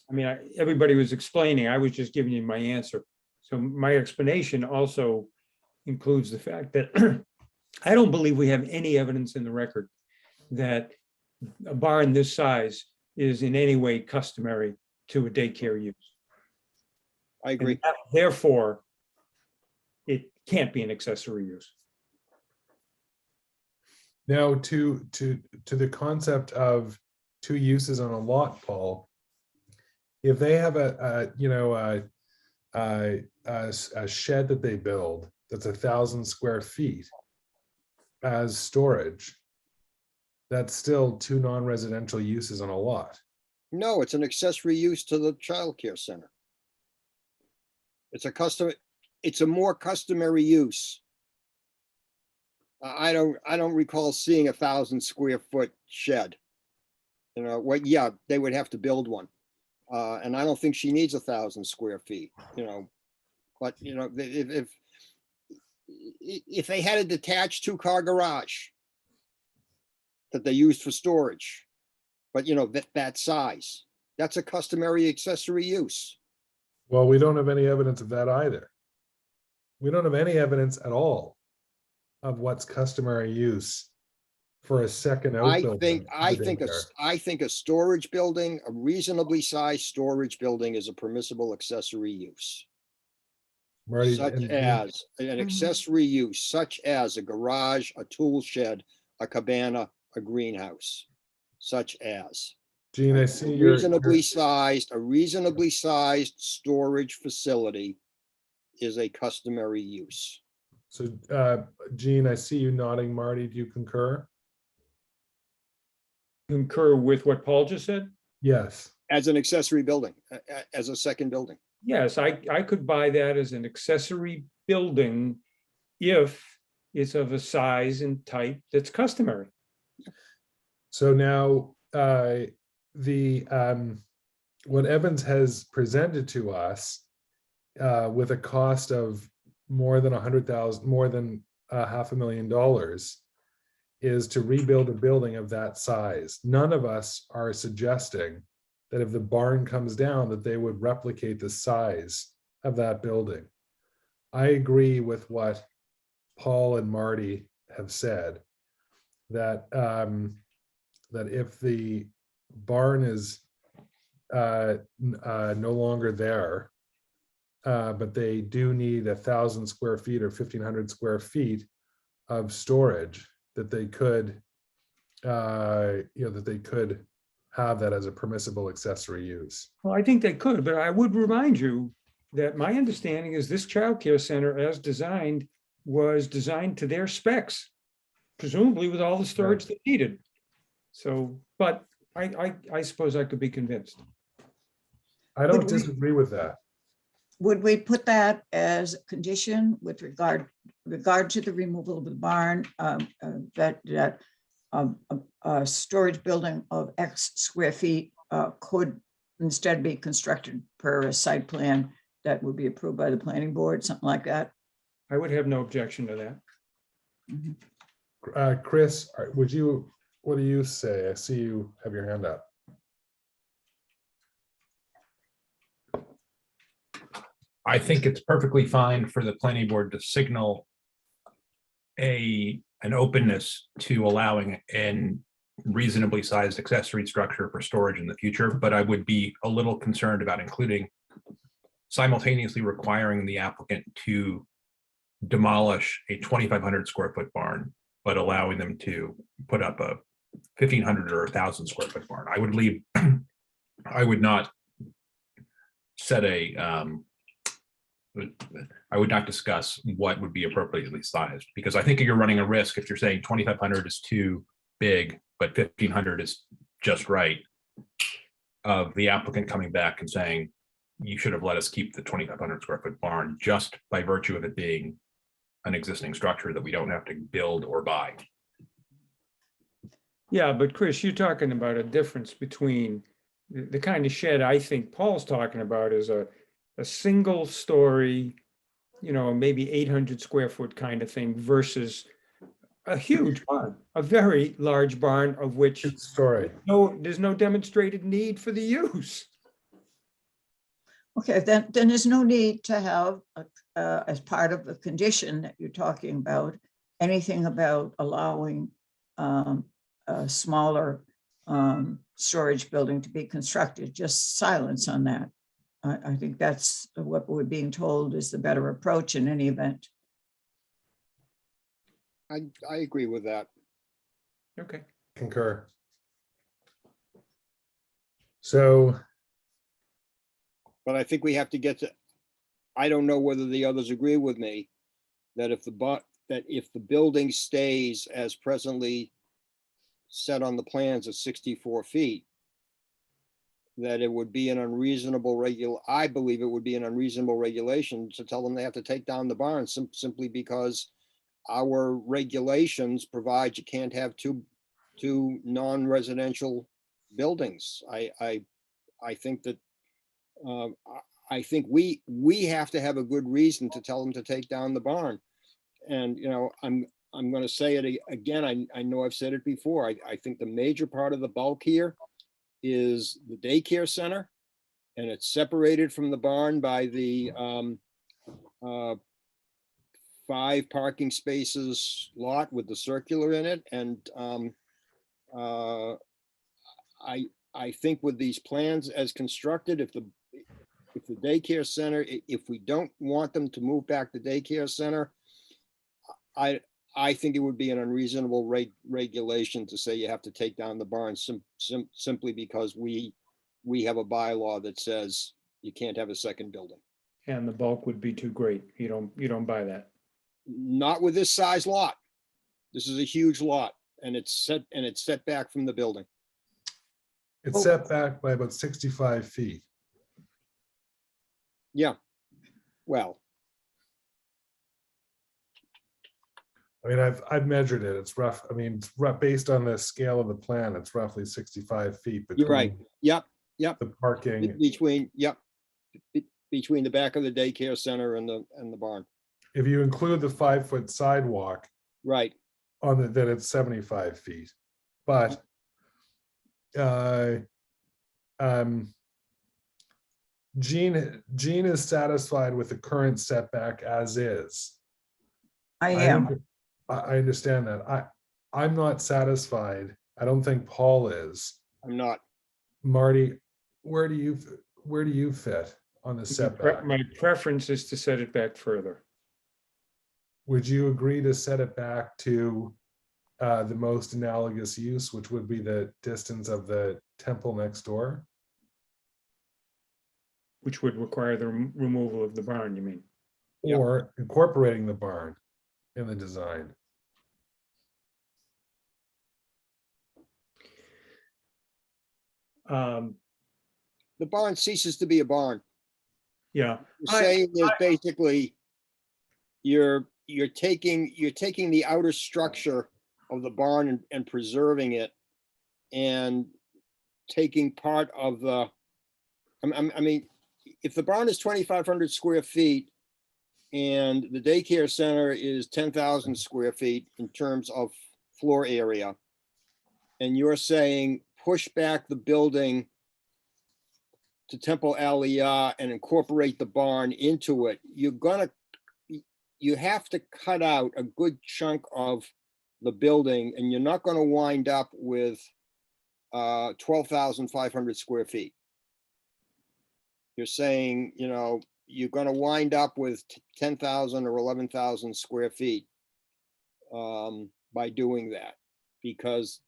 I mean, everybody was explaining, I was just giving you my answer. So my explanation also includes the fact that I don't believe we have any evidence in the record that a barn this size is in any way customary to a daycare use. I agree. And therefore, it can't be an accessory use. now to the concept of two uses on a lot, Paul, if they have a shed that they build that's 1,000 square feet as storage, that's still two non-residential uses on a lot. No, it's an accessory use to the childcare center. It's a more customary use. I don't recall seeing 1,000 square foot shed. You know what? Yeah, they would have to build one. And I don't think she needs 1,000 square feet, you know, but you know, if they had a detached 2-car garage that they used for storage, but you know, that size, that's a customary accessory use. Well, we don't have any evidence of that either. We don't have any evidence at all of what's customary use for a second outbuilding. I think a storage building, a reasonably sized storage building is a permissible accessory use. Marty, Such and- as an accessory use, such as a garage, a tool shed, a cabana, a greenhouse, such as. Gene, I see your A reasonably sized storage facility is a customary use. so Gene, I see you nodding. Marty, do you concur? Concur with what Paul just said? Yes. As an accessory building, as a second building. Yes, I could buy that as an accessory building if it's of a size and type that's customary. So now what Evans has presented to us with a cost of more than $100,000, more than $500,000, is to rebuild a building of that size. None of us are suggesting that if the barn comes down, that they would replicate the size of that building. I agree with what Paul and Marty have said, that that if the barn is no longer there, but they do need 1,000 square feet or 1,500 square feet of storage, that they could, that they could have that as a permissible accessory use. Well, I think they could, but I would remind you that my understanding is this childcare center, as designed, was designed to their specs, presumably with all the storage they needed. So, but I suppose I could be convinced. I don't disagree with that. Would we put that as a condition with regard to the removal of the barn, that a storage building of X square feet could instead be constructed per a site plan that would be approved by the planning board, something like that? I would have no objection to that. Mhm. Chris, what do you say? I see you have your hand up. I think it's perfectly fine for the planning board to signal an openness to allowing a reasonably sized accessory structure for storage in the future, but I would be a little concerned about including simultaneously requiring the applicant to demolish a 2,500 square foot barn, but allowing them to put up a 1,500 or 1,000 square foot barn. I would not set I would not discuss what would be appropriately sized, because I think you're running a risk if you're saying 2,500 is too big, but 1,500 is just right, of the applicant coming back and saying, you should have let us keep the 2,500 square foot barn just by virtue of it being an existing structure that we don't have to build or buy. Yeah, but Chris, you're talking about a difference between the kind of shed I think Paul's talking about is a single story, maybe 800 square foot kind of thing versus a huge barn, a very large barn of which Good story. there's no demonstrated need for the use. Okay, then there's no need to have, as part of the condition that you're talking about, anything about allowing a smaller storage building to be constructed, just silence on that. I think that's what we're being told is the better approach in any event. I agree with that. Okay. Concur. So, But I think we have to get to, I don't know whether the others agree with me, that if the building stays as presently set on the plans at 64 feet, that it would be an unreasonable I believe it would be an unreasonable regulation to tell them they have to take down the barn simply because our regulations provide you can't have two non-residential buildings. I think that I think we have to have a good reason to tell them to take down the barn. And, I'm going to say it again. I know I've said it before. I think the major part of the bulk here is the daycare center, and it's separated from the barn by the 5 parking spaces lot with the circular in it. And I think with these plans as constructed, if the daycare center, if we don't want them to move back the daycare center, I think it would be an unreasonable regulation to say you have to take down the barn simply because we have a bylaw that says you can't have a second building. And the bulk would be too great. You don't buy that. Not with this size lot. This is a huge lot, and it's set back from the building. it's set back by about 65 feet. Yeah. Well, I mean, I've measured it. It's rough. I mean, it's rough based on the scale of the plan. It's roughly 65 feet you're right. between Yep. the parking. Between the back of the daycare center and the barn. If you include the 5-foot sidewalk Right. then it's 75 feet. But Gene is satisfied with the current setback as is. I am. I understand that. I'm not satisfied. I don't think Paul is. I'm not. Marty, where do you fit on the setback? My preference is to set it back further. Would you agree to set it back to the most analogous use, which would be the distance of the temple next door? Which would require the removal of the barn, you mean? Yep. Or incorporating the barn in the design? The barn ceases to be a barn. Yeah. You're saying is basically you're taking the outer structure of the barn and preserving it, and taking part of the, I mean, if the barn is 2,500 square feet and the daycare center is 10,000 square feet in terms of floor area, and you're saying push back the building to Temple Aliyah and incorporate the barn into it, you have to cut out a good chunk of the building, and you're not going to wind up with 12,500 square feet. You're saying, you're going to wind up with 10,000 or 11,000 square feet by doing that. Because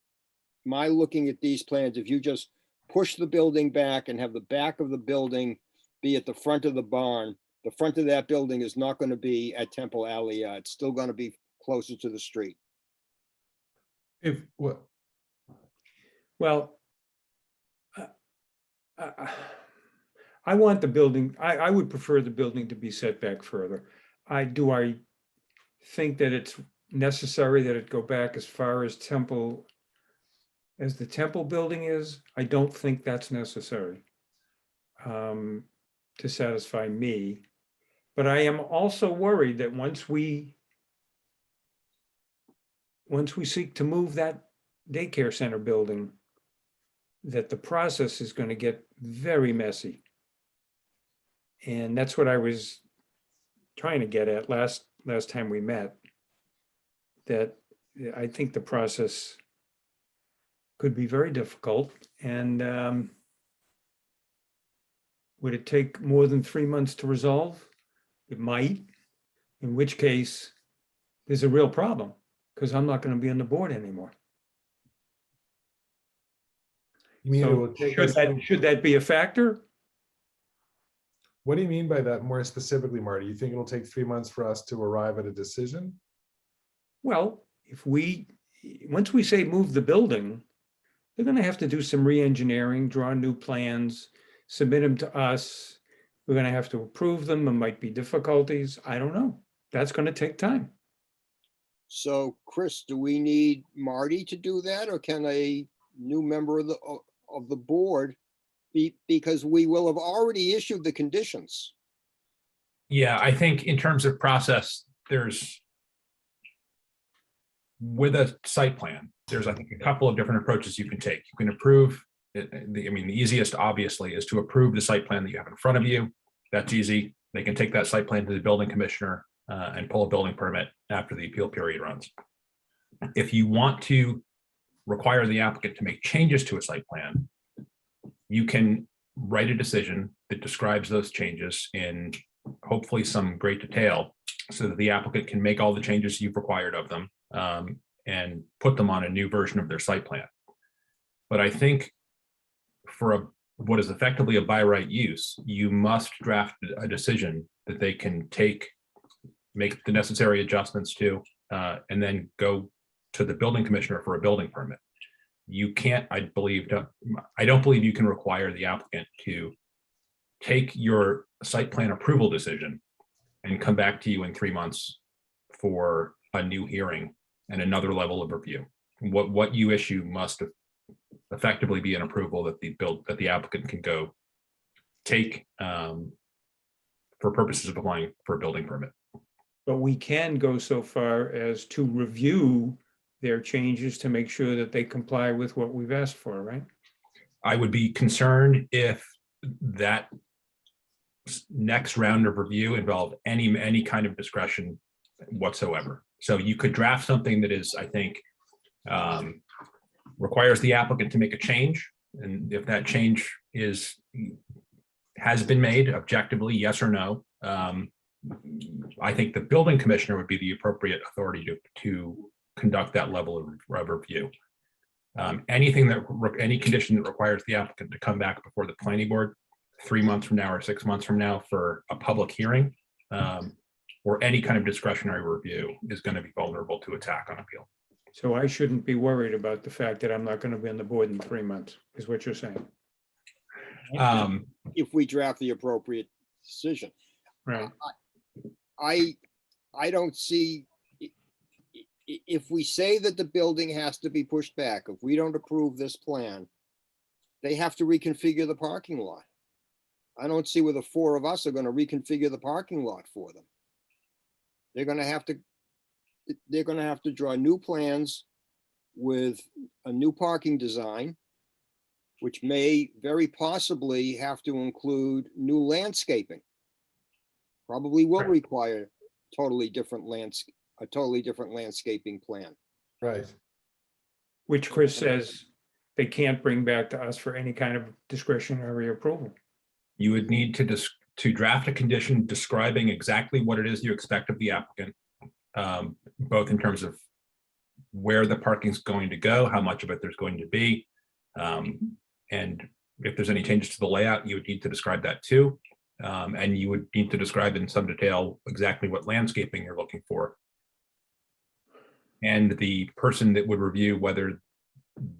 my looking at these plans, if you just push the building back and have the back of the building be at the front of the barn, the front of that building is not going to be at Temple Aliyah. It's still going to be closer to the street. Well, I want the building, I would prefer the building to be set back further. I think that it's necessary that it go back as far as Temple as the temple building is, I don't think that's necessary to satisfy me. But I am also worried that once we seek to move that daycare center building, that the process is going to get very messy. And that's what I was trying to get at last time we met, that I think the process could be very difficult. And would it take more than 3 months to resolve? It might, in which case there's a real problem because I'm not going to be on the board anymore. You mean it So will take us, should that be a factor? what do you mean by that more specifically, Marty? You think it'll take 3 months for us to arrive at a decision? Well, once we say move the building, they're going to have to do some re-engineering, draw new plans, submit them to us. We're going to have to approve them. There might be difficulties. I don't know. That's going to take time. So Chris, do we need Marty to do that, or can a new member of the board be, because we will have already issued the conditions? Yeah, I think in terms of process, with a site plan, there's, I think, a couple of different approaches you can take. You can approve, the easiest, obviously, is to approve the site plan that you have in front of you. That's easy. They can take that site plan to the building commissioner and pull a building permit after the appeal period runs. If you want to require the applicant to make changes to a site plan, you can write a decision that describes those changes in hopefully some great detail so that the applicant can make all the changes you've required of them and put them on a new version of their site plan. But I think for what is effectively a by right use, you must draft a decision that they can make the necessary adjustments to, and then go to the building commissioner for a building permit. You can't, I don't believe you can require the applicant to take your site plan approval decision and come back to you in 3 months for a new hearing and another level of review. What you issue must effectively be an approval that the applicant can go take for purposes of applying for a building permit. But we can go so far as to review their changes to make sure that they comply with what we've asked for, right? I would be concerned if that next round of review involved any kind of discretion whatsoever. So you could draft something that is, I think, requires the applicant to make a change. And if that change has been made objectively, yes or no, I think the building commissioner would be the appropriate authority to conduct that level of review. Any condition that requires the applicant to come back before the planning board 3 months from now or 6 months from now for a public hearing, or any kind of discretionary review is going to be vulnerable to attack on appeal. So I shouldn't be worried about the fact that I'm not going to be on the board in 3 months, is what you're saying. If we draft the appropriate decision. Right. I don't see, if we say that the building has to be pushed back, if we don't approve this plan, they have to reconfigure the parking lot. I don't see where the four of us are going to reconfigure the parking lot for them. They're going to have to draw new plans with a new parking design, which may very possibly have to include new landscaping. Probably will require a totally different landscaping plan. Right. Which Chris says they can't bring back to us for any kind of discretionary approval. You would need to draft a condition describing exactly what it is you expect of the applicant, both in terms of where the parking is going to go, how much of it there's going to be, and if there's any changes to the layout, you would need to describe that too. And you would need to describe in some detail exactly what landscaping you're looking for. And the person that would review whether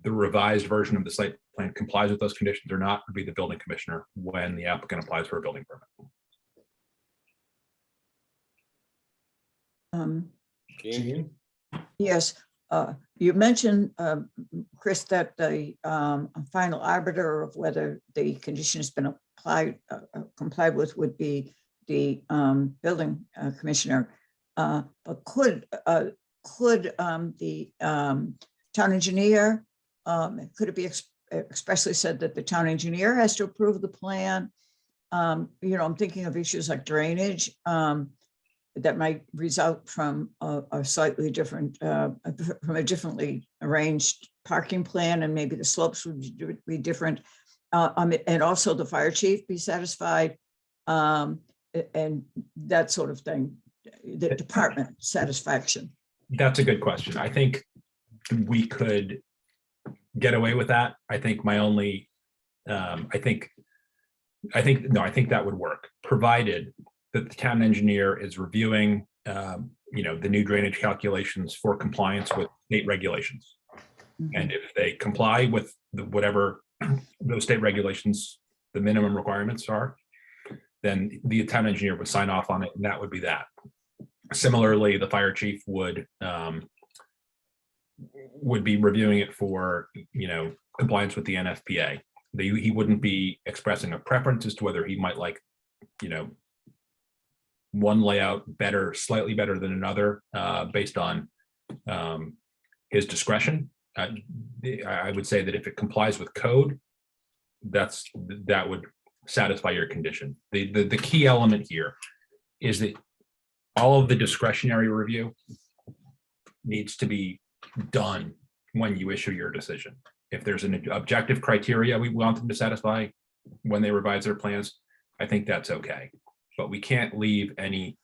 the revised version of the site plan complies with those conditions or not would be the building commissioner when the applicant applies for a building permit. Jean? Yes, You mentioned, Chris, that the final arbiter of whether the condition has been applied, complied with would be the building commissioner. But could the town engineer, could it be expressly said that the town engineer has to approve the plan? You know, I'm thinking of issues like drainage that might result from a slightly different, from a differently arranged parking plan, and maybe the slopes would be different. And also the fire chief be satisfied, and that sort of thing, the department satisfaction. That's a good question. I think we could get away with that. I think my only, I think that would work, provided that the town engineer is reviewing, you know, the new drainage calculations for compliance with state regulations. And if they comply with whatever those state regulations, the minimum requirements are, then the town engineer would sign off on it, and that would be that. Similarly, the fire chief would be reviewing it for, you know, compliance with the NFPA. He wouldn't be expressing a preference as to whether he might like, you know, one layout better, slightly better than another, based on his discretion. I would say that if it complies with code, that would satisfy your condition. The key element here is that all of the discretionary review needs to be done when you issue your decision. If there's an objective criteria we want them to satisfy when they revise their plans, I think that's okay. But we can't leave any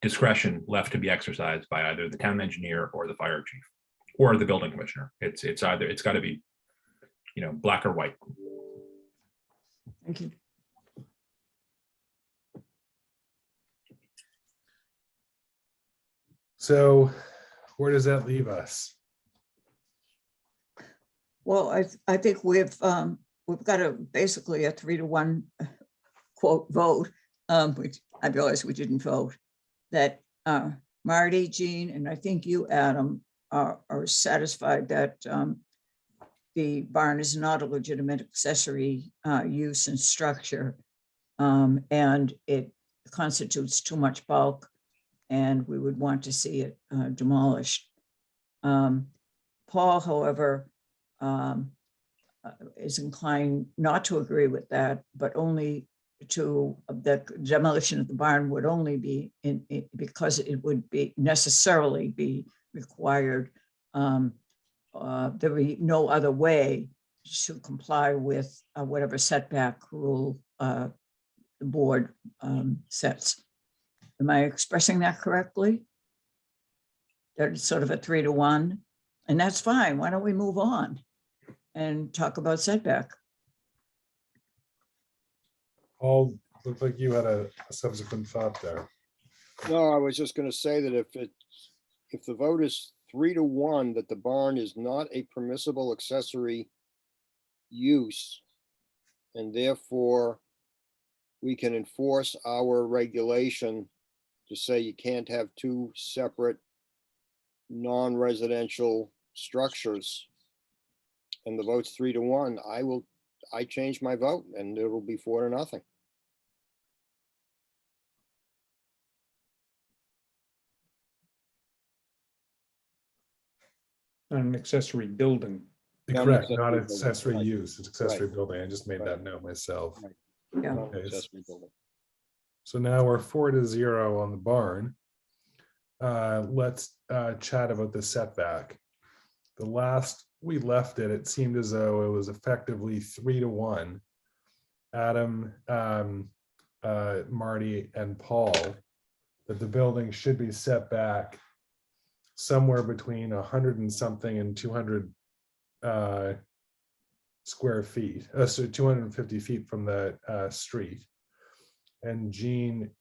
discretion left to be exercised by either the town engineer or the fire chief or the building commissioner. It's either, it's got to be, you know, black or white. Thank you. So where does that leave us? Well, I think we've got basically a 3-to-1 quote vote, which I realize we didn't vote, that Marty, Jean, and I think you, Adam, are satisfied that the barn is not a legitimate accessory use and structure, and it constitutes too much bulk, and we would want to see it demolished. Paul, however, is inclined not to agree with that, but only to the demolition of the barn would only be because it would be necessarily be required. There would be no other way to comply with whatever setback rule the board sets. Am I expressing that correctly? There's sort of a 3-to-1, and that's fine. Why don't we move on and talk about setback? Paul, looked like you had a subsequent thought there. No, I was just going to say that if the vote is 3-to-1, that the barn is not a permissible accessory use, and therefore we can enforce our regulation to say you can't have two separate non-residential structures, and the vote's 3-to-1, I change my vote, and it will be 4-0. An accessory building. Correct, not accessory accessory building, right. use, it's accessory Right. building. I just made Right. that note myself. Right. Yeah. Non-accessory building. So now we're 4-0 on the barn. Let's chat about the setback. The last we left it, it seemed as though it was effectively 3-to-1. Adam, Marty, and Paul, that the building should be set back somewhere between 100 and something and 200 square feet, so 250 feet from the street. And Jean,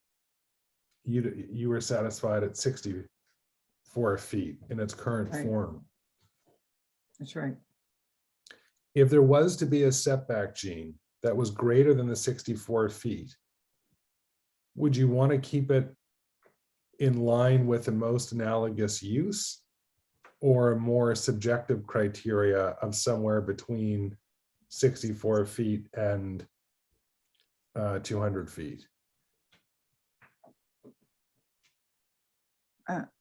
you were satisfied at 64 feet in its current Right. form. That's right. If there was to be a setback, Jean, that was greater than the 64 feet, would you want to keep it in line with the most analogous use, or a more subjective criteria of somewhere between 64 feet and 200 feet?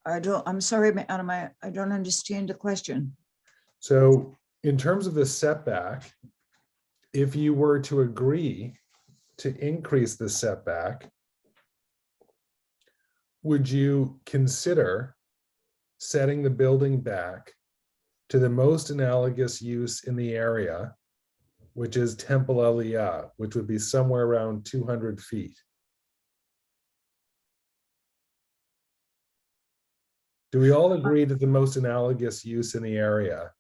I'm sorry, Adam, I don't understand the question. So in terms of the setback, if you were to agree to increase the setback, would you consider setting the building back to the most analogous use in the area, which is Temple Aliyah, which would be somewhere around 200 feet? Do we all agree that the most analogous use in the area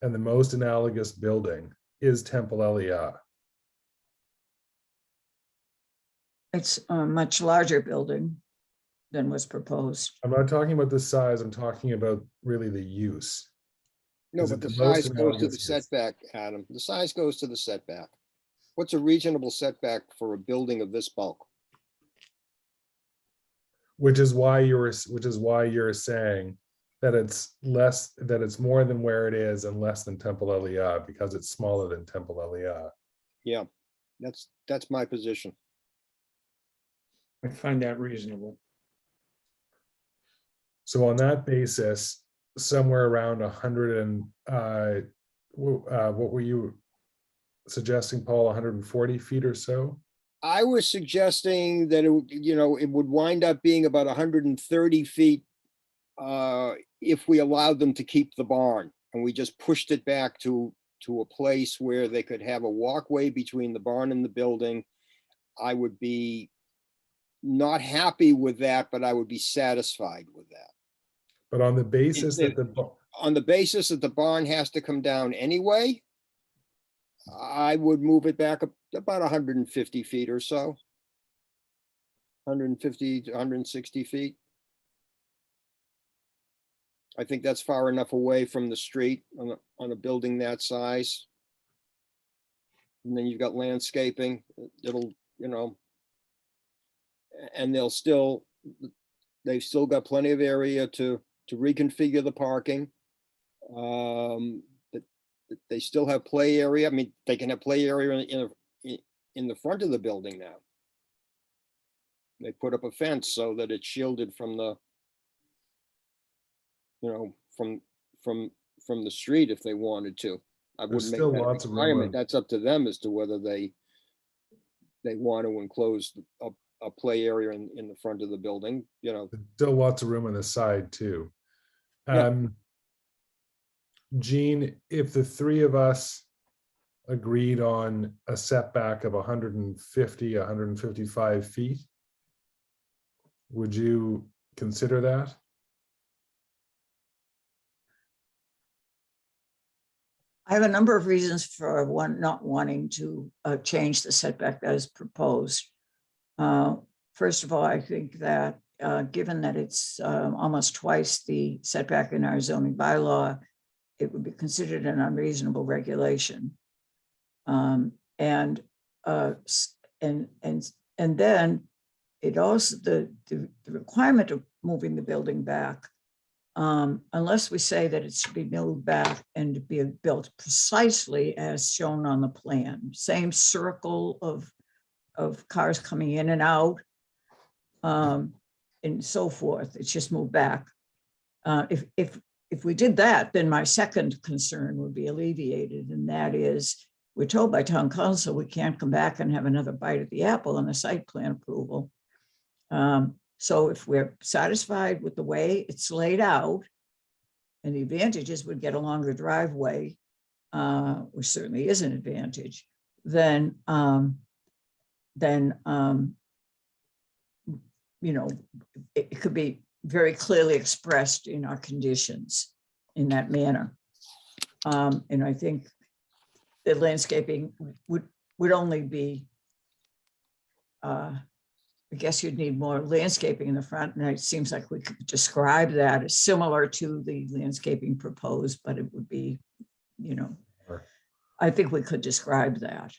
and the most analogous building is Temple Aliyah? It's a much larger building than was proposed. I'm not talking about the size, I'm talking about really the use. No, Is but it the the most size goes to the analogous use? setback, Adam. The size goes to the setback. What's a reasonable setback for a building of this bulk? Which is why you're saying that it's less, that it's more than where it is and less than Temple Aliyah, because it's smaller than Temple Aliyah. Yeah, that's my position. I find that reasonable. So on that basis, somewhere around 100 and what were you suggesting, Paul, 140 feet or so? I was suggesting that it would wind up being about 130 feet if we allowed them to keep the barn, and we just pushed it back to a place where they could have a walkway between the barn and the building. I would be not happy with that, but I would be satisfied with that. But on the basis that On the basis that the barn has to come down anyway, I would move it back about 150 feet or so. 150 to 160 feet. I think that's far enough away from the street on a building that size. And then you've got landscaping, it'll, and they've still got plenty of area to reconfigure the parking. They still have play area. I mean, they can have play area in the front of the building now. They put up a fence so that it's shielded from the, from the street if they wanted to. I There's wouldn't still make that a lots of room requirement. on- That's up to them as to whether they want to enclose a play area in the front of the building, still lots of room on the side too. Yeah. Gene, if the three of us agreed on a setback of 150, 155 feet, would you consider that? I have a number of reasons for not wanting to change the setback that is proposed. First of all, I think that given that it's almost twice the setback in our zoning bylaw, it would be considered an unreasonable regulation. And then it also, the requirement of moving the building back, unless we say that it should be moved back and to be built precisely as shown on the plan, same circle of cars coming in and out, and so forth, it's just moved back. If we did that, then my second concern would be alleviated, and that is, we're told by town council we can't come back and have another bite at the apple on the site plan approval. So if we're satisfied with the way it's laid out, and the advantages would get a longer driveway, which certainly is an advantage, then it could be very clearly expressed in our conditions in that manner. And I think the landscaping would only be, I guess you'd need more landscaping in the front, and it seems like we could describe that as similar to the landscaping proposed, but it would be, Sure. I think we could describe that.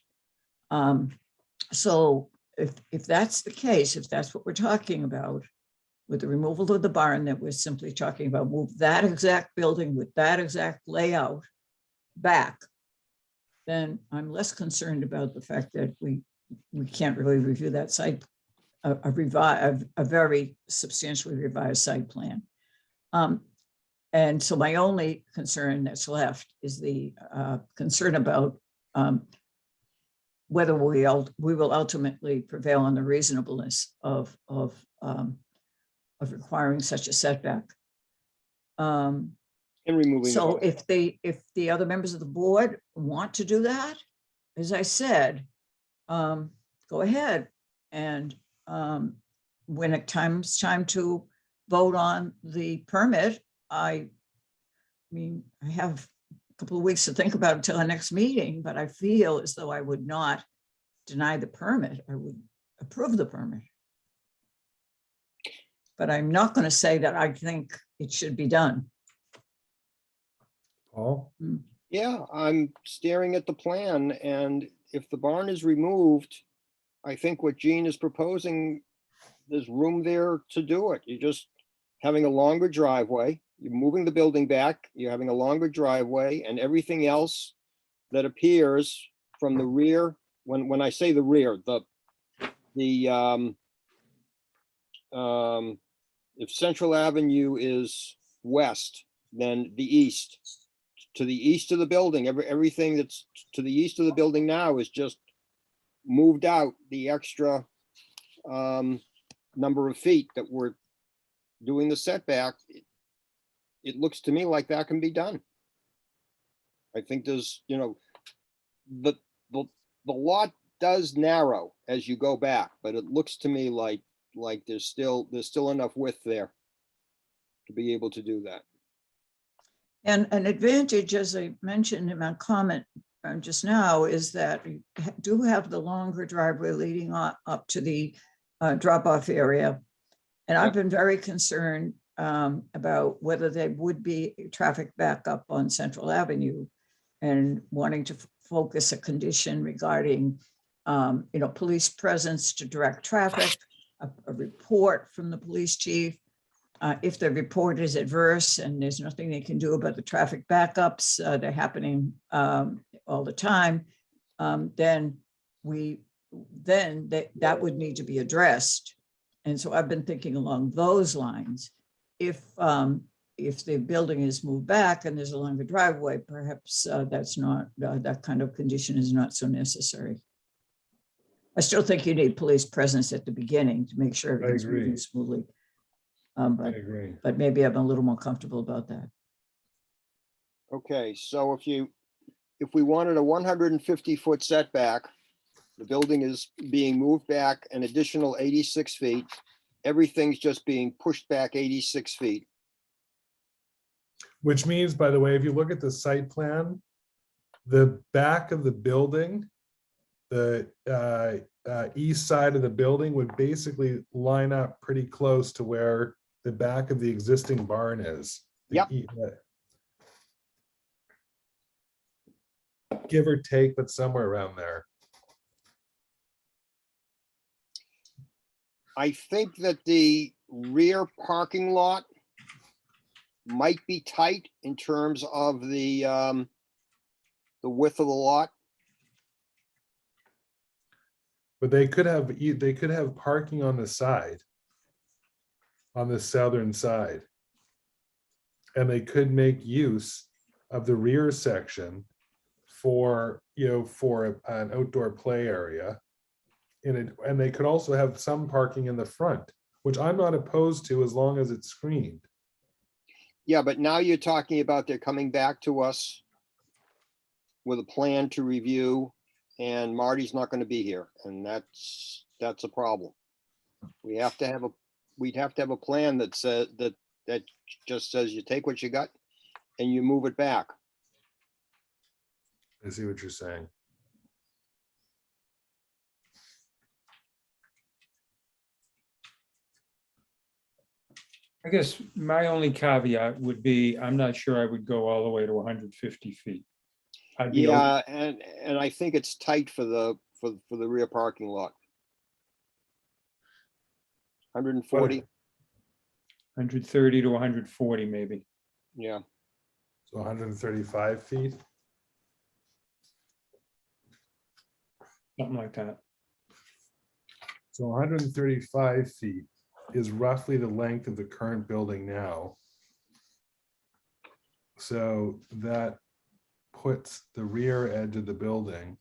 So if that's the case, if that's what we're talking about, with the removal of the barn that we're simply talking about, move that exact building with that exact layout back, then I'm less concerned about the fact that we can't really review that site, a very substantially revised site plan. And so my only concern that's left is the concern about whether we will ultimately prevail on the reasonableness of requiring such a setback. And removing. the So barn. if the other members of the board want to do that, as I said, go ahead. And when it comes time to vote on the permit, I mean, I have a couple of weeks to think about it until our next meeting, but I feel as though I would not deny the permit. I would approve the permit. But I'm not going to say that I think it should be done. Paul? Yeah, I'm staring at the plan, and if the barn is removed, I think what Gene is proposing, there's room there to do it. You're just having a longer driveway, you're moving the building back, you're having a longer driveway, and everything else that appears from the rear, when I say the rear, if Central Avenue is west, then the east. To the east of the building, everything that's to the east of the building now is just moved out the extra number of feet that we're doing the setback. It looks to me like that can be done. I think there's, the lot does narrow as you go back, but it looks to me like there's still enough width there to be able to do that. And an advantage, as I mentioned in my comment just now, is that you do have the longer driveway leading up to the drop-off area. And I've been very concerned about whether there would be traffic backup on Central Avenue, and wanting to focus a condition regarding, police presence to direct traffic, a report from the police chief. If the report is adverse and there's nothing they can do about the traffic backups, they're happening all the time, then that would need to be addressed. And so I've been thinking along those lines. If the building is moved back and there's a longer driveway, perhaps that's not, that kind of condition is not so necessary. I still think you need police presence at the beginning to make sure everything's agree. moving smoothly. I agree. But maybe I'm a little more comfortable about that. Okay, so if we wanted a 150-foot setback, the building is being moved back an additional 86 feet. Everything's just being pushed back 86 feet. Which means, by the way, if you look at the site plan, the back of the building, the east side of the building would basically line up pretty close to where the back of the existing barn is. Yep. Give or take, but somewhere around there. I think that the rear parking lot might be tight in terms of the width of the lot. But they could have parking on the side, on the southern side. And they could make use of the rear section for an outdoor play area. And they could also have some parking in the front, which I'm not opposed to as long as it's screened. Yeah, but now you're talking about they're coming back to us with a plan to review, and Marty's not going to be here, and that's a problem. We'd have to have a plan that says that just says you take what you got and you move it back. I see what you're saying. I guess my only caveat would be, I'm not sure I would go all the way to 150 feet. I'd be Yeah, and I think it's tight for the rear parking lot. 140. 130 to 140, maybe. Yeah, So 135 feet. Something like that. So 135 feet is roughly the length of the current building now. So that puts the rear edge of the building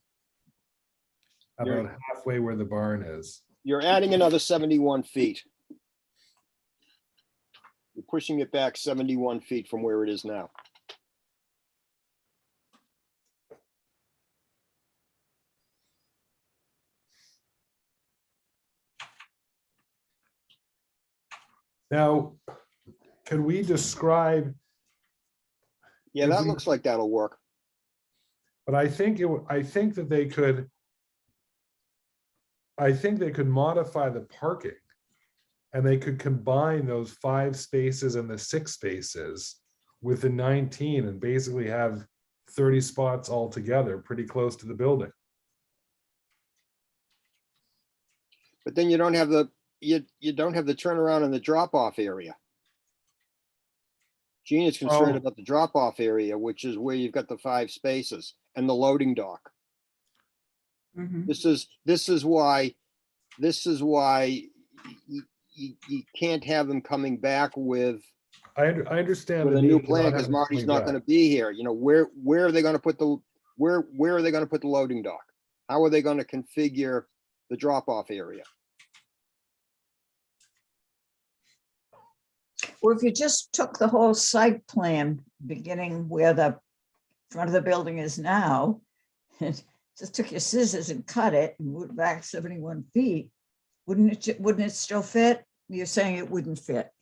You're- about halfway where the barn is. you're adding another 71 feet. You're pushing it back 71 feet from where it is now. Now, can we describe, Yeah, If that we- looks like that'll work. but I think I think that they could, I think they could modify the parking and they could combine those 5 spaces and the 6 spaces with the 19 and basically have 30 spots altogether, pretty close to the building. But then you don't have the, you don't have the turnaround and the drop-off area. Gene is concerned Oh. about the drop-off area, which is where you've got the 5 spaces and the loading dock. Mhm. This is why you can't have them coming back with I understand. a the new need to not plan have because them Marty's coming not back. gonna be here. You know, where are they gonna put the, where are they gonna put the loading dock? How are they gonna configure the drop-off area? Well, if you just took the whole site plan, beginning where the front of the building is now, and just took your scissors and cut it and moved back 71 feet, wouldn't it still fit? You're saying it wouldn't fit.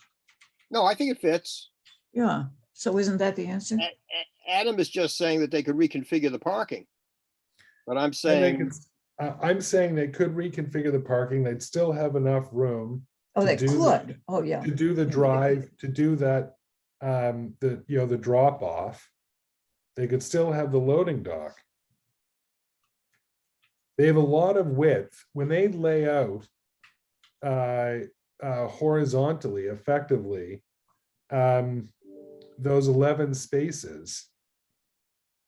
No, I think it fits. Yeah, so isn't that the answer? Adam is just saying that they could reconfigure the parking. But I'm And they saying, could, I'm saying they could reconfigure the parking. They'd still have enough room Oh, to they do the- could. Oh, yeah. to do the drive, to do that, the, you know, the drop off. They could still have the loading dock. They have a lot of width. When they lay out horizontally, effectively, those 11 spaces,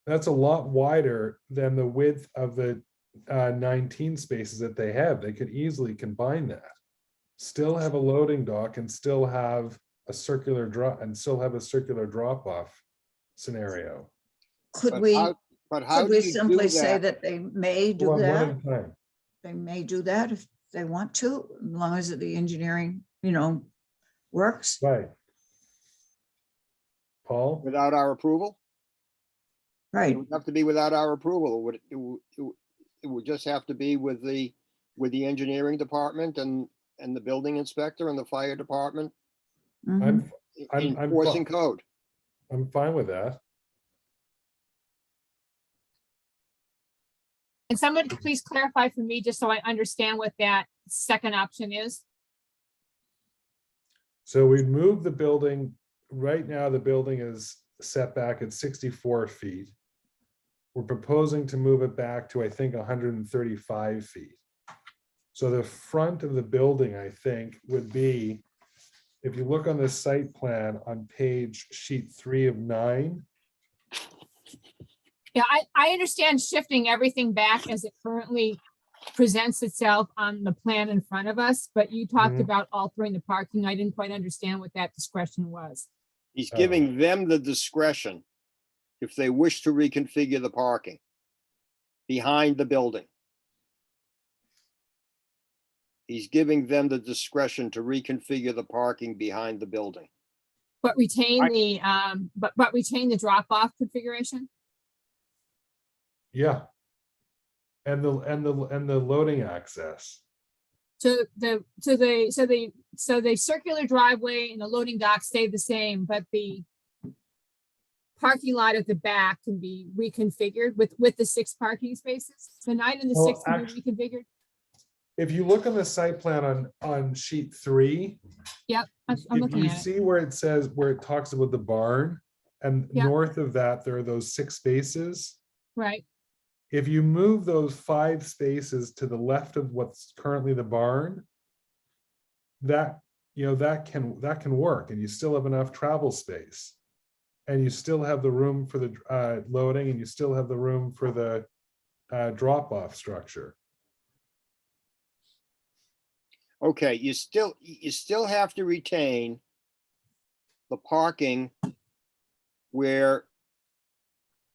that's a lot wider than the width of the 19 spaces that they have. They could easily combine that. Still have a loading dock and still have a circular drop off scenario. Could but we, how do you do simply say that? that they may do One that? at a time. They may do that if they want to, as long as the engineering, works. Right. Paul? Without our approval? Right. It would have to be without our approval. It would just have to be with the engineering department and the building inspector and the fire department Mhm. I'm enforcing code. I'm fine with that. And somebody please clarify for me, just so I understand what that second option is. So we'd move the building, right now the building is set back at 64 feet. We're proposing to move it back to, I think, 135 feet. So the front of the building, I think, would be, if you look on the site plan on page sheet 3 of 9, Yeah, I understand shifting everything back as it currently presents itself on the plan in front of us, but you talked Mhm. about altering the parking. I didn't quite understand what that discretion was. He's Oh. giving them the discretion if they wish to reconfigure the parking behind the building. He's giving them the discretion to reconfigure the parking behind the building. But retain but retain the drop-off configuration? yeah. And the loading access. So the circular driveway and the loading dock stay the same, but the parking lot at the back can be reconfigured with the 6 parking spaces. The 9 and the Well, 6 can be reconfigured. If you look on the site plan on sheet 3, Yep, I'm if looking you at it. see where it says, where it talks about the barn, and Yeah. north of that, there are those 6 spaces. Right, If you move those 5 spaces to the left of what's currently the barn, that that can work, and you still have enough travel space. And you still have the room for the loading, and you still have the room for the drop-off structure. Okay, you still have to retain the parking where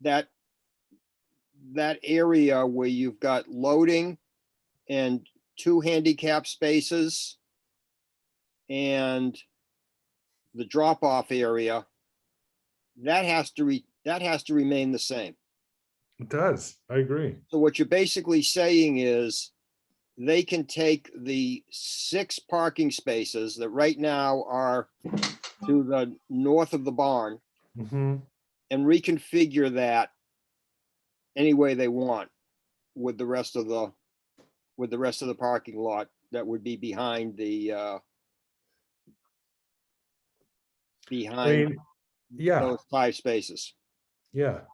that area where you've got loading and 2 handicap spaces and the drop-off area, that has to remain the same. It does. I agree. So what you're basically saying is they can take the 6 parking spaces that right now are to the north of the barn Mhm. and reconfigure that any way they want with the rest of the parking lot that would be behind the Yeah, those 5 spaces. yeah.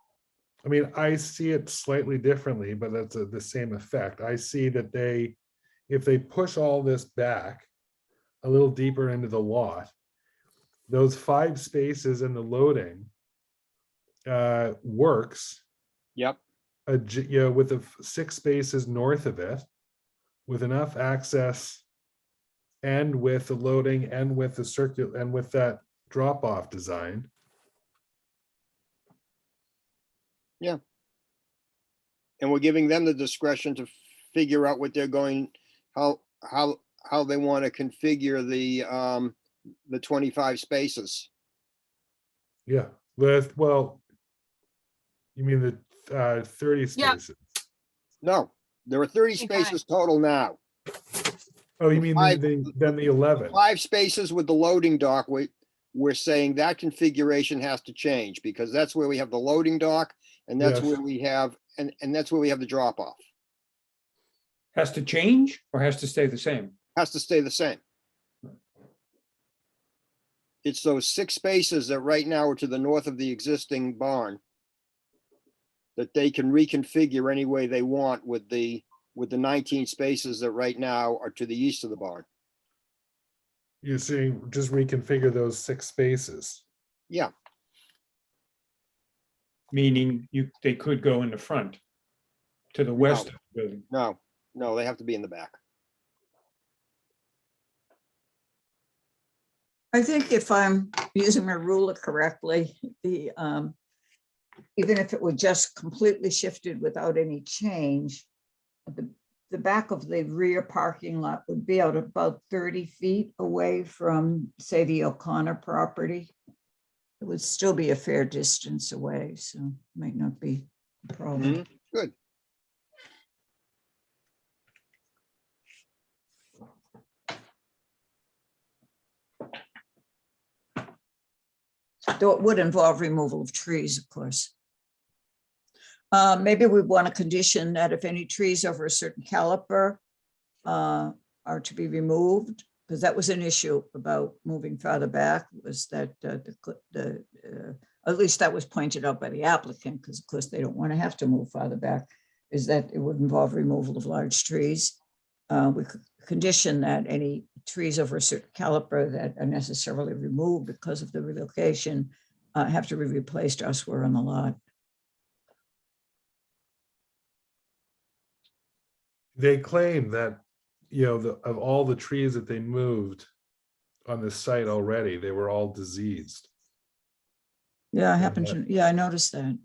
I mean, I see it slightly differently, but that's the same effect. I see that if they push all this back a little deeper into the lot, those 5 spaces in the loading works. Yep. With the 6 spaces north of it, with enough access, and with the loading, and with the circular, and with that drop-off design. And we're giving them the discretion to figure out what they're going, how they want to configure the 25 spaces. Yeah, well, you mean the 30 Yeah. spaces? No, there are 30 Okay. spaces total now. Oh, you mean Five- then the 11? 5 spaces with the loading dock, we're saying that configuration has to change because that's where we have the loading dock and that's Yes. where we have, and that's where we have the drop off. Has to change or has to stay the same? Has to stay the same. It's those 6 spaces that right now are to the north of the existing barn that they can reconfigure any way they want with the 19 spaces that right now are to the east of the barn. You're saying just reconfigure those 6 spaces? Yeah, Meaning they could go in the front to the west of the building. no, they have to be in the back. I think if I'm using my ruler correctly, even if it were just completely shifted without any change, the back of the rear parking lot would be out about 30 feet away from, say, the O'Connor property. It would still be a fair distance away, so might not be a problem. Mhm. Good. Though it would involve removal of trees, of course. Maybe we want a condition that if any trees over a certain caliper are to be removed, because that was an issue about moving farther back, was that at least that was pointed out by the applicant, because of course they don't want to have to move farther back, is that it would involve removal of large trees. We could condition that any trees over a certain caliper that are necessarily removed because of the relocation have to be replaced elsewhere on the lot. They claim that, of all the trees that they moved on this site already, they were all diseased. Yeah, I happen to, yeah, I noticed that.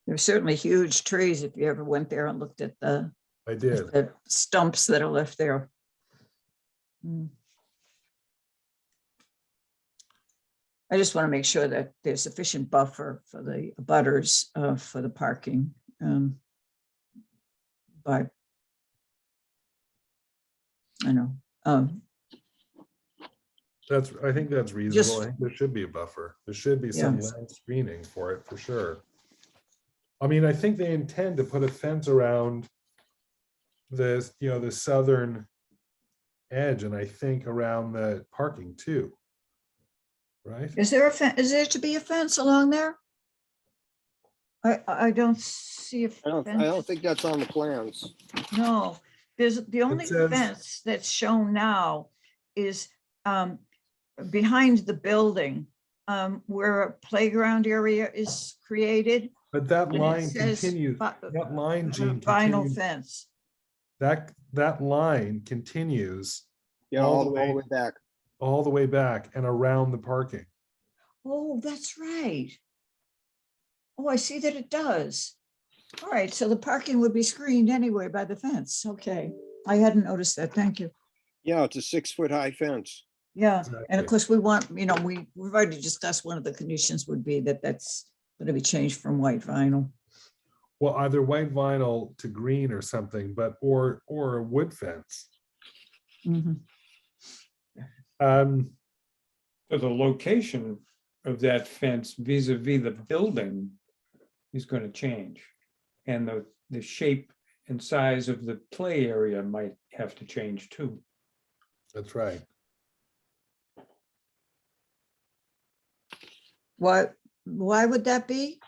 There's certainly huge trees if you ever went there and looked at I did. the stumps that are left there. Mm. I just want to make sure that there's sufficient buffer for the butters for the parking. But I know. I think that's reasonable. I think there should be a buffer. There should be some Yes. land screening for it, for sure. I mean, I think they intend to put a fence around the, the southern edge, and I think around the parking too. Right? Is there a fence? Is there to be a fence along there? I don't see a I don't fence. think that's on the plans. No, there's, the only says- fence that's shown now is behind the building, where a playground area is created. But that and it line says continues, vi- that line, Gene, Vinyl continues, fence. that line continues Yeah, All the all the way- way back. all the way back and around the parking. Oh, that's right. Oh, I see that it does. All right, so the parking would be screened anyway by the fence. Okay, I hadn't noticed that. Thank you. Yeah, it's a 6-foot high fence. Yeah, and Exactly. of course, we want, we've already discussed one of the conditions would be that that's going to be changed from white vinyl. Well, either white vinyl to green or something, but, or a wood fence. Mhm. So the location of that fence vis-a-vis the building is going to change. And the shape and size of the play area might have to change too. That's right. Why would that be?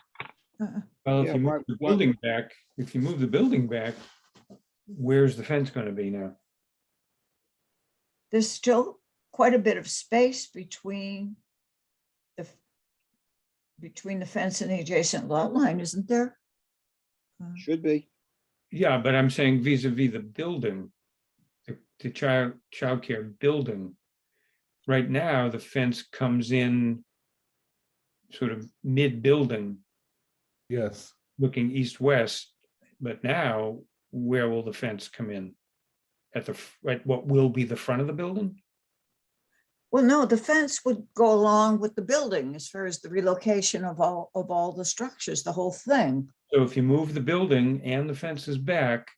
Well, Yeah, if you move the building back, where's the fence going to be now? There's still quite a bit of space between the fence and the adjacent lot line, isn't there? Should be. Yeah, but I'm saying vis-a-vis the building, the childcare building. Right now, the fence comes in sort of mid-building, Yes. looking east-west. But now, where will the fence come in? At what will be the front of the building? Well, no, the fence would go along with the building as far as the relocation of all the structures, the whole thing. So if you move the building and the fence is back,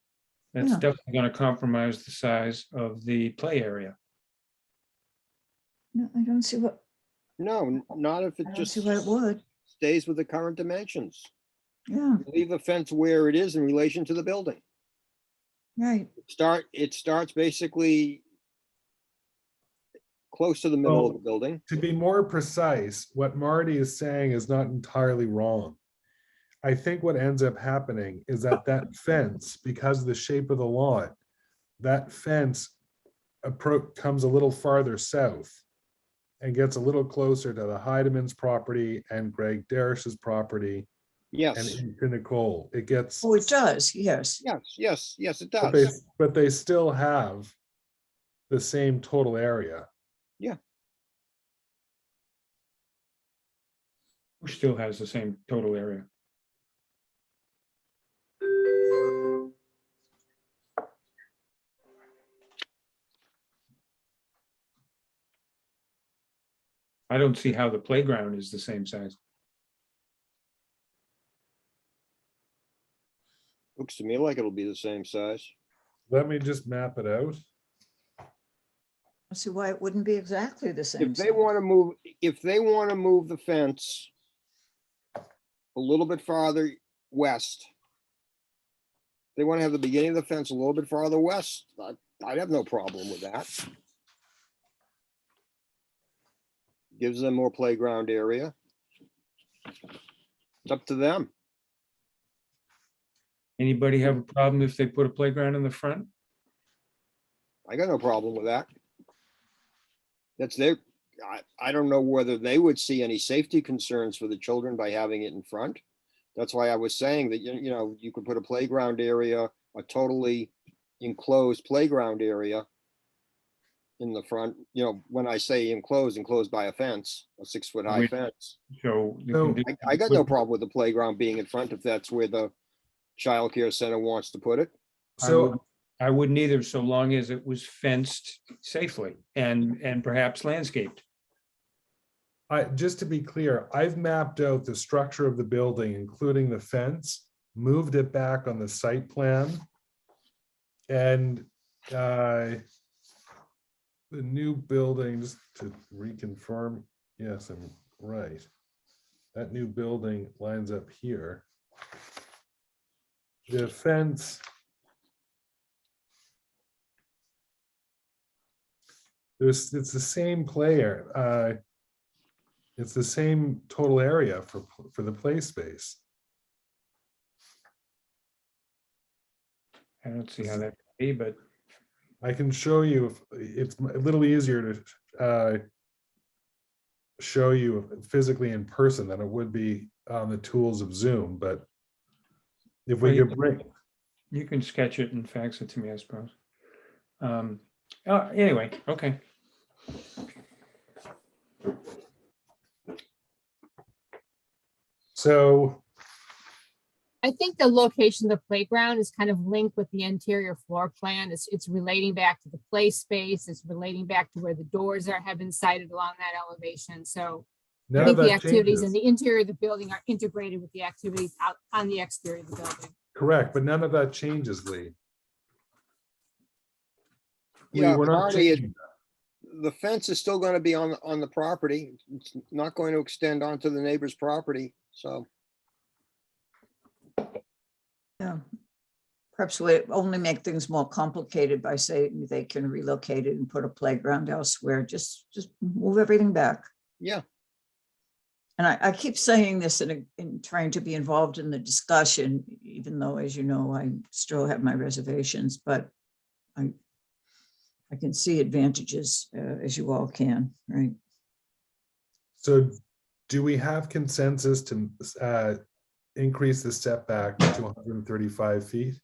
that's Yeah. definitely going to compromise the size of the play area. No, I don't see what, No, not if it I don't just see what it would. stays with the current dimensions. Yeah, Leave the fence where it is in relation to the building. right. It starts basically close to the middle of the building. To be more precise, what Marty is saying is not entirely wrong. I think what ends up happening is that fence, because of the shape of the lot, that fence comes a little farther south and gets a little closer to the Heidemann's property and Greg Darish's property and Yes, into Nicole. It gets, Oh, it does, yes. yes, it but does. they still have the same total area. Who still has the same total area? I don't see how the playground is the same size. Looks to me like it'll be the same size. Let me just map it out. I see why it wouldn't be exactly the same. If they size. want to move the fence a little bit farther west, they want to have the beginning of the fence a little bit farther west, I'd have no problem with that. Gives them more playground area. It's up to them. Anybody have a problem if they put a playground in the front? I got no problem with that. That's their, I don't know whether they would see any safety concerns for the children by having it in front. That's why I was saying that, you could put a playground area, a totally enclosed playground area in the front, when I say enclosed by a fence, a 6-foot high Wait. fence. So the No. condition I got no problem with the playground being in front if that's where the childcare center wants to put it. So I wouldn't either, so long as it was fenced safely and perhaps landscaped. just to be clear, I've mapped out the structure of the building, including the fence, moved it back on the site plan. And the new building, just to reconfirm, yes, I'm right. That new building lines up here. The fence. It's the same player. It's the same total area for the play space. I don't see how that could be, but I can show you, it's a little easier to show you physically in person than it would be on the tools of Zoom, but if we could bring, you can sketch it and fax it to me, I suppose. Anyway, okay. so I think the location of the playground is kind of linked with the interior floor plan. It's relating back to the play space. It's relating back to where the doors have been sited along that elevation. So I none of think the that activities in changes. the interior of the building are integrated with the activities out on the exterior of the building. Correct, but none of that changes, Lee. Lee, Yeah, we're not Marty, changing. the fence is still going to be on the property. It's not going to extend onto the neighbor's property, so. Yeah. Perhaps we only make things more complicated by saying they can relocate it and put a playground elsewhere. Just move everything back. Yeah, And I keep saying this in trying to be involved in the discussion, even though, as you know, I still have my reservations, but I can see advantages, as you all can, right? So do we have consensus to increase the setback to 135 feet?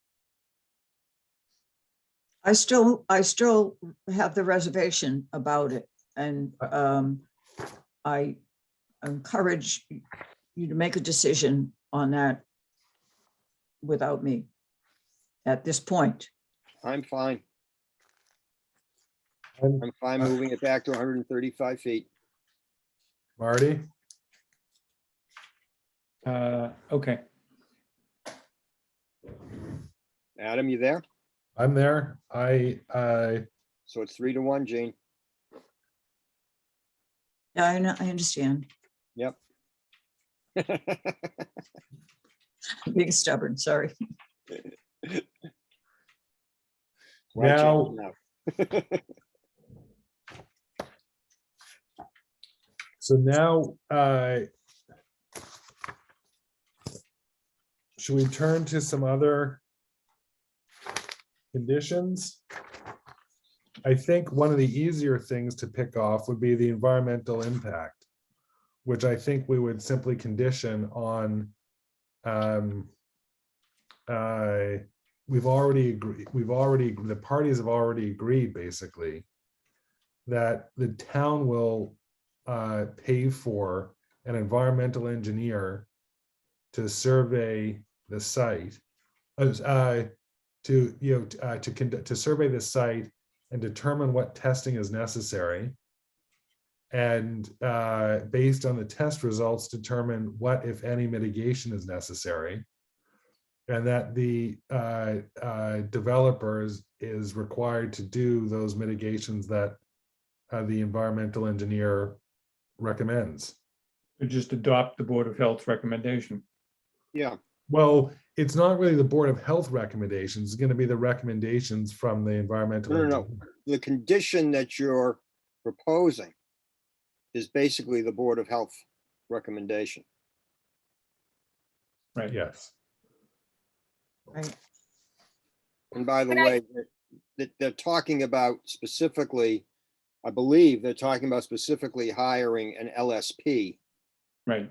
I still have the reservation about it, and I encourage you to make a decision on that without me at this point. I'm fine. And I'm fine moving it back to 135 feet. Marty? Okay. Adam, you there? I'm there. So it's 3-1, Gene. Yeah, I know, I understand. Yep. I'm being stubborn, sorry. Why Now, change now? so now, should we turn to some other conditions? I think one of the easier things to pick off would be the environmental impact, which I think we would simply condition on. The parties have already agreed basically that the town will pay for an environmental engineer to survey the site, to survey the site and determine what testing is necessary, and based on the test results, determine what, if any, mitigation is necessary, and that the developers is required to do those mitigations that the environmental engineer recommends. To just adopt the Board of Health recommendation. Yeah, Well, it's not really the Board of Health recommendations, it's going to be the recommendations from the environmental no. engineer. The condition that you're proposing is basically the Board of Health recommendation. Right. Yes. Right. And by the But way, that they're talking about specifically, I believe they're talking about specifically hiring an LSP. Right.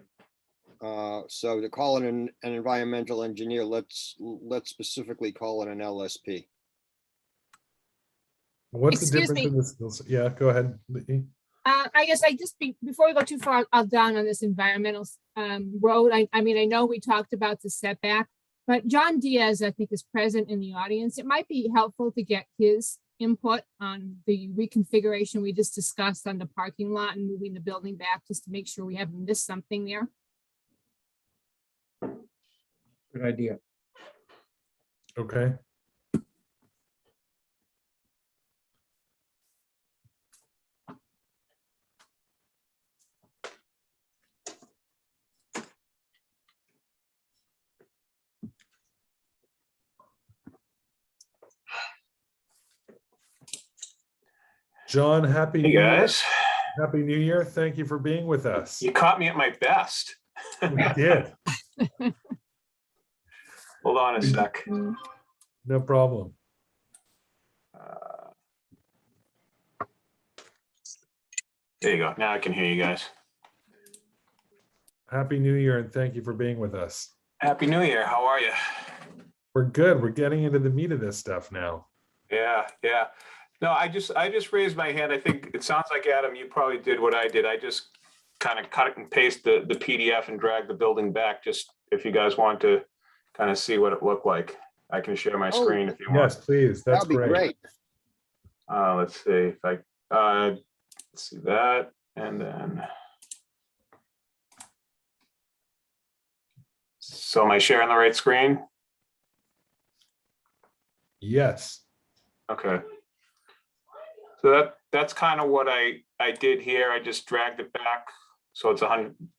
So to call it an environmental engineer, let's specifically call it an LSP. What's the Excuse difference me. in the skills? Yeah, go ahead. Lee. I guess before we go too far down on this environmental road, I mean, I know we talked about the setback, but John Diaz, I think, is present in the audience. It might be helpful to get his input on the reconfiguration we just discussed on the parking lot and moving the building back, just to make sure we haven't missed something there. Good idea. Okay. John, happy Hey New Year. guys, Happy New Year. Thank you for being with us. you caught me at my best. We did. Hold on a sec. No problem. There you go. Now I can hear you guys. Happy New Year and thank you for being with us. Happy New Year. How are you? We're good. We're getting into the meat of this stuff now. Yeah, yeah. No, I just raised my hand. I think it sounds like, Adam, you probably did what I did. I just kind of cut and paste the PDF and drag the building back, just if you guys want to kind of see what it looked like. I can share my Oh, screen if you want. Yes, please. That's That'd be great. Let's see if I, let's see that, and then. So am I sharing the right screen? Yes. Okay. So that's kind of what I did here. I just dragged it back. So it's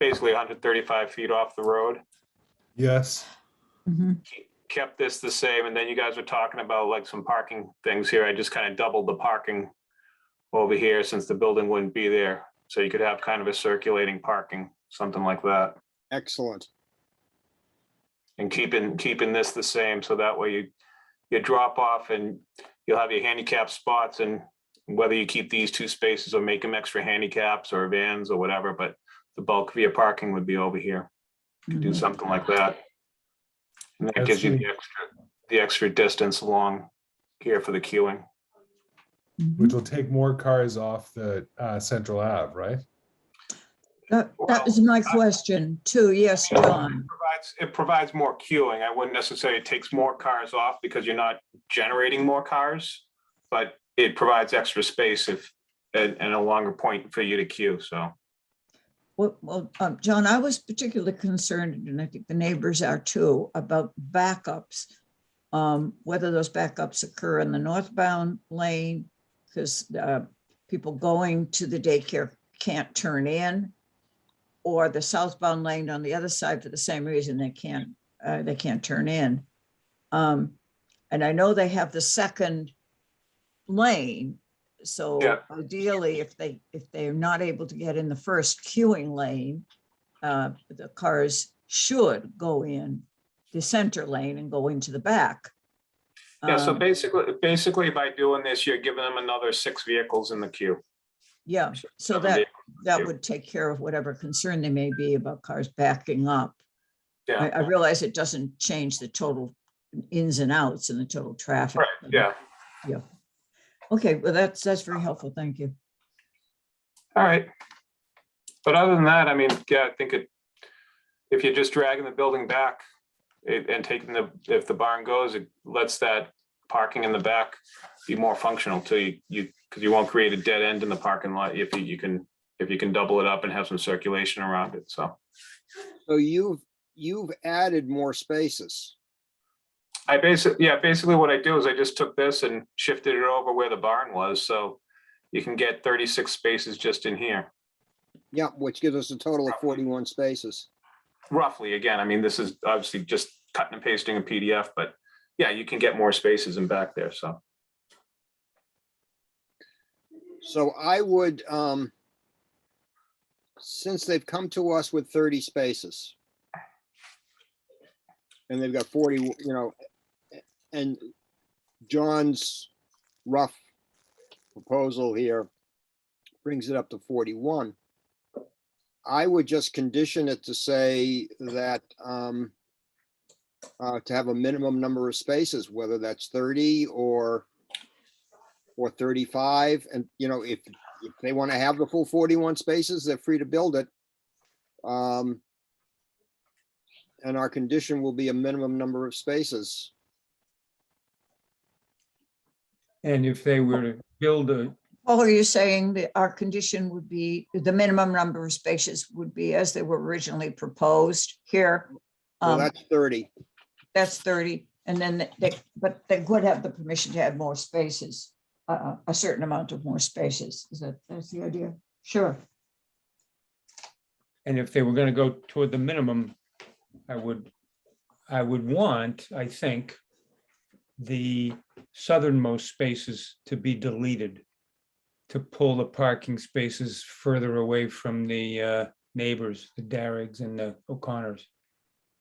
basically 135 feet off the road. Yes. Kept this the same. And then you guys were talking about like some parking things here. I just kind of doubled the parking over here since the building wouldn't be there. So you could have kind of a circulating parking, something like that. Excellent. And keeping this the same. So that way you drop off and you'll have your handicap spots, and whether you keep these two spaces or make them extra handicaps or vans or whatever, but the bulk of your parking would be over here. You could do something like that. And that gives you the extra distance along here for the queuing. Which will take more cars off the Central Ave, right? That was my question too. Yes, John. It provides more queuing. I wouldn't necessarily, it takes more cars off because you're not generating more cars, but it provides extra space and a longer point for you to queue, so. Well, John, I was particularly concerned, and I think the neighbors are too, about backups. Whether those backups occur in the northbound lane, because people going to the daycare can't turn in, or the southbound lane on the other side for the same reason they can't turn in. And I know they have the second lane. So yeah. Ideally, if they're not able to get in the first queuing lane, the cars should go in the center lane and go into the back. Yeah, so basically by doing this, you're giving them another 6 vehicles in the queue. Yeah, so that would take care of whatever concern there may be about cars backing up. Yeah. I realize it doesn't change the total ins and outs and the total traffic. Right, yeah. Yeah. Okay, well, that's very helpful. Thank you. All right. But other than that, I mean, yeah, I think if you're just dragging the building back and taking if the barn goes, it lets that parking in the back be more functional to you, because you won't create a dead end in the parking lot if you can double it up and have some circulation around it. So you've added more spaces. Basically what I do is I just took this and shifted it over where the barn was, so you can get 36 spaces just in here. Yeah, which gives us a total of 41 spaces. Roughly, again, I mean, this is obviously just cutting and pasting a PDF, but yeah, you can get more spaces in back there, so. So I would, since they've come to us with 30 spaces, and they've got 40, and John's rough proposal here brings it up to 41. I would just condition it to say that to have a minimum number of spaces, whether that's 30 or 35. And, if they want to have the full 41 spaces, they're free to build it. And our condition will be a minimum number of spaces. And if they were to build Well, are you saying that our condition would be, the minimum number of spaces would be as they were originally proposed here? Well, that's 30. That's 30. And then but they could have the permission to add more spaces, a certain amount of more spaces. That's the idea? Sure. and if they were going to go toward the minimum, I would want, I think, the southernmost spaces to be deleted, to pull the parking spaces further away from the neighbors, the Darrigs and the O'Connors.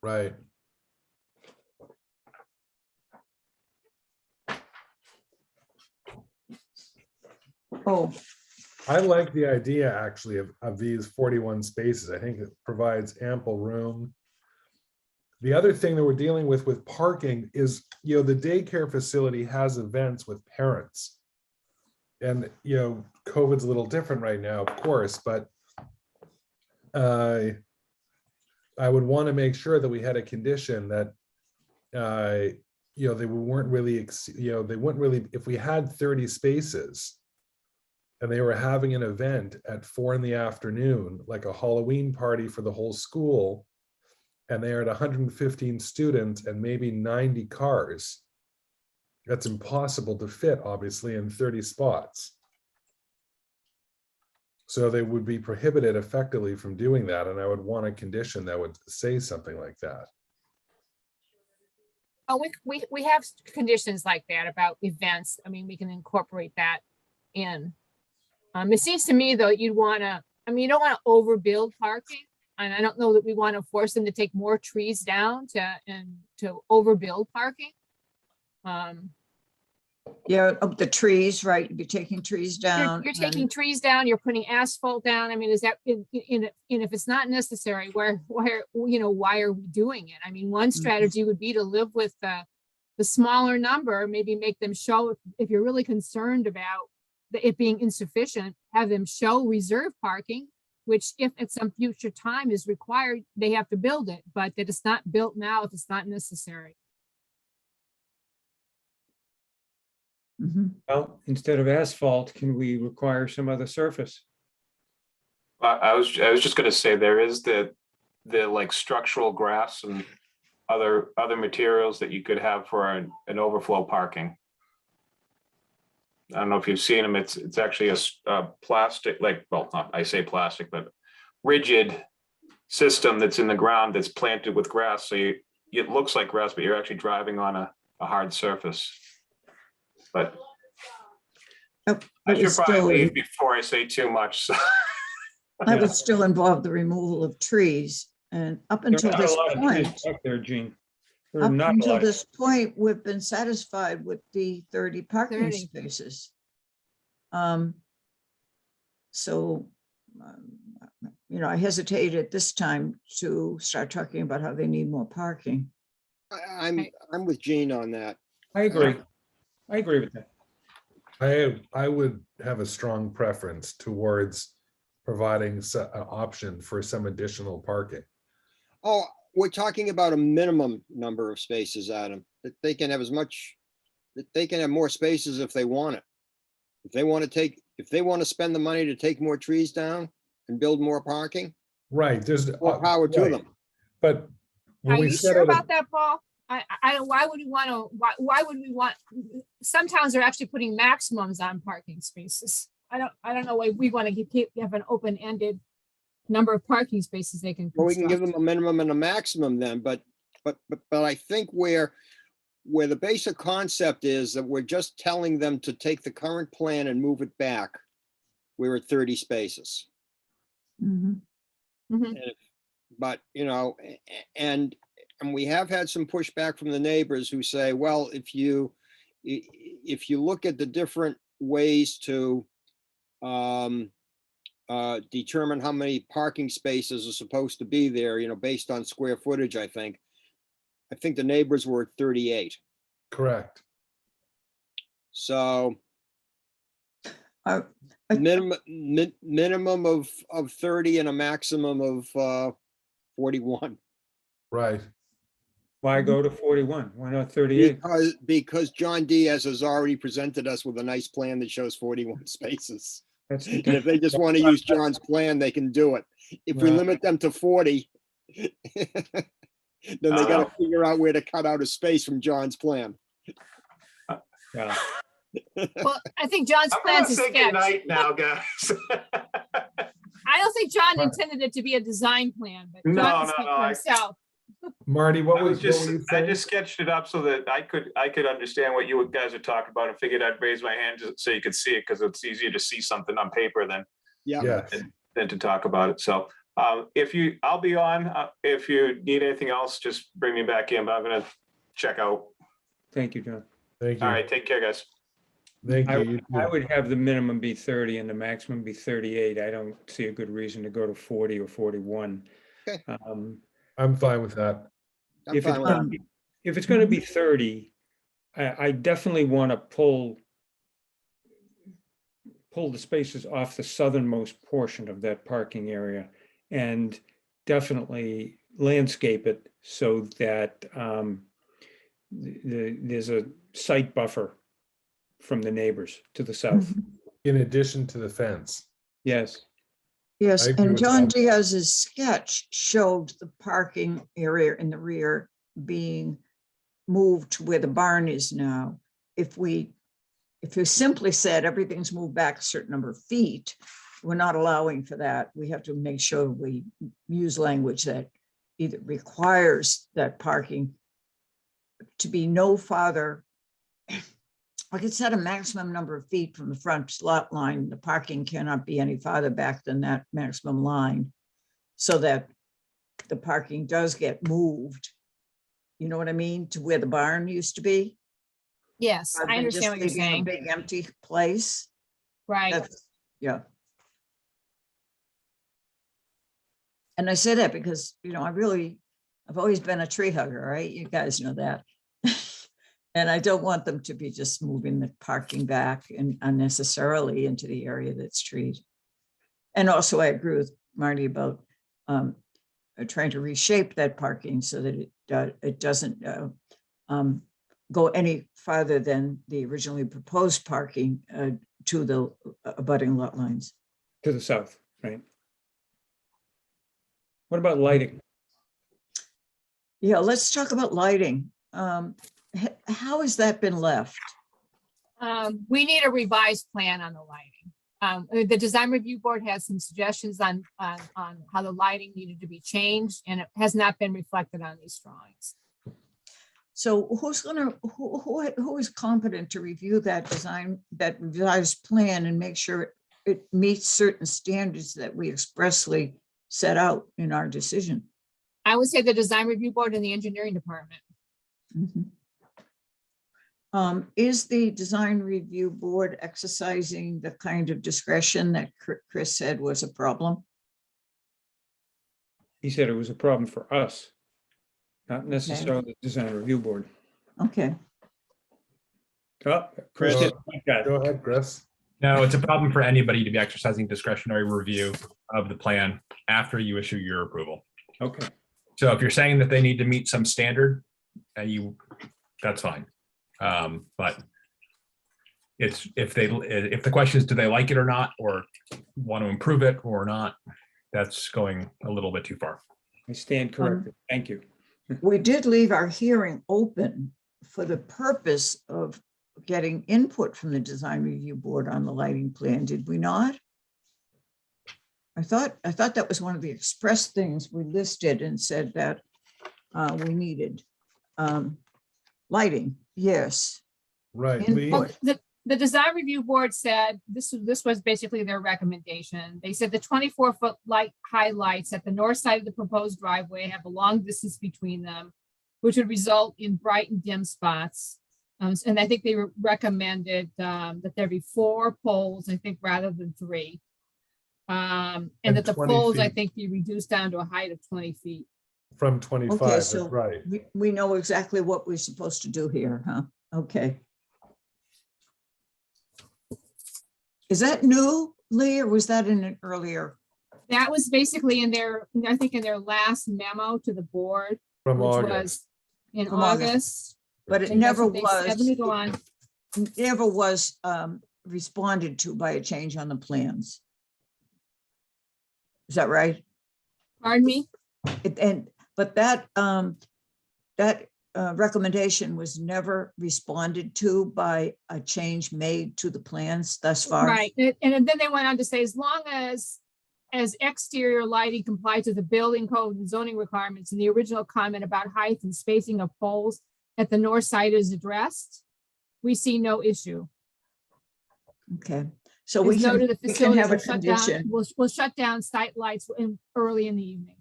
Right. Oh, I like the idea actually of these 41 spaces. I think it provides ample room. The other thing that we're dealing with parking is, the daycare facility has events with parents. And, COVID's a little different right now, of course, but I would want to make sure that we had a condition that, they weren't really, they wouldn't really, if we had 30 spaces and they were having an event at 4 PM, like a Halloween party for the whole school, and they had 115 students and maybe 90 cars, that's impossible to fit, obviously, in 30 spots. So they would be prohibited effectively from doing that, and I would want a condition that would say something like that. Oh, we have conditions like that about events. I mean, we can incorporate that in. It seems to me though, you don't want to overbuild parking. And I don't know that we want to force them to take more trees down to overbuild parking. yeah, of the trees, right? You'd be taking trees down. You're taking trees down, you're putting asphalt down. I mean, is that, and if it's not necessary, why are we doing it? I mean, one strategy would be to live with the smaller number, maybe make them show, if you're really concerned about it being insufficient, have them show reserve parking, which if at some future time is required, they have to build it, but that it's not built now if it's not necessary. Well, instead of asphalt, can we require some other surface? I was just gonna say, there is the like structural grass and other materials that you could have for an overflow parking. I don't know if you've seen them. It's actually a plastic, I say plastic, but rigid system that's in the ground that's planted with grass. So it looks like grass, but you're actually driving on a hard surface. But I should probably leave before I say too much. So. I would still involve the removal of trees. And up until this point, There, Gene. up until this point, we've been satisfied with the 30 parking spaces. So, I hesitate at this time to start talking about how they need more parking. I'm with Gene on that. I agree. I agree with that. I would have a strong preference towards providing an option for some additional parking. Oh, we're talking about a minimum number of spaces, Adam, that they can have that they can have more spaces if they want it. If they want to spend the money to take more trees down and build more parking, right? There's more power to them. But when Are we you set sure out about that, Paul? Why would we want to? Why would we want? Some towns are actually putting maximums on parking spaces. I don't know why we want to have an open-ended number of parking spaces they can. Well, we can give construct. them a minimum and a maximum then, but I think where the basic concept is that we're just telling them to take the current plan and move it back. We're at 30 spaces. But, and we have had some pushback from the neighbors who say, well, if you look at the different ways to determine how many parking spaces are supposed to be there, based on square footage, I think the neighbors were at 38. correct. So minimum of 30 and a maximum of 41. Right. Why go to 41? Why not 38? Because John Diaz has already presented us with a nice plan that shows 41 spaces. That's And if they just want to use John's plan, they can do it. If we limit them to 40, then they got to figure out where to cut out a space from John's plan. Yeah. Well, I think John's I'm plans gonna is say sketch. goodnight now, guys. I don't think John intended it to be a design plan, but No, John can no, speak no, for I- himself. Marty, what I was just saying? sketched it up so that I could understand what you guys are talking about, and figured I'd raise my hand so you could see it, because it's easier to see something on paper than Yeah. to talk about it. So I'll be on. If you need anything else, just bring me back in, but I'm gonna check out. Thank you, John. Thank you. All right, take care, guys. Thank I you. would You I too. would have the minimum be 30 and the maximum be 38. I don't see a good reason to go to 40 or 41. Okay. I'm fine with that. I'm If it's fine with gonna that. be- if it's gonna be 30, I definitely want to pull the spaces off the southernmost portion of that parking area and definitely landscape it so that there's a site buffer from the neighbors to the south. In addition to the fence. Yes, Yes, I agree and with John that. Diaz's sketch showed the parking area in the rear being moved to where the barn is now. If you simply said everything's moved back a certain number of feet, we're not allowing for that. We have to make sure we use language that either requires that parking to be no farther, like it said, a maximum number of feet from the front lot line. The parking cannot be any farther back than that maximum line, so that the parking does get moved. You know what I mean? To where the barn used to be. Yes, rather I than just understand what you're leaving a saying. big empty place. Right. That's, yeah. And I say that because, I've always been a tree hugger, right? You guys know that. And I don't want them to be just moving the parking back and unnecessarily into the area that's treed. And also I agree with Marty about trying to reshape that parking so that it doesn't go any farther than the originally proposed parking to the abutting lot lines. to the south, right? What about lighting? Yeah, let's talk about lighting. How has that been left? We need a revised plan on the lighting. The design review board has some suggestions on how the lighting needed to be changed, and it has not been reflected on these drawings. So who is competent to review that revised plan and make sure it meets certain standards that we expressly set out in our decision? I would say the design review board and the engineering department. Mhm. Is the design review board exercising the kind of discretion that Chris said was a problem? He said it was a problem for us, not necessarily the design review board. Okay, Oh, Chris, Go- didn't like that. Go ahead, Chris. No, it's a problem for anybody to be exercising discretionary review of the plan after you issue your approval. Okay, So if you're saying that they need to meet some standard, and that's fine. But if the question is, do they like it or not, or want to improve it or not, that's going a little bit too far. I stand corrected. Thank you. we did leave our hearing open for the purpose of getting input from the design review board on the lighting plan, did we not? I thought that was one of the express things we listed and said that we needed lighting, yes. Right, Input. Lee. Well, the design review board said, this was basically their recommendation. They said the 24-foot high lights at the north side of the proposed driveway have a long distance between them, which would result in bright and dim spots. And I think they recommended that there be 4 poles, I think, rather than 3. And that the 20 poles, I feet. think, be reduced down to a height of 20 feet. From 25, Okay, that's so right. we know exactly what we're supposed to do here, huh? Okay. Is that new, Lee, or was that in an earlier? That was basically in their, I think, in their last memo to the board, From which August. was in From August. August. But I it think that's never what they said. Let me go on. never was responded to by a change on the plans. Is that right? Pardon me? But that recommendation was never responded to by a change made to the plans thus far. Right, and then they went on to say, as long as exterior lighting complies with the building code and zoning requirements, and the original comment about height and spacing of poles at the north side is addressed, we see no issue. Okay, so we It's can, noted the we can facility have a will shut down, condition. will shut down site lights early in the evening.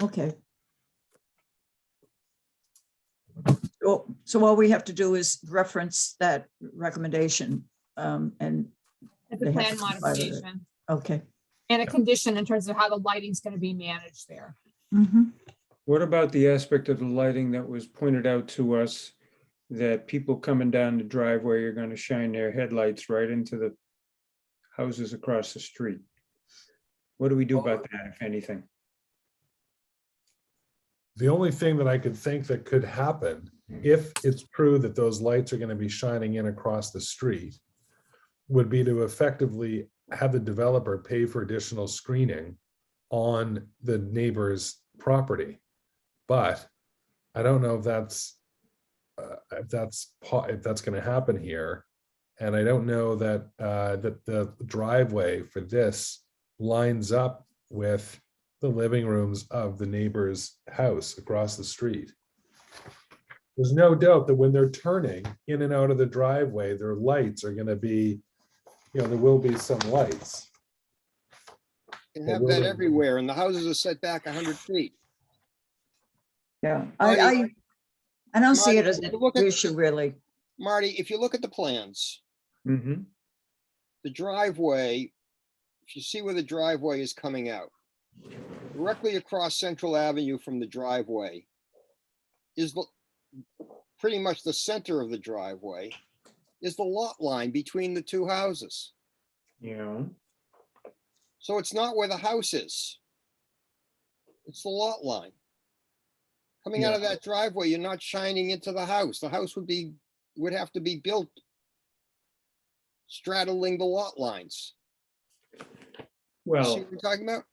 Okay. Do So all we have to do is reference that recommendation, and, It's a They have plan to comply with it. modification okay. and a condition in terms of how the lighting's gonna be managed there. Mhm. What about the aspect of the lighting that was pointed out to us, that people coming down the driveway are gonna shine their headlights right into the houses across the street? What do we do about that, if anything? The only thing that I could think that could happen, if it's true that those lights are going to be shining in across the street, would be to effectively have the developer pay for additional screening on the neighbor's property. But I don't know if that's going to happen here. And I don't know that that the driveway for this lines up with the living rooms of the neighbor's house across the street. There's no doubt that when they're turning in and out of the driveway, their lights are going to be, there will be some lights. You have that everywhere, and the houses are set back 100 feet. Yeah, Marty- I don't see it Marty, as if an you look at- issue, really. Marty, if you look at the plans, Mm-hmm. the driveway, if you see where the driveway is coming out, directly across Central Avenue from the driveway is pretty much the center of the driveway is the lot line between the two houses. Yeah. So it's not where the house is. It's the lot line. Coming out of that driveway, you're not shining into the house. The house would have to be built straddling the lot lines. You see Well, what I'm talking about?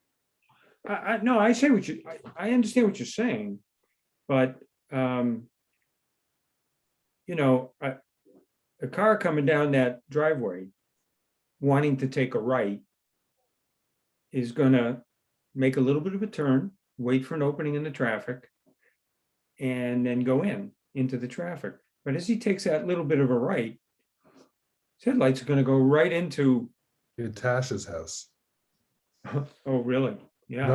no, I say what I understand what you're saying, but, a car coming down that driveway wanting to take a right is gonna make a little bit of a turn, wait for an opening in the traffic, and then go into the traffic. But as he takes that little bit of a right, his headlights are gonna go right into, Tasha's house, oh, really? Yeah,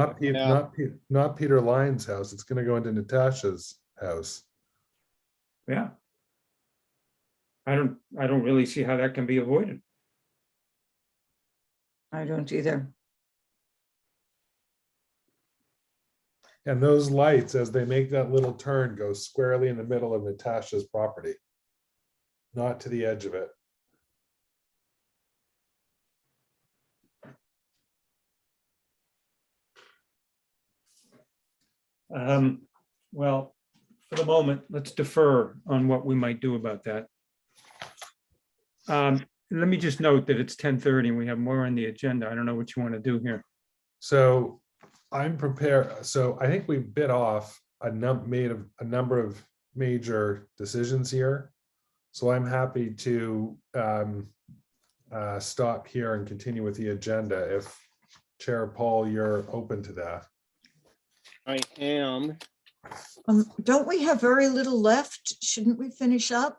not Peter Lyon's house. It's going to go into Natasha's house. yeah. I don't really see how that can be avoided. I don't either. And those lights, as they make that little turn, go squarely in the middle of Natasha's property, not to the edge of it. Well, for the moment, let's defer on what we might do about that. Let me just note that it's 10:30 and we have more on the agenda. I don't know what you want to do here. So I'm prepared. So I think we bit off made a number of major decisions here. So I'm happy to stop here and continue with the agenda if Chair Paul, you're open to that. I am. Don't we have very little left? Shouldn't we finish up?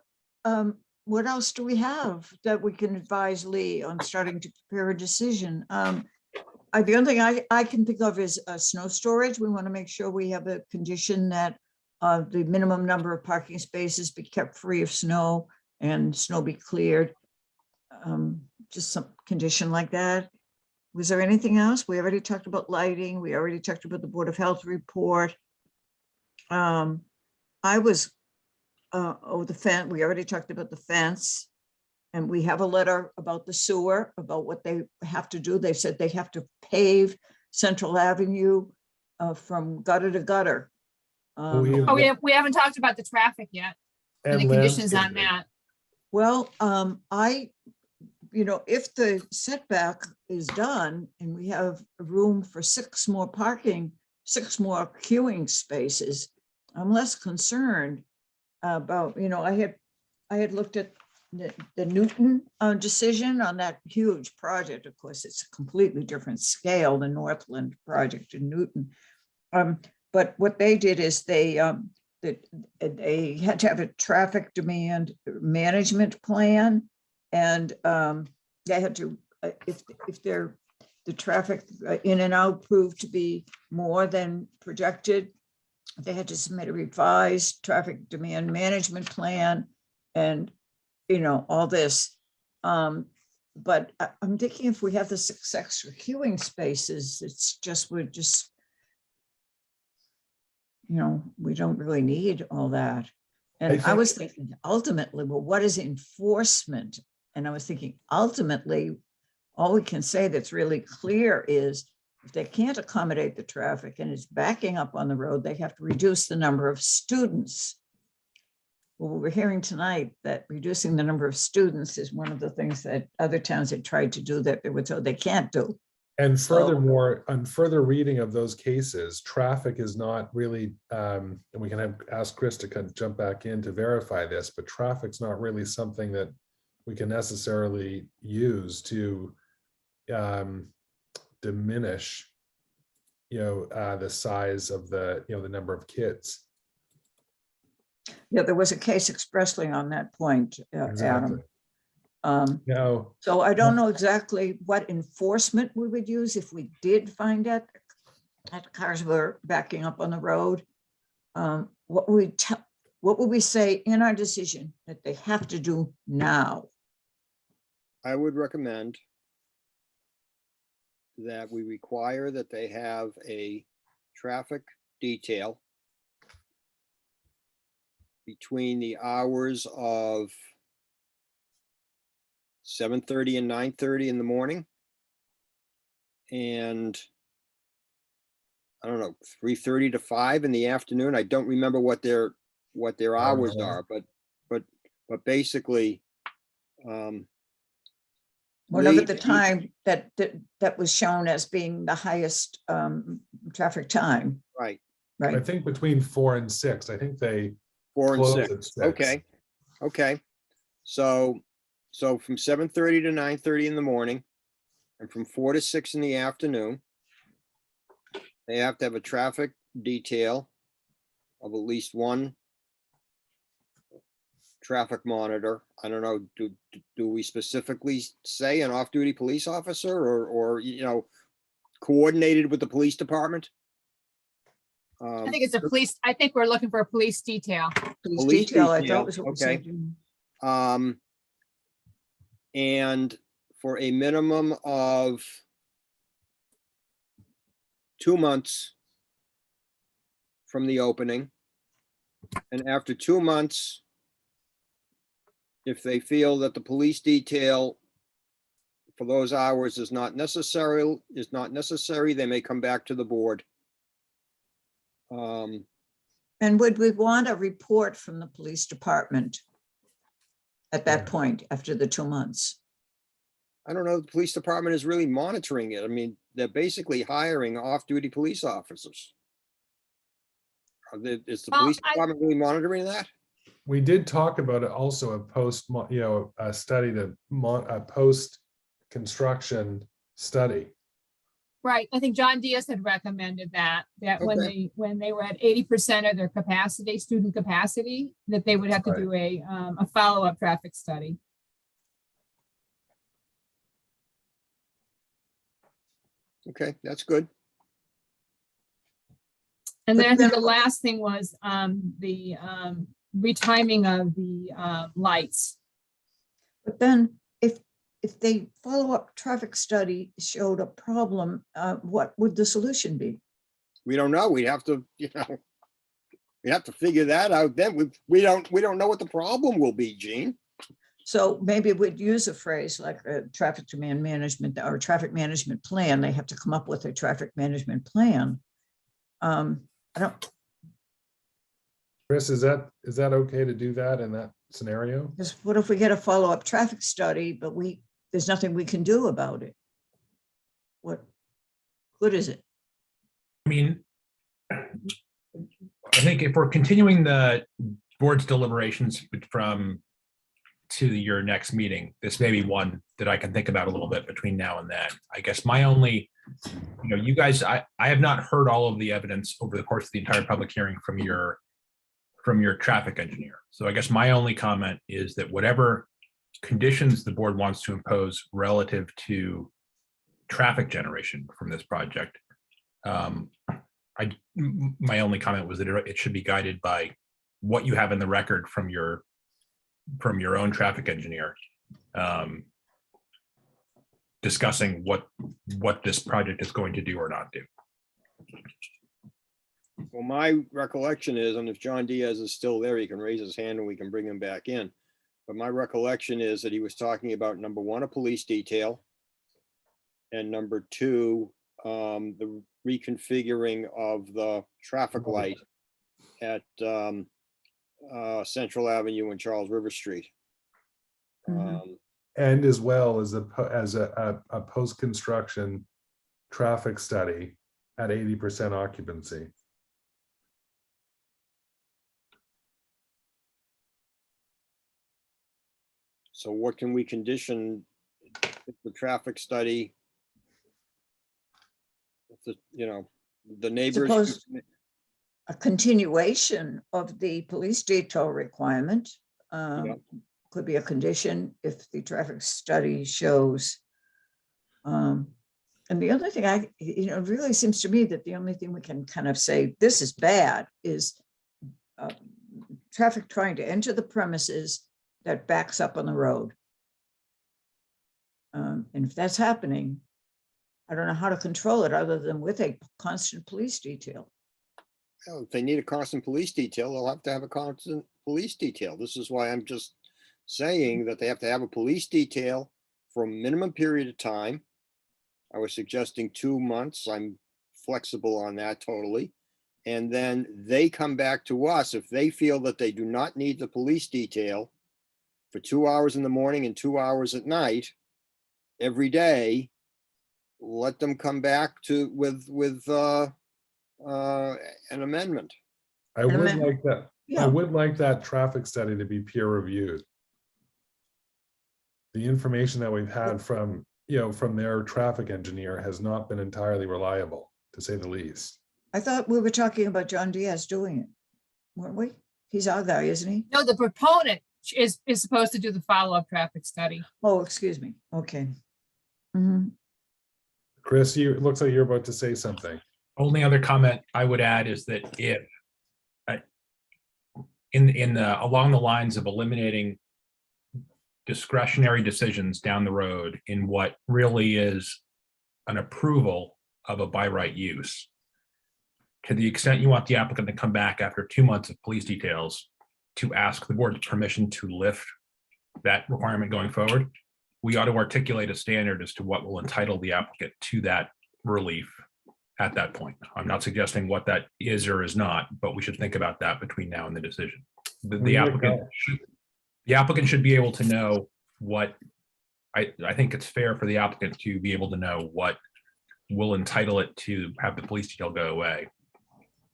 What else do we have that we can advise Lee on starting to prepare a decision? The only thing I can think of is snow storage. We want to make sure we have a condition that the minimum number of parking spaces be kept free of snow and snow be cleared. Just some condition like that. Was there anything else? We already talked about lighting. We already talked about the Board of Health report. The fence, we already talked about the fence. And we have a letter about the sewer, about what they have to do. They said they have to pave Central Avenue from gutter to gutter. We haven't talked about the traffic yet and the conditions on landscaping. that. Well, if the setback is done and we have room for 6 more queuing spaces, I'm less concerned about, I had looked at the Newton decision on that huge project. Of course, it's a completely different scale, the Northland project in Newton. But what they did is they had to have a traffic demand management plan. And they had to, if the traffic in and out proved to be more than projected, they had to submit a revised traffic demand management plan and, all this. But I'm thinking if we have the 6 extra queuing spaces, we're just, we don't really need all that. And I was thinking ultimately, well, what is enforcement? And I was thinking ultimately, all we can say that's really clear is if they can't accommodate the traffic and it's backing up on the road, they have to reduce the number of students. Well, we're hearing tonight that reducing the number of students is one of the things that other towns had tried to do that they were told they can't do. And furthermore, on further reading of those cases, traffic is not really, and we can ask Chris to kind of jump back in to verify this, but traffic's not really something that we can necessarily use to diminish, the size of the number of kids. Yeah, there was a case expressly on that point, Adam. No. So I don't know exactly what enforcement we would use if we did find out that cars were backing up on the road. What would we say in our decision that they have to do now? I would recommend that we require that they have a traffic detail between the hours of 7:30 and 9:30 in the morning, and I don't know, 3:30 to 5 in the afternoon. I don't remember what their hours are, but basically, Whatever the time that was shown as being the highest traffic time. Right. I think between 4 and 6. I think they 4 and close 6. at 6. Okay. So from 7:30 to 9:30 in the morning and from 4 to 6 in the afternoon, they have to have a traffic detail of at least one traffic monitor. I don't know, do we specifically say an off-duty police officer or coordinated with the police department? I think it's a police, I think we're looking for a police detail. Police detail, I thought was what we said. And for a minimum of 2 months from the opening. And after 2 months, if they feel that the police detail for those hours is not necessary, they may come back to the board. And would we want a report from the police department at that point after the 2 months? I don't know, the police department is really monitoring it. I mean, they're basically hiring off-duty police officers. Is the police department really monitoring that? We did talk about it also a a study, a post-construction study. Right. I think John Diaz had recommended that when they were at 80% of their capacity, student capacity, that they would have to do a follow-up traffic study. Okay, that's good. And then I think the last thing was the retiming of the lights. But then if the follow-up traffic study showed a problem, what would the solution be? We don't know. We'd have to, we have to figure that out. Then we don't know what the problem will be, Gene. So maybe we'd use a phrase like a traffic demand management or traffic management plan. They have to come up with a traffic management plan. Chris, is that okay to do that in that scenario? Because what if we get a follow-up traffic study, but there's nothing we can do about it? What good is it? I mean, I think if we're continuing the board's deliberations to your next meeting, this may be one that I can think about a little bit between now and then. I guess my only, you guys, I have not heard all of the evidence over the course of the entire public hearing from your traffic engineer. So I guess my only comment is that whatever conditions the board wants to impose relative to traffic generation from this project, My only comment was that it should be guided by what you have in the record from your own traffic engineer, discussing what this project is going to do or not do. Well, my recollection is, and if John Diaz is still there, he can raise his hand and we can bring him back in. But my recollection is that he was talking about, number one, a police detail. And number two, the reconfiguring of the traffic light at Central Avenue and Charles River Street. And as well as a post-construction traffic study at 80% occupancy. So what can we condition if the traffic study? If the neighbors. Suppose a continuation of the police detail requirement could be a condition if the traffic study shows. And the other thing it really seems to me that the only thing we can kind of say, this is bad, is traffic trying to enter the premises that backs up on the road. And if that's happening, I don't know how to control it other than with a constant police detail. If they need a constant police detail, they'll have to have a constant police detail. This is why I'm just saying that they have to have a police detail for a minimum period of time. I was suggesting 2 months. I'm flexible on that totally. And then they come back to us if they feel that they do not need the police detail for 2 hours in the morning and 2 hours at night every day. Let them come back with an amendment. I would like that. Yeah. I would like that traffic study to be peer reviewed. The information that we've had from their traffic engineer has not been entirely reliable, to say the least. I thought we were talking about John Diaz doing it, weren't we? He's our guy, isn't he? No, the proponent is supposed to do the follow-up traffic study. Oh, excuse me. Okay. Mhm. Chris, it looks like you're about to say something. Only other comment I would add is that if along the lines of eliminating discretionary decisions down the road in what really is an approval of a by right use, to the extent you want the applicant to come back after 2 months of police details to ask the board's permission to lift that requirement going forward, we ought to articulate a standard as to what will entitle the applicant to that relief at that point. I'm not suggesting what that is or is not, but we should think about that between now and the decision. The applicant should be able to know what, I think it's fair for the applicant to be able to know what will entitle it to have the police detail go away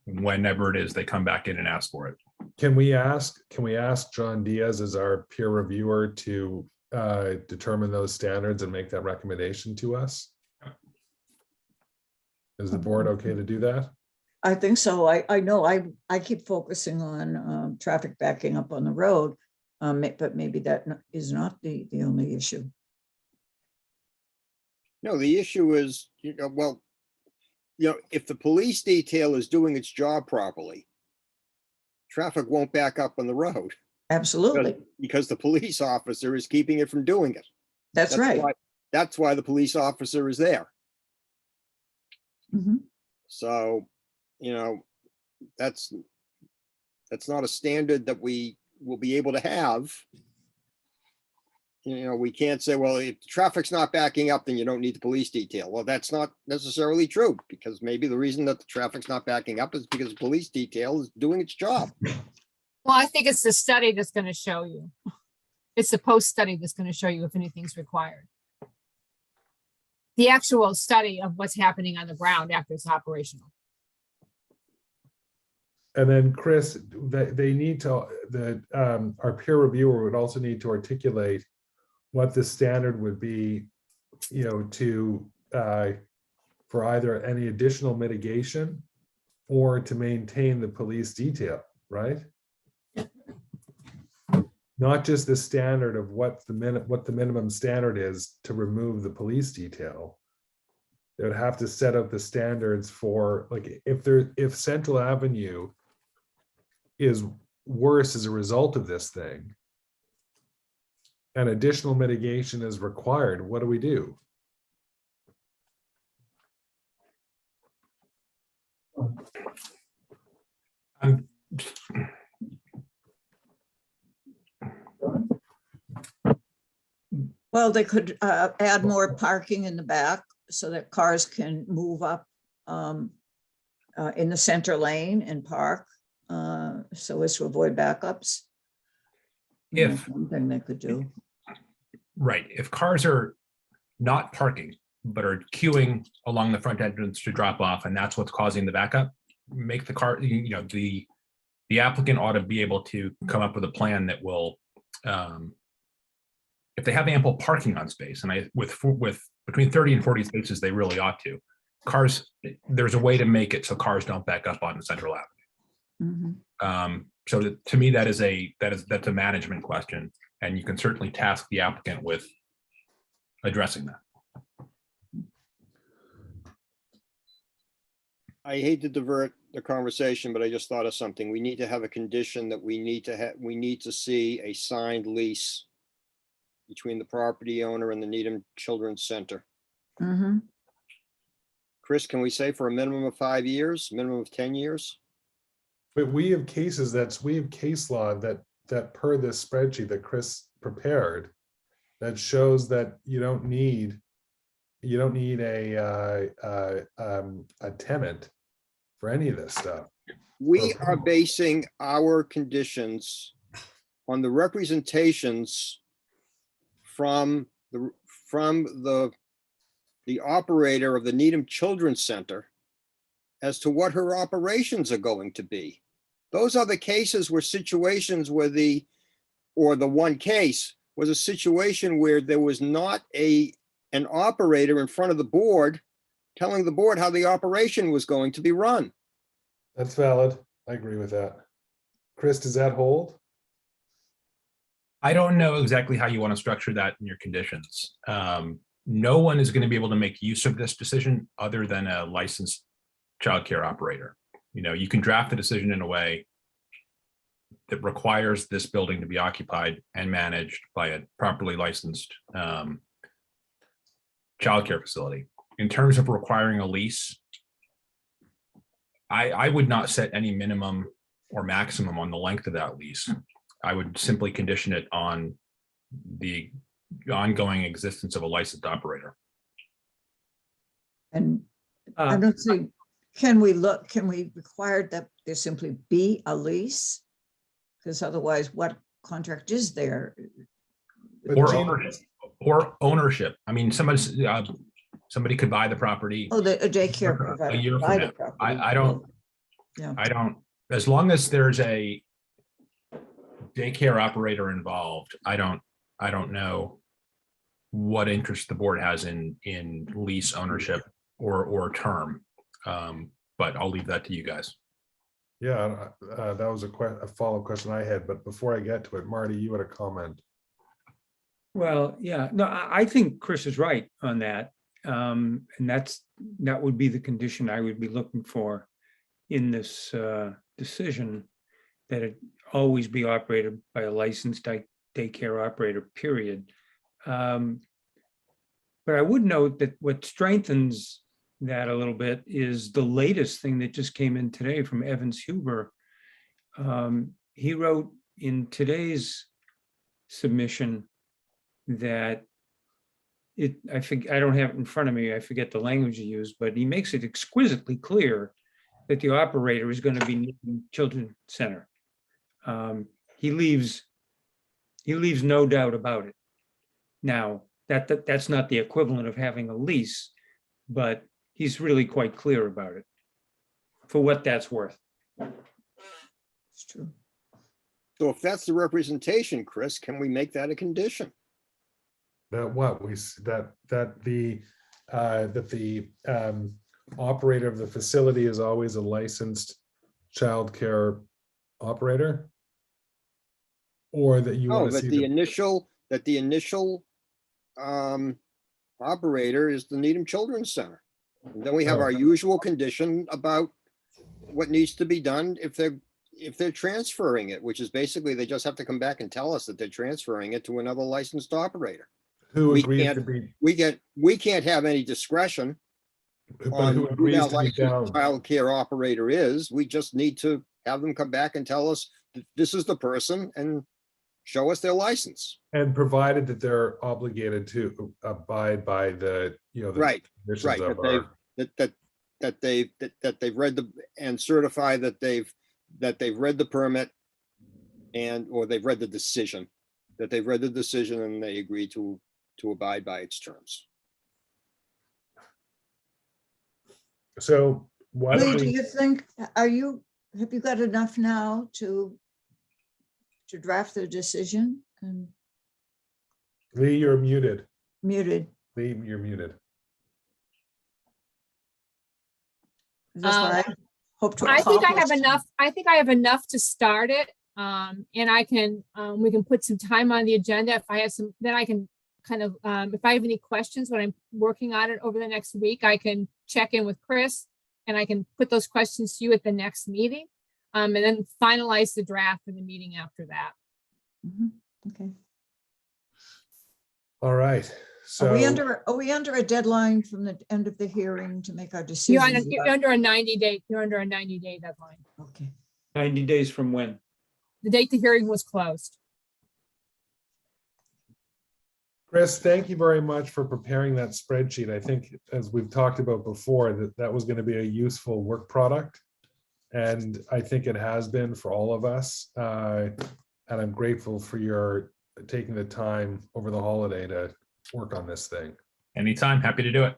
whenever it is they come back in and ask for it. Can we ask John Diaz as our peer reviewer to determine those standards and make that recommendation to us? Is the board okay to do that? I think so. I know I keep focusing on traffic backing up on the road, but maybe that is not the only issue. No, the issue is, if the police detail is doing its job properly, traffic won't back up on the road. Absolutely. Because the police officer is keeping it from doing it. That's right. That's why the police officer is there. Mhm. So, that's not a standard that we will be able to have. We can't say, well, if the traffic's not backing up, then you don't need the police detail. Well, that's not necessarily true, because maybe the reason that the traffic's not backing up is because the police detail is doing its job. Well, I think it's the study that's going to show you. It's the post study that's going to show you if anything's required. The actual study of what's happening on the ground after it's operational. And then Chris, they need to, our peer reviewer would also need to articulate what the standard would be, for either any additional mitigation or to maintain the police detail, right? Not just the standard of what the minimum standard is to remove the police detail. They would have to set up the standards for, like, if Central Avenue is worse as a result of this thing, and additional mitigation is required, what do we do? Um, Well, they could add more parking in the back so that cars can move up in the center lane and park so as to avoid backups. If- That's one thing they could do. Right, if cars are not parking, but are queuing along the front entrance to drop off, and that's what's causing the backup, make the car, the applicant ought to be able to come up with a plan that will, if they have ample parking on space, and with between 30 and 40 spaces, they really ought to. Cars, there's a way to make it so cars don't back up on Central Avenue. Mhm. So to me, that's a management question, and you can certainly task the applicant with addressing that. I hate to divert the conversation, but I just thought of something. We need to have a condition that we need to see a signed lease between the property owner and the Needham Children's Center. Mhm. Chris, can we say for a minimum of 5 years, minimum of 10 years? But we have case law that per this spreadsheet that Chris prepared, that shows that you don't need a tenant for any of this stuff. We are basing our conditions on the representations from the operator of the Needham Children's Center as to what her operations are going to be. Those are the cases where situations where the one case was a situation where there was not an operator in front of the board telling the board how the operation was going to be run. That's valid. I agree with that. Chris, does that hold? I don't know exactly how you want to structure that in your conditions. No one is going to be able to make use of this decision other than a licensed childcare operator. You can draft the decision in a way that requires this building to be occupied and managed by a properly licensed childcare facility. In terms of requiring a lease, I would not set any minimum or maximum on the length of that lease. I would simply condition it on the ongoing existence of a licensed operator. And I don't think, can we require that there simply be a lease? Because otherwise, what contract is there? But Or Gina- ownership. Or ownership. I mean, somebody could buy the property. Oh, a daycare A provider. year from buy the now. property. Yeah. I don't, as long as there's a daycare operator involved, I don't know what interest the board has in lease ownership or term. But I'll leave that to you guys. Yeah, that was a follow-up question I had, but before I get to it, Marty, you had a comment. Well, yeah, no, I think Chris is right on that. And that would be the condition I would be looking for in this decision, that it always be operated by a licensed daycare operator, period. But I would note that what strengthens that a little bit is the latest thing that just came in today from Evans Huber. He wrote in today's submission that I don't have it in front of me, I forget the language he used, but he makes it exquisitely clear that the operator is going to be Needham Children's Center. He leaves no doubt about it. Now, that's not the equivalent of having a lease, but he's really quite clear about it, for what that's worth. It's true. So if that's the representation, Chris, can we make that a condition? That the operator of the facility is always a licensed childcare operator? Or that you No, want to that see the initial operator is the Needham Children's Center. And then we have our usual condition about what needs to be done if they're transferring it, which is basically they just have to come back and tell us that they're transferring it to another licensed operator. Who We agrees can't- to be, We can't have any discretion but on who who agrees that to be licensed down? childcare operator is. We just need to have them come back and tell us that this is the person and show us their license. And provided that they're obligated to abide by the, the Right, conditions right, of that they've read and certify that they've read the permit or they've read the decision, and they agree to abide by its terms. So why Lee, don't do we, you think, have you got enough now to draft the decision? And Lee, you're muted. muted. Lee, you're muted. That's what I hope to I think I have accomplish. enough. I think I have enough to start it. And I can, we can put some time on the agenda. If I have some, then I can kind of, if I have any questions when I'm working on it over the next week, I can check in with Chris and I can put those questions to you at the next meeting. And then finalize the draft for the meeting after that. Mhm. Okay. All right. Are we So under a deadline from the end of the hearing to make our You're, decision? you're under a 90-day, you're under a 90-day deadline. Okay. 90 days from when? The date the hearing was closed. Chris, thank you very much for preparing that spreadsheet. I think, as we've talked about before, that was going to be a useful work product. And I think it has been for all of us. And I'm grateful for your taking the time over the holiday to work on this thing. Anytime, happy to do it.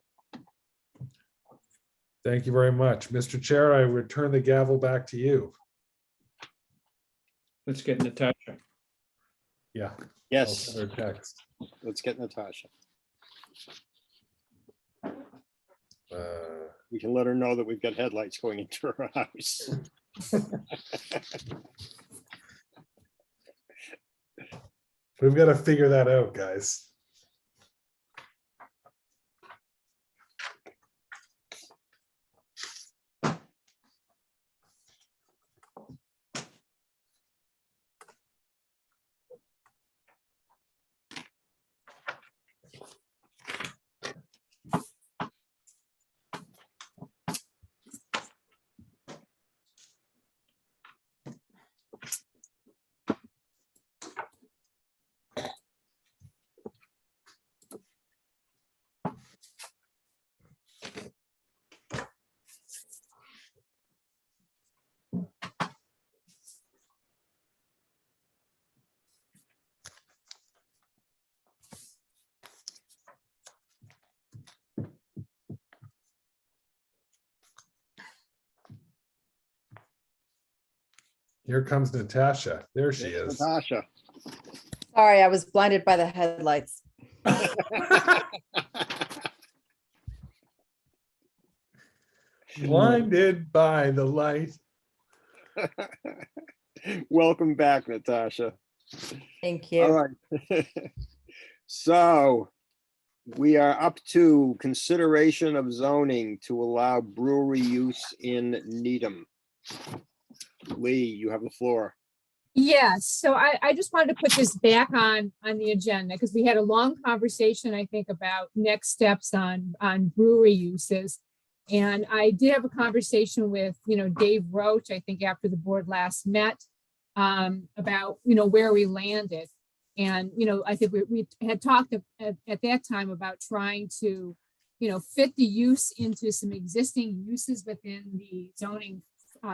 Thank you very much. Mr. Chair, I return the gavel back to you. Let's get Natasha. Yeah. Yes, I'll send her text. let's get Natasha. We can let her know that we've got headlights going into her house. We've got to figure that out, guys. Here comes Natasha. There she There's is. Natasha. Sorry, I was blinded by the headlights. Blinded by the light. Welcome back, Natasha. Thank All you. right. So we are up to consideration of zoning to allow brewery use in Needham. Lee, you have the floor. Yes, so I just wanted to put this back on the agenda because we had a long conversation, I think, about next steps on brewery uses. And I did have a conversation with, Dave Roach, I think after the board last met, about, where we landed. And, I think we had talked at that time about trying to, fit the use into some existing uses within the zoning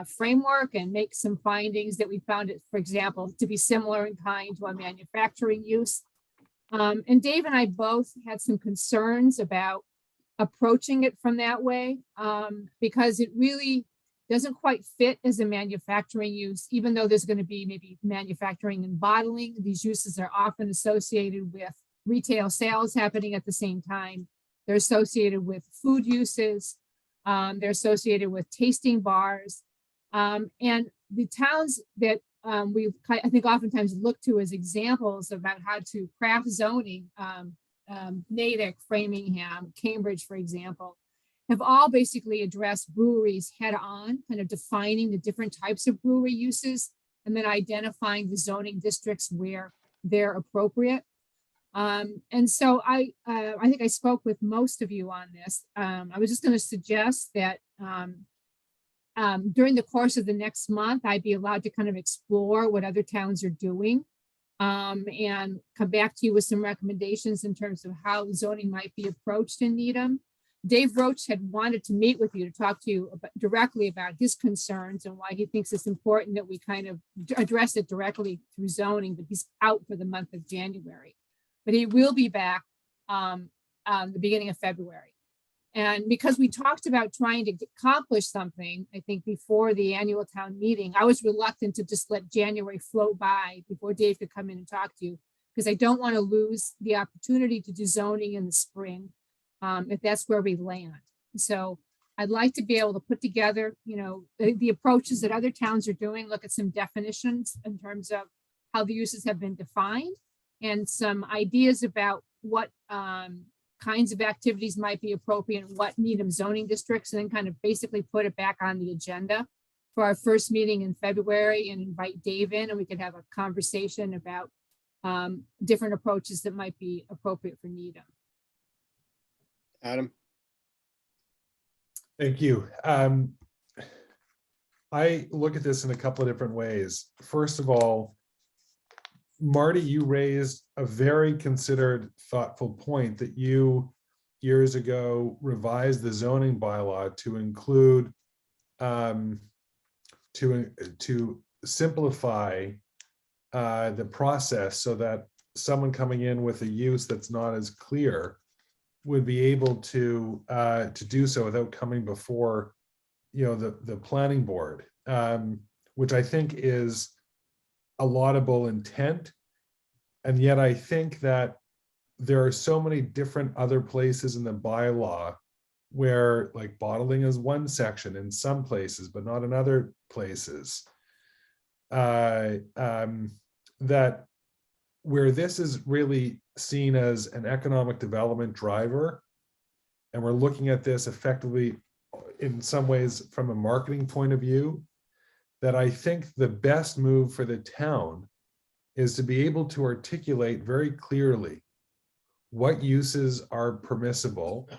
framework and make some findings that we found it, for example, to be similar in kind to a manufacturing use. And Dave and I both had some concerns about approaching it from that way because it really doesn't quite fit as a manufacturing use, even though there's going to be maybe manufacturing and bottling. These uses are often associated with retail sales happening at the same time. They're associated with food uses. They're associated with tasting bars. And the towns that I think oftentimes look to as examples about how to craft zoning, Natick, Framingham, Cambridge, for example, have all basically addressed breweries head on, kind of defining the different types of brewery uses and then identifying the zoning districts where they're appropriate. And so I think I spoke with most of you on this. I was just going to suggest that during the course of the next month, I'd be allowed to kind of explore what other towns are doing and come back to you with some recommendations in terms of how zoning might be approached in Needham. Dave Roach had wanted to meet with you to talk to you directly about his concerns and why he thinks it's important that we kind of address it directly through zoning, but he's out for the month of January. But he will be back the beginning of February. And because we talked about trying to accomplish something, I think before the annual town meeting, I was reluctant to just let January float by before Dave could come in and talk to you, because I don't want to lose the opportunity to do zoning in the spring if that's where we land. So I'd like to be able to put together, the approaches that other towns are doing, look at some definitions in terms of how the uses have been defined and some ideas about what kinds of activities might be appropriate and what Needham zoning districts, and then kind of basically put it back on the agenda for our first meeting in February and invite Dave in, and we could have a conversation about different approaches that might be appropriate for Needham. Adam? Thank you. I look at this in a couple of different ways. First of all, Marty, you raised a very considered, thoughtful point that you years ago revised the zoning bylaw to include to simplify the process so that someone coming in with a use that's not as clear would be able to do so without coming before the planning board, which I think is a laudable intent. And yet I think that there are so many different other places in the bylaw where, like, bottling is one section in some places, but not in other places, that where this is really seen as an economic development driver, and we're looking at this effectively in some ways from a marketing point of view, that I think the best move for the town is to be able to articulate very clearly what uses are permissible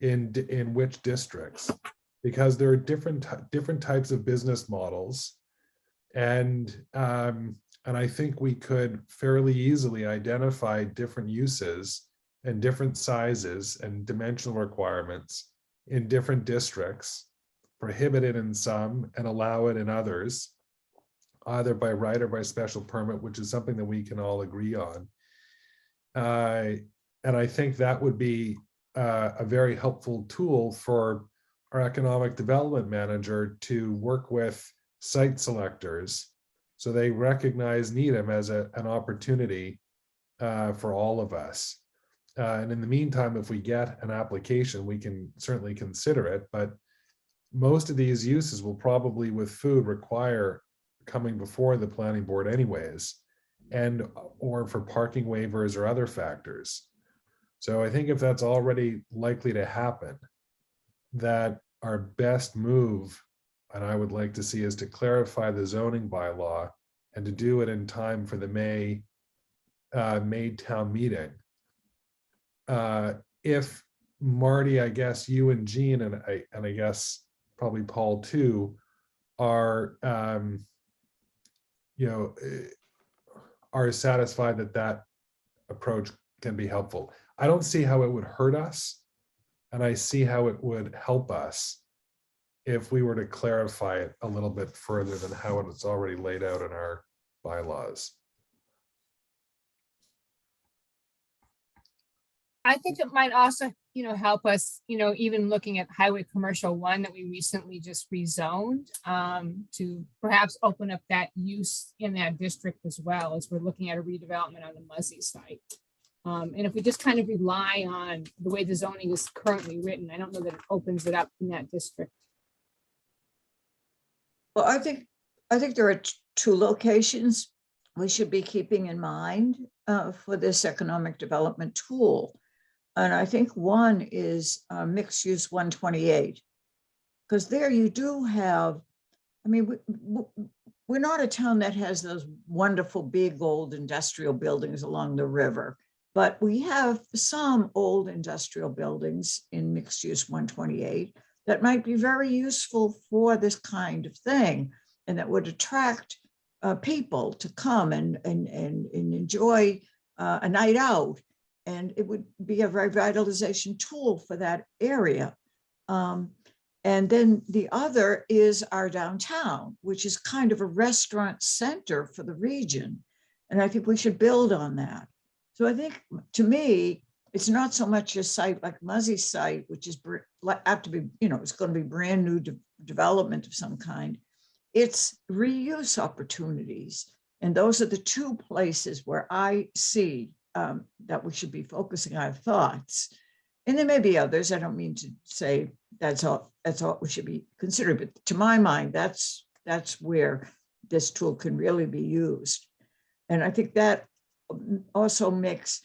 in which districts, because there are different types of business models, and I think we could fairly easily identify different uses and different sizes and dimensional requirements in different districts, prohibit it in some and allow it in others, either by right or by special permit, which is something that we can all agree on. And I think that would be a very helpful tool for our economic development manager to work with site selectors so they recognize Needham as an opportunity for all of us. And in the meantime, if we get an application, we can certainly consider it, but most of these uses will probably with food require coming before the planning board anyways, and or for parking waivers or other factors. So I think if that's already likely to happen, that our best move, and I would like to see, is to clarify the zoning bylaw and to do it in time for the May town meeting. If Marty, I guess you and Jean and I guess probably Paul too, are are satisfied that approach can be helpful. I don't see how it would hurt us, and I see how it would help us if we were to clarify it a little bit further than how it's already laid out in our bylaws. I think it might also, help us, even looking at Highway Commercial 1 that we recently just rezoned, to perhaps open up that use in that district as well, as we're looking at a redevelopment on the Muzzy site. And if we just kind of rely on the way the zoning is currently written, I don't know that it opens it up in that district. Well, I think there are two locations we should be keeping in mind for this economic development tool. And I think one is mixed use 128. Because there you do have, I mean, we're not a town that has those wonderful big old industrial buildings along the river, but we have some old industrial buildings in mixed use 128 that might be very useful for this kind of thing, and that would attract people to come and enjoy a night out. And it would be a revitalization tool for that area. And then the other is our downtown, which is kind of a restaurant center for the region. And I think we should build on that. So I think, to me, it's not so much a site like Muzzy's site, which is have to be, it's going to be brand new development of some kind. It's reuse opportunities. And those are the two places where I see that we should be focusing our thoughts. And there may be others. I don't mean to say that's all we should be considering, but to my mind, that's where this tool can really be used. And I think that also makes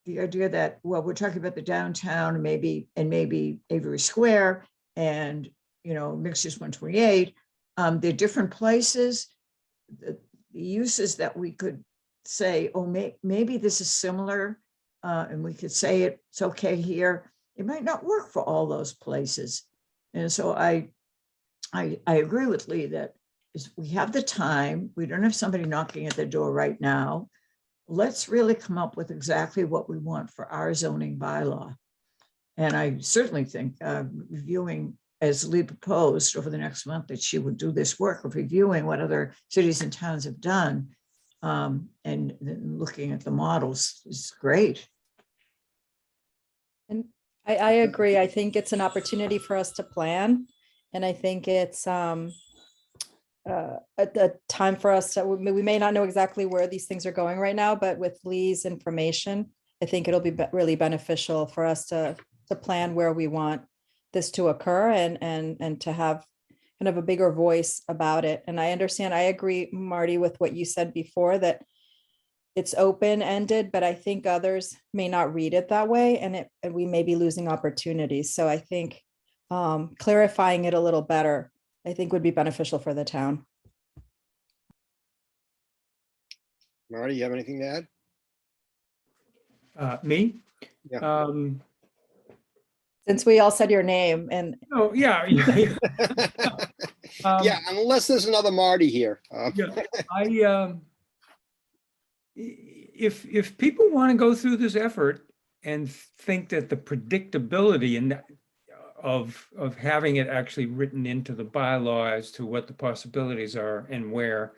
the idea that, well, we're talking about the downtown and maybe Avery Square and, mixed use 128. They're different places. The uses that we could say, oh, maybe this is similar, and we could say it's okay here. It might not work for all those places. And so I agree with Lee that we have the time. We don't have somebody knocking at the door right now. Let's really come up with exactly what we want for our zoning bylaw. And I certainly think reviewing, as Lee proposed over the next month, that she would do this work of reviewing what other cities and towns have done, and then looking at the models is great. And I agree. I think it's an opportunity for us to plan. And I think it's a time for us to, we may not know exactly where these things are going right now, but with Lee's information, I think it'll be really beneficial for us to plan where we want this to occur and to have kind of a bigger voice about it. And I understand, I agree, Marty, with what you said before, that it's open-ended, but I think others may not read it that way, and we may be losing opportunities. So I think clarifying it a little better, I think, would be beneficial for the town. Marty, you have anything to add? Me? Yeah. Since we all said your name, and Oh, yeah. Yeah, unless there's another Marty here. If people want to go through this effort and think that the predictability of having it actually written into the bylaw as to what the possibilities are and where,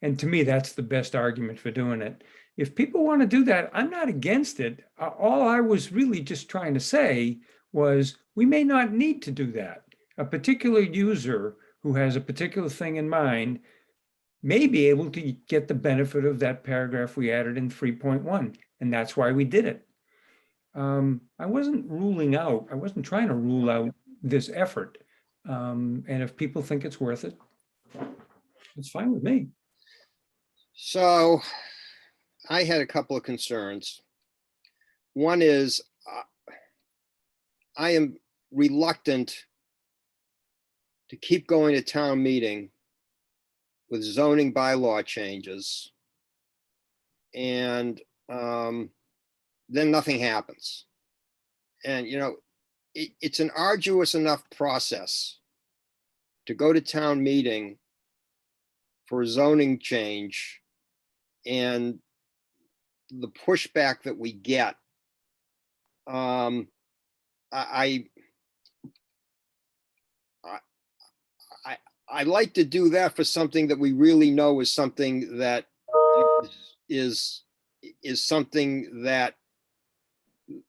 and to me, that's the best argument for doing it. If people want to do that, I'm not against it. All I was really just trying to say was we may not need to do that. A particular user who has a particular thing in mind may be able to get the benefit of that paragraph we added in 3.1, and that's why we did it. I wasn't trying to rule out this effort. And if people think it's worth it, it's fine with me. So I had a couple of concerns. One is I am reluctant to keep going to town meeting with zoning bylaw changes, and then nothing happens. And, it's an arduous enough process to go to town meeting for a zoning change, and the pushback that we get. I like to do that for something that we really know is something that is something that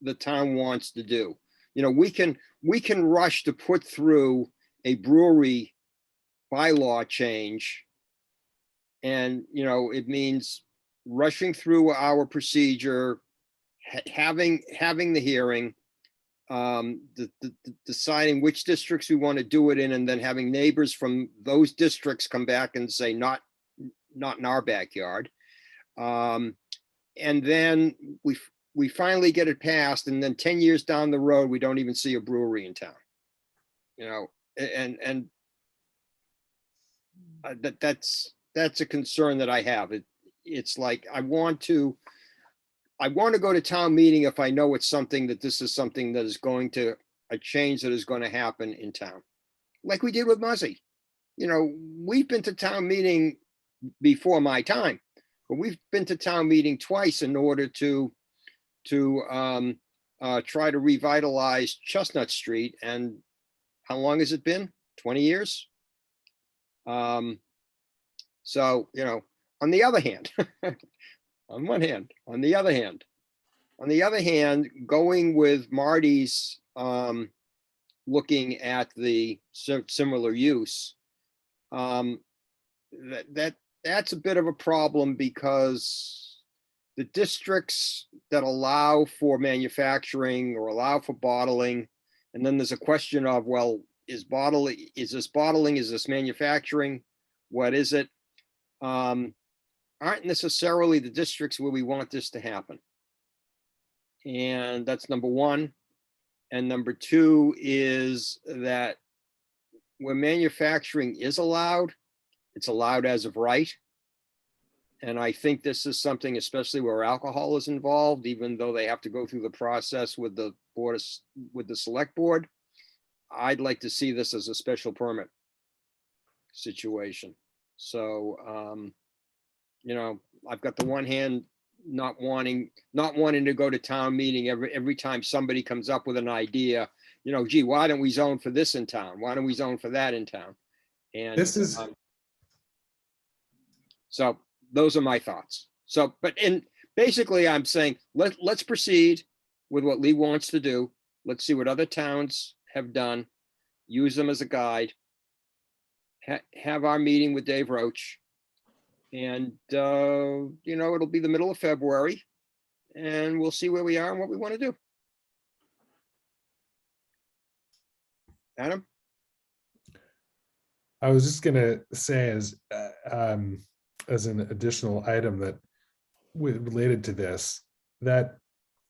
the town wants to do. We can rush to put through a brewery bylaw change, and it means rushing through our procedure, having the hearing, deciding which districts we want to do it in, and then having neighbors from those districts come back and say, not in our backyard. And then we finally get it passed, and then 10 years down the road, we don't even see a brewery in town. You know, and that's a concern that I have. It's like, I want to go to town meeting if I know it's something that this is something that is going to, a change that is going to happen in town. Like we did with Muzzy. You know, we've been to town meeting before my time, but we've been to town meeting twice in order to try to revitalize Chestnut Street. And how long has it been? 20 years? So, you know, on the other hand, on the other hand, going with Marty's looking at the similar use, that's a bit of a problem, because the districts that allow for manufacturing or allow for bottling, and then there's a question of, well, is this bottling, is this manufacturing? What is it? Aren't necessarily the districts where we want this to happen. And that's number one. And number two is that where manufacturing is allowed, it's allowed as of right. And I think this is something, especially where alcohol is involved, even though they have to go through the process with the board, with the select board, I'd like to see this as a special permit situation. So, you know, I've got the one hand not wanting to go to town meeting every time somebody comes up with an idea, you know, gee, why don't we zone for this in town? Why don't we zone for that in town? And This is, so those are my thoughts. So, but basically I'm saying, let's proceed with what Lee wants to do. Let's see what other towns have done, use them as a guide, have our meeting with Dave Roach. And, you know, it'll be the middle of February, and we'll see where we are and what we want to do. Adam? I was just gonna say as an additional item that related to this, that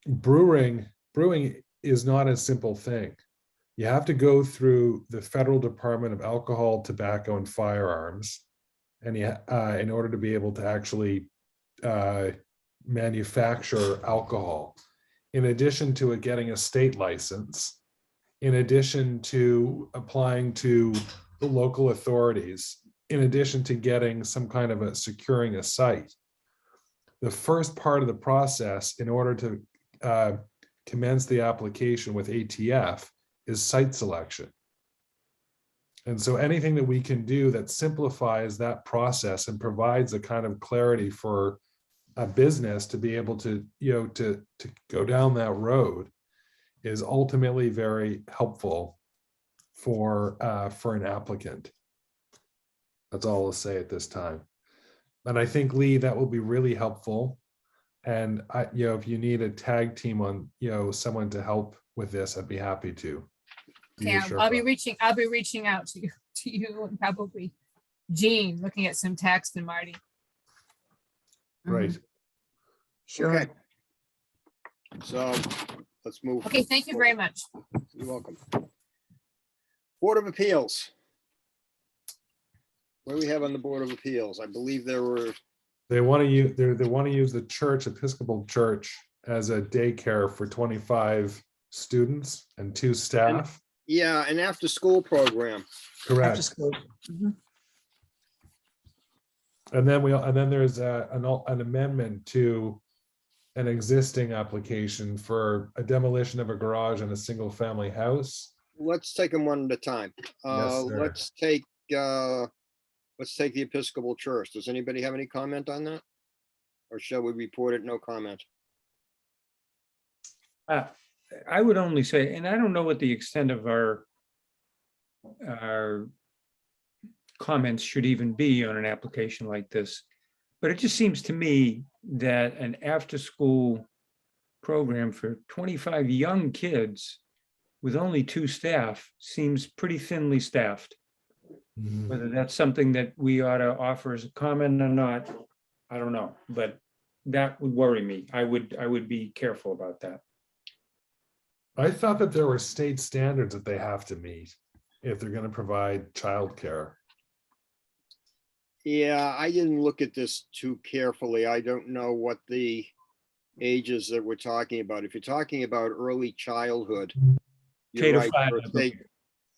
brewing is not a simple thing. You have to go through the Federal Department of Alcohol, Tobacco, and Firearms, and in order to be able to actually manufacture alcohol, in addition to getting a state license, in addition to applying to the local authorities, in addition to getting some kind of securing a site. The first part of the process in order to commence the application with ATF is site selection. And so anything that we can do that simplifies that process and provides a kind of clarity for a business to be able to, you know, to go down that road is ultimately very helpful for an applicant. That's all I'll say at this time. And I think, Lee, that will be really helpful. And you know, if you need a tag team on, you know, someone to help with this, I'd be happy to. Yeah, I'll be reaching out to you and probably Jean, looking at some text, and Marty. Right. Sure. Okay. So let's move. Okay, thank you very much. You're welcome. Board of Appeals. What do we have on the Board of Appeals? I believe there were. They want to use the church, Episcopal Church, as a daycare for 25 students and 2 staff. Yeah, an after-school program. Correct. After school. Mhm. And then there's an amendment to an existing application for a demolition of a garage in a single-family house. Let's take them one at a time. Yes, sir. Let's take the Episcopal Church. Does anybody have any comment on that? Or shall we report it, no comment? I would only say, and I don't know what the extent of our comments should even be on an application like this, but it just seems to me that an after-school program for 25 young kids with only 2 staff seems pretty thinly staffed. Mhm. Whether that's something that we ought to offer as a comment or not, I don't know, but that would worry me. I would be careful about that. I thought that there were state standards that they have to meet if they're going to provide childcare. Yeah, I didn't look at this too carefully. I don't know what the ages that we're talking about. If you're talking about early childhood, K you're to right. 5, for a state-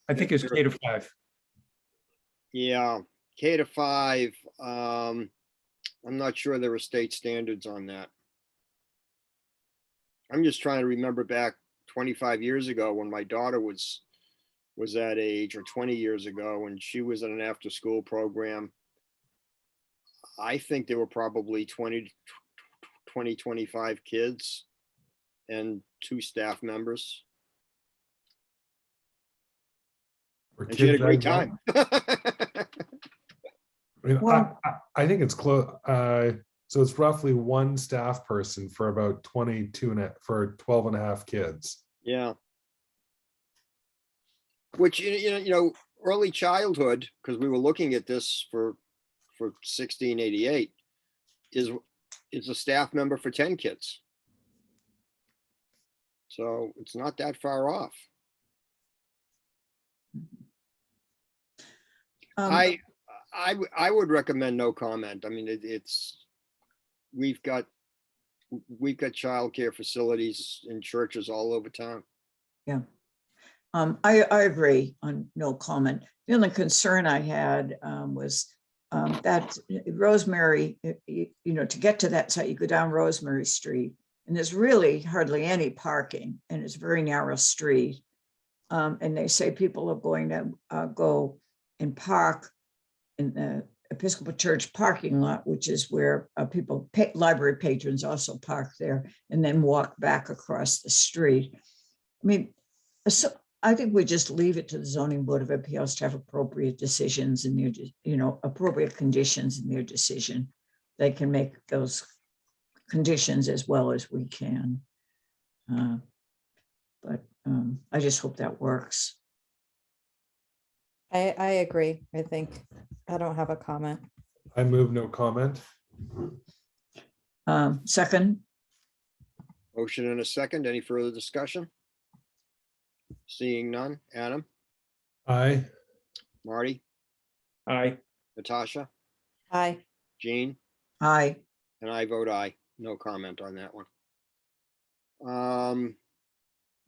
I think it's K to 5. Yeah, K to 5. I'm not sure there were state standards on that. I'm just trying to remember back 25 years ago when my daughter was that age, or 20 years ago when she was in an after-school program. I think there were probably 20, 25 kids and 2 staff members. For And she had a kids great that time. I mean, Well- I think it's close. So it's roughly one staff person for about for 12 and a half kids. Yeah. Which, you know, early childhood, because we were looking at this for 1688, is a staff member for 10 kids. So it's not that far off. I would recommend no comment. I mean, we've got childcare facilities in churches all over town. Yeah. I agree on no comment. The only concern I had was that Rosemary, to get to that site, you go down Rosemary Street, and there's really hardly any parking, and it's a very narrow street. And they say people are going to go and park in the Episcopal Church parking lot, which is where library patrons also park there, and then walk back across the street. I mean, so I think we just leave it to the Zoning Board of Appeals to have appropriate decisions and appropriate conditions in their decision. They can make those conditions as well as we can. But I just hope that works. I agree. I think I don't have a comment. I move no comment. Second, Motion and a second. Any further discussion? Seeing none. Adam, Aye. Marty, Aye. Natasha, Aye. Jean, aye. and I vote aye. No comment on that one.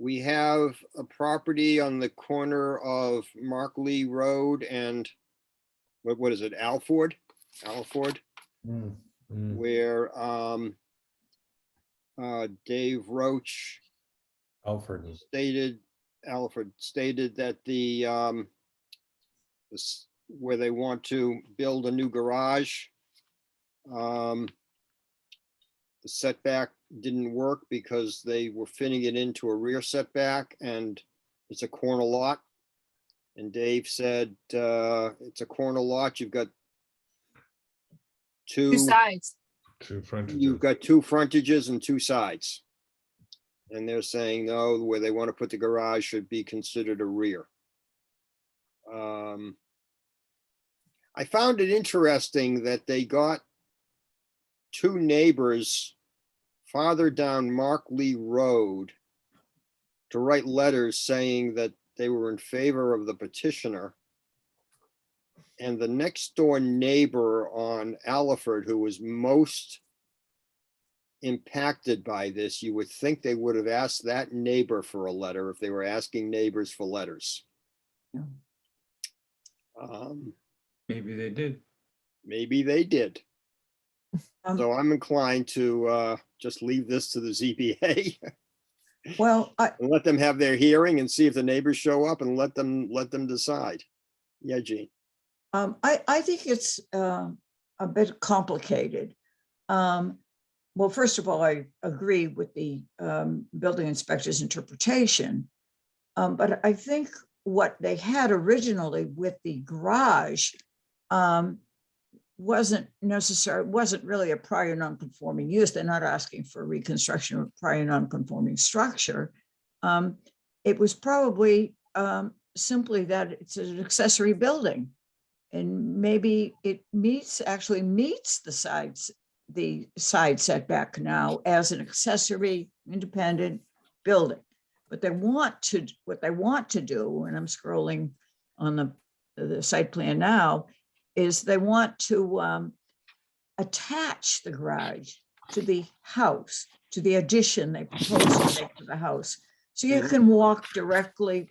We have a property on the corner of Mark Lee Road and what is it, Alford, where Dave Roach Alfred. Alfred stated that where they want to build a new garage, the setback didn't work because they were fitting it into a rear setback, and it's a corner lot. And Dave said, it's a corner lot. You've got Two sides. Two frontages. You've got 2 frontages and 2 sides. And they're saying, no, where they want to put the garage should be considered a rear. I found it interesting that they got 2 neighbors farther down Mark Lee Road to write letters saying that they were in favor of the petitioner. And the next door neighbor on Alford, who was most impacted by this, you would think they would have asked that neighbor for a letter if they were asking neighbors for letters. Yeah. Maybe they did. Maybe they did. Um, So I'm inclined to just leave this to the ZBA Well, and let them have their hearing and see if the neighbors show up and let them decide. Yeah, Jean. I think it's a bit complicated. Well, first of all, I agree with the building inspector's interpretation. But I think what they had originally with the garage wasn't really a prior non-conforming use. They're not asking for reconstruction of prior non-conforming structure. It was probably simply that it's an accessory building. And maybe it actually meets the side the side setback now as an accessory independent building. But what they want to do, and I'm scrolling on the site plan now, is they want to attach the garage to the house, to the addition they propose to make to the house. So you can walk directly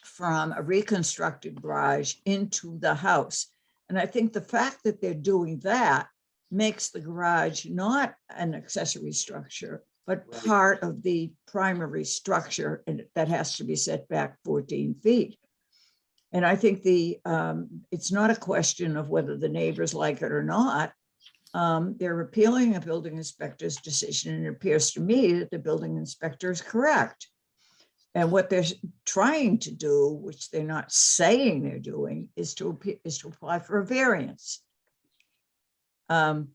from a reconstructed garage into the house. And I think the fact that they're doing that makes the garage not an accessory structure, but part of the primary structure, and that has to be set back 14 feet. And I think it's not a question of whether the neighbors like it or not. They're appealing a building inspector's decision, and it appears to me that the building inspector is correct. And what they're trying to do, which they're not saying they're doing, is to apply for a variance. And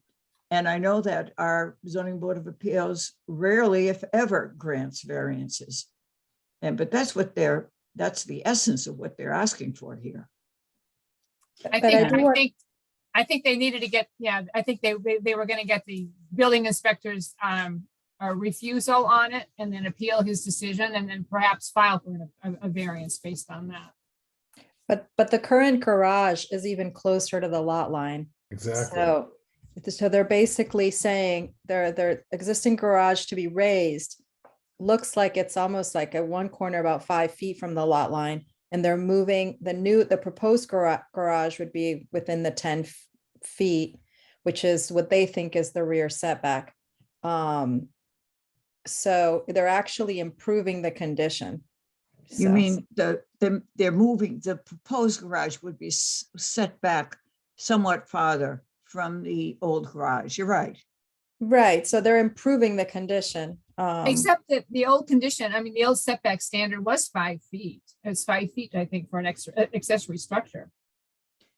I know that our zoning board of appeals rarely, if ever, grants variances. But that's the essence of what they're asking for here. I think they needed to get, I think they were gonna get the building inspector's a refusal on it and then appeal his decision and then perhaps file for a variance based on that. But the current garage is even closer to the lot line. Exactly. So they're basically saying their existing garage to be raised looks like it's almost like at one corner about 5 feet from the lot line. And they're moving the proposed garage would be within the 10 feet, which is what they think is the rear setback. So they're actually improving the condition. You mean they're moving, the proposed garage would be set back somewhat farther from the old garage. You're right. Right. So they're improving the condition. Except that the old condition, I mean, the old setback standard was 5 feet. It's 5 feet, I think, for an accessory structure.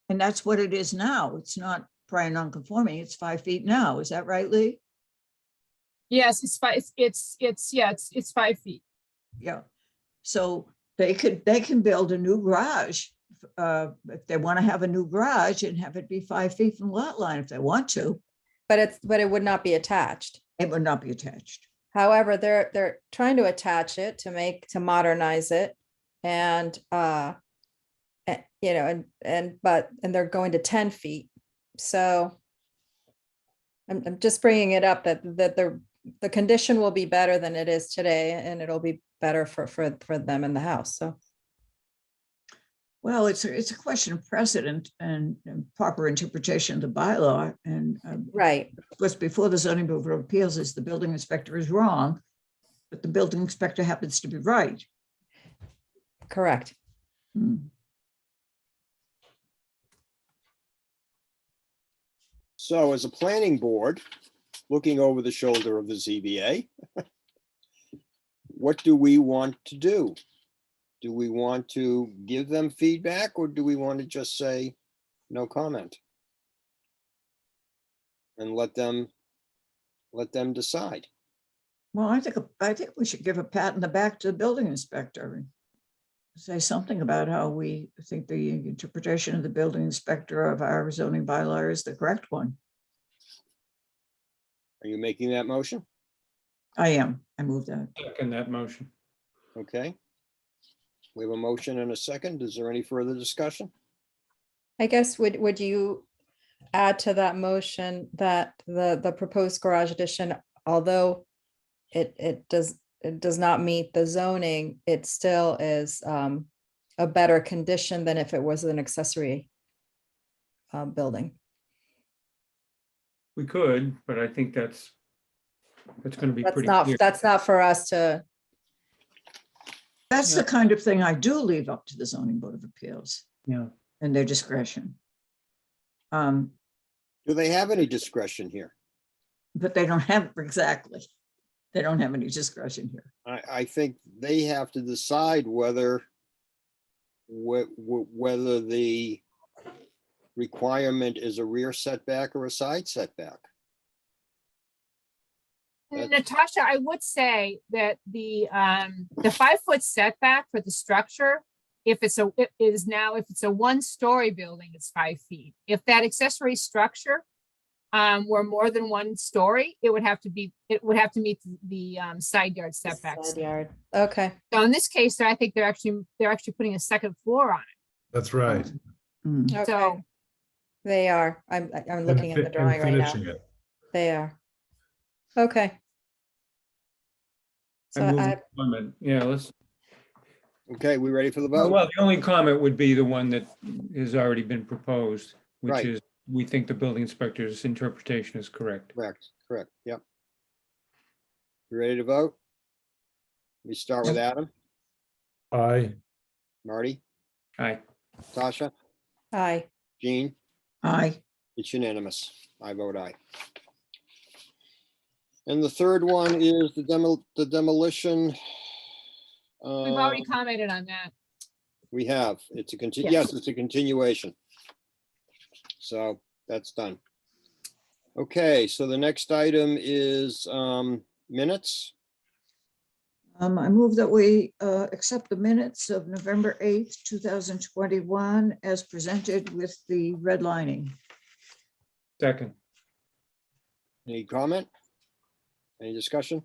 And that's what it is now. It's not prior non-conforming. It's 5 feet now. Is that right, Lee? Yes, it's 5. It's 5 feet. Yeah. So they can build a new garage if they want to have a new garage and have it be 5 feet from lot line if they want to. But it would not be attached. It would not be attached. However, they're trying to attach it to modernize it, and they're going to 10 feet. So I'm just bringing it up that the condition will be better than it is today, and it'll be better for them in the house. So. Well, it's a question of precedent and proper interpretation of the bylaw. And right. What's before the zoning board of appeals is the building inspector is wrong, but the building inspector happens to be right. Correct. So as a planning board, looking over the shoulder of the ZBA, what do we want to do? Do we want to give them feedback, or do we want to just say no comment? And let them decide. Well, I think we should give a pat on the back to the building inspector and say something about how we think the interpretation of the building inspector of our zoning bylaw is the correct one. Are you making that motion? I am. I move that. Second that motion. Okay. We have a motion and a second. Is there any further discussion? I guess would you add to that motion that the proposed garage addition, although it does not meet the zoning, it still is a better condition than if it was an accessory building? We could, but I think that's going to be pretty clear. That's not for us to. That's the kind of thing I do leave up to the zoning board of appeals. Yeah. And their discretion. Do they have any discretion here? But they don't have, exactly. They don't have any discretion here. I think they have to decide whether the requirement is a rear setback or a side setback. Natasha, I would say that the 5 foot setback for the structure, if it's a 1-story building, it's 5 feet. If that accessory structure were more than 1 story, it would have to meet the side yard setbacks. Side yard. Okay. So in this case, I think they're actually putting a second floor on it. That's right. Okay. So They are. I'm And looking at the and drawing right now. finishing it. They are. Okay. So I move I, the comment. Yeah, let's, Okay, we ready for the well, vote? the only comment would be the one that has already been proposed, which Right. is, we think the building inspector's interpretation is correct. Correct, yep. You ready to vote? We start with Adam, Aye. Marty, Aye. Tasha, aye. Jean, Aye. it's unanimous. I vote aye. And the third one is the demolition. we've already commented on that. We have, it's a Yes. yes, it's a continuation. So that's done. Okay, so the next item is minutes. I move that we accept the minutes of November 8th, 2021 as presented with the redlining. Second. Any comment? Any discussion?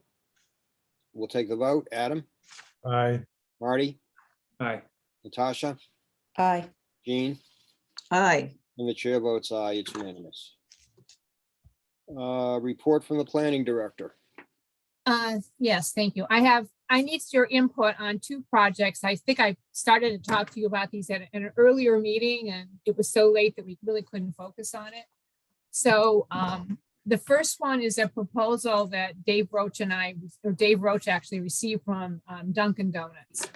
We'll take the vote. Adam, Aye. Marty, Aye. Natasha, Aye. Jean, Aye. and the chair votes aye. It's unanimous. Report from the planning director. Yes, thank you. I need your input on 2 projects. I think I started to talk to you about these at an earlier meeting, and it was so late that we really couldn't focus on it. So the first one is a proposal that Dave Roach actually received from Dunkin' Donuts.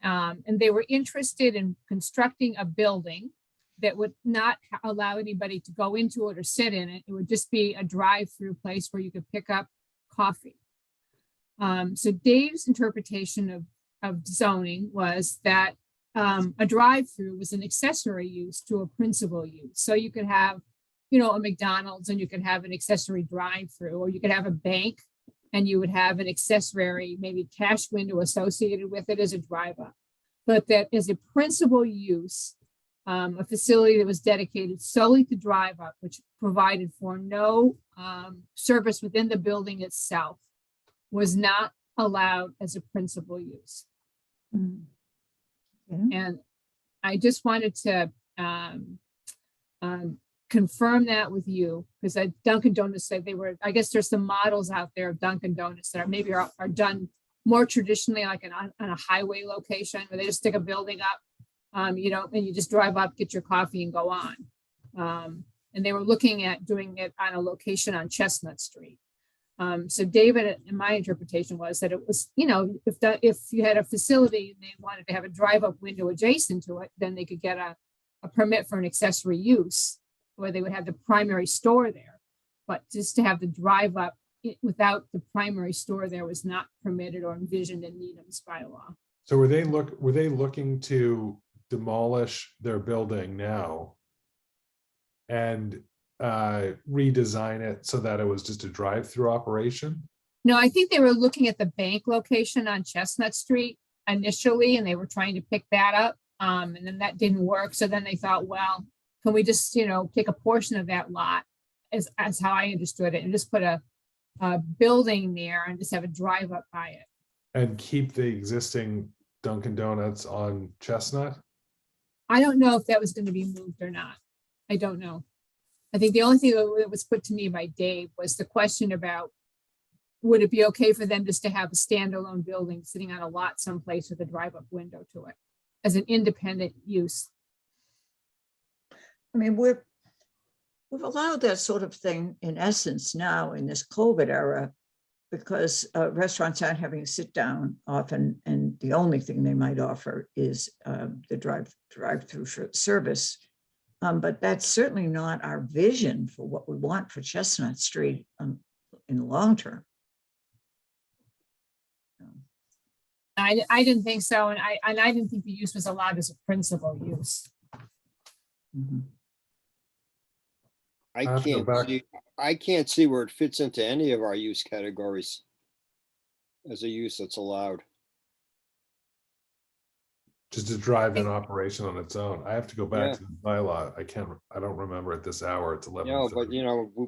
And they were interested in constructing a building that would not allow anybody to go into it or sit in it. It would just be a drive-through place where you could pick up coffee. So Dave's interpretation of zoning was that a drive-through was an accessory use to a principal use. So you could have, a McDonald's and you could have an accessory drive-through, or you could have a bank and you would have an accessory, maybe cash window associated with it as a drive-up. But that as a principal use, a facility that was dedicated solely to drive-up, which provided for no service within the building itself, was not allowed as a principal use. And I just wanted to confirm that with you, because Dunkin' Donuts said they were, I guess there's some models out there of Dunkin' Donuts that are done more traditionally, like on a highway location, where they just stick a building up, and you just drive up, get your coffee and go on. And they were looking at doing it on a location on Chestnut Street. So David, and my interpretation was that it was, if you had a facility and they wanted to have a drive-up window adjacent to it, then they could get a permit for an accessory use, where they would have the primary store there. But just to have the drive-up without the primary store there was not permitted or envisioned in Needham's bylaw. So were they looking to demolish their building now and redesign it so that it was just a drive-through operation? No, I think they were looking at the bank location on Chestnut Street initially, and they were trying to pick that up. And then that didn't work. So then they thought, well, can we just, take a portion of that lot, as how I understood it, and just put a building there and just have a drive up by it. And keep the existing Dunkin' Donuts on Chestnut? I don't know if that was going to be moved or not. I don't know. I think the only thing that was put to me by Dave was the question about, would it be okay for them just to have a standalone building sitting on a lot someplace with a drive-up window to it as an independent use? I mean, we've allowed that sort of thing in essence now in this COVID era, because restaurants aren't having a sit down often, and the only thing they might offer is the drive-through service. But that's certainly not our vision for what we want for Chestnut Street in the long term. I didn't think so, and I didn't think the use was allowed as a principal use. Mhm. I can't see where it fits into any of our use categories as a use that's allowed. just a drive-in operation on its own. I have to go back Yeah. to the bylaw. I don't remember at this hour. It's 11. No, but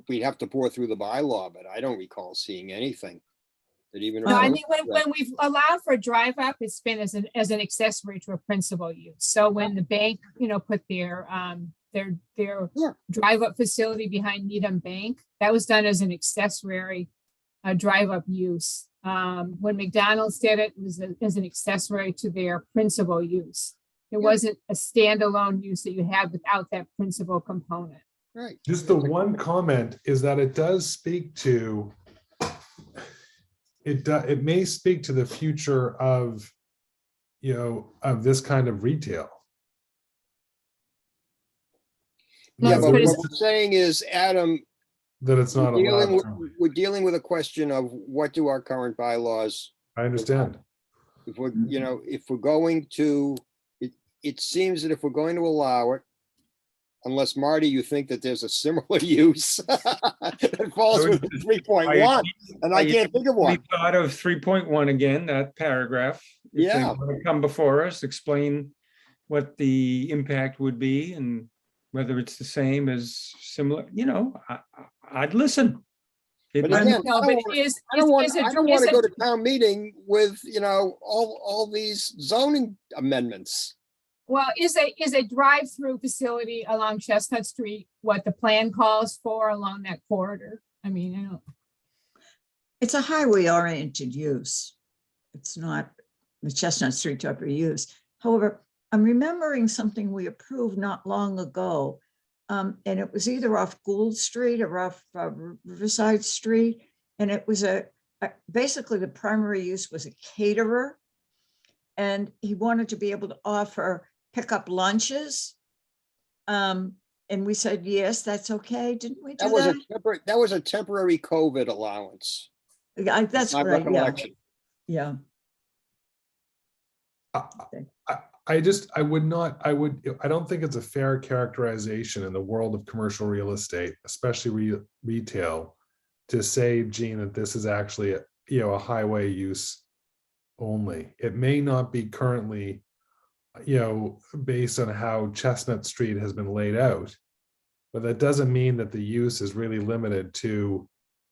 we have to pour through the bylaw, but I don't recall seeing anything. That even. No, I approached mean, when we've allowed for drive up, it's been as an accessory to a principal use. So when the bank, put their Yeah. drive up facility behind Needham Bank, that was done as an accessory drive up use. When McDonald's did it, it was as an accessory to their principal use. It wasn't a standalone use that you had without that principal component. Right. Just the one comment is that it does speak to, it may speak to the future of, of this kind of retail. No, Yeah, it's but good what as- we're saying is, Adam, That it's not allowed. we're dealing with a question of what do our current bylaws, I understand. if we're, if we're going to, it seems that if we're going to allow it, unless Marty, you think that there's a similar use that falls within 3.1, and I can't think of We one. thought of 3.1 again, that paragraph. If they Yeah. want to come before us, explain what the impact would be and whether it's the same as similar, I'd listen. But It- again, No, but I don't want to go to town meeting with, all these zoning amendments. Well, is a drive-through facility along Chestnut Street what the plan calls for along that corridor? I mean, I don't. It's a highway-oriented use. It's not the Chestnut Street type of use. However, I'm remembering something we approved not long ago. And it was either off Gould Street or off Riverside Street. And it was basically the primary use was a caterer. And he wanted to be able to offer pickup lunches. And we said, yes, that's okay. Didn't we do that? That was a temporary COVID allowance. Yeah, that's My right, yeah, recollection. yeah. I don't think it's a fair characterization in the world of commercial real estate, especially retail, to say, Gene, that this is actually a highway use only. It may not be currently, based on how Chestnut Street has been laid out, but that doesn't mean that the use is really limited to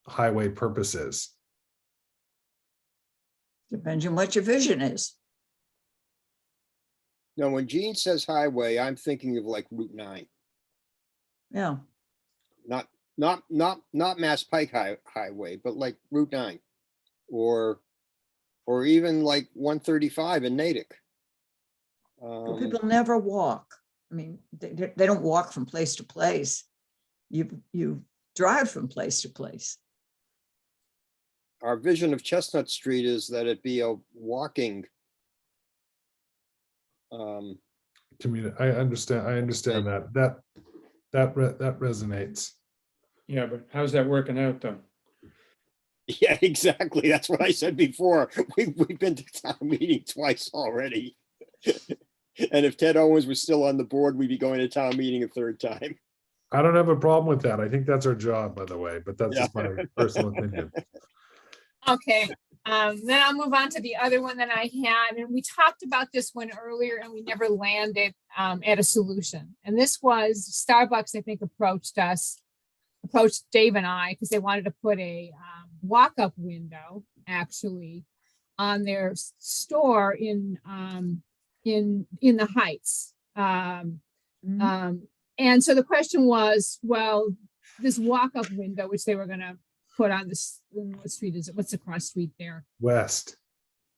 highway purposes. Depends on what your vision is. No, when Gene says highway, I'm thinking of like Route 9, Yeah, not Mass Pike Highway, but like Route 9, or even like 135 in Natick. but people never walk. I mean, they don't walk from place to place. You drive from place to place. Our vision of Chestnut Street is that it be a walking. I understand that resonates. Yeah, but how's that working out though? Yeah, exactly. That's what I said before. We've been to town meeting twice already. And if Ted Owens was still on the board, we'd be going to town meeting a third time. I don't have a problem with that. I think that's our job, by the way, but that's just my personal opinion. Okay, then I'll move on to the other one that I had, and we talked about this one earlier and we never landed at a solution. And this was Starbucks, I think, approached Dave and I, because they wanted to put a walk-up window actually on their store in the Heights. And so the question was, well, this walk-up window, which they were gonna put on this, what street is it? What's the cross street there? West.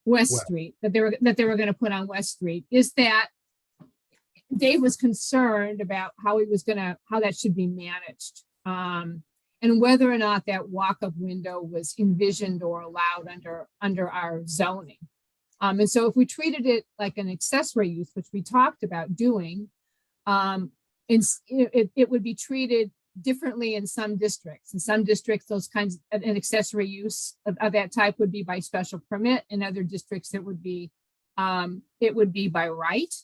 West Street, that they were gonna put on West Street, is that Dave was concerned about how that should be managed. And whether or not that walk-up window was envisioned or allowed under our zoning. And so if we treated it like an accessory use, which we talked about doing, it would be treated differently in some districts. In some districts, those kinds of an accessory use of that type would be by special permit. In other districts, it would be by right.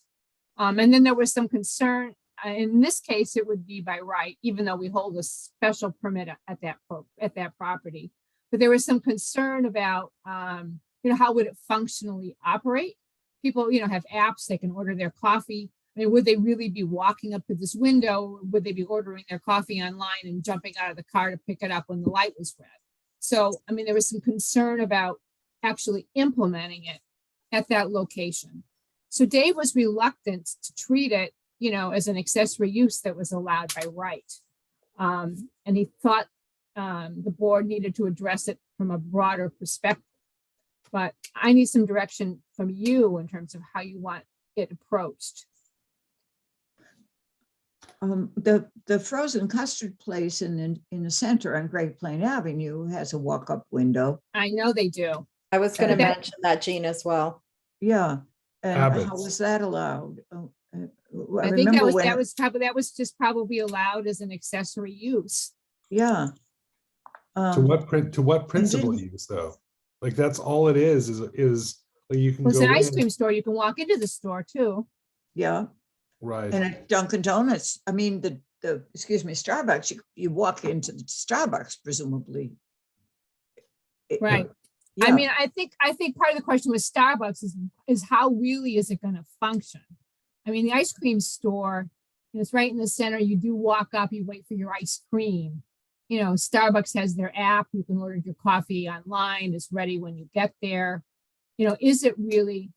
And then there was some concern. In this case, it would be by right, even though we hold a special permit at that property. But there was some concern about, how would it functionally operate people, have apps, they can order their coffee. I mean, would they really be walking up to this window? Would they be ordering their coffee online and jumping out of the car to pick it up when the light was red? So, I mean, there was some concern about actually implementing it at that location. So Dave was reluctant to treat it, as an accessory use that was allowed by right. And he thought the board needed to address it from a broader perspective. But I need some direction from you in terms of how you want it approached. The frozen custard place in the center on Great Plain Avenue has a walk-up window. I know they do. I was going to Okay. mention that, Jean, as well. Yeah. And how Abbott's. was that allowed? I think that was just probably allowed as an accessory use. Yeah. To what principal didn't- use though? Like that's all it is like you can Well, it's go an ice in, cream store. You can walk into the store too. Yeah. right? And at Dunkin' Donuts, I mean, Starbucks, you walk into the Starbucks, presumably. Right. I mean, I think part of the question with Starbucks is how really is it going to function? I mean, the ice cream store, it's right in the center. You do walk up, you wait for your ice cream. Starbucks has their app. You can order your coffee online. It's ready when you get there. Is it really,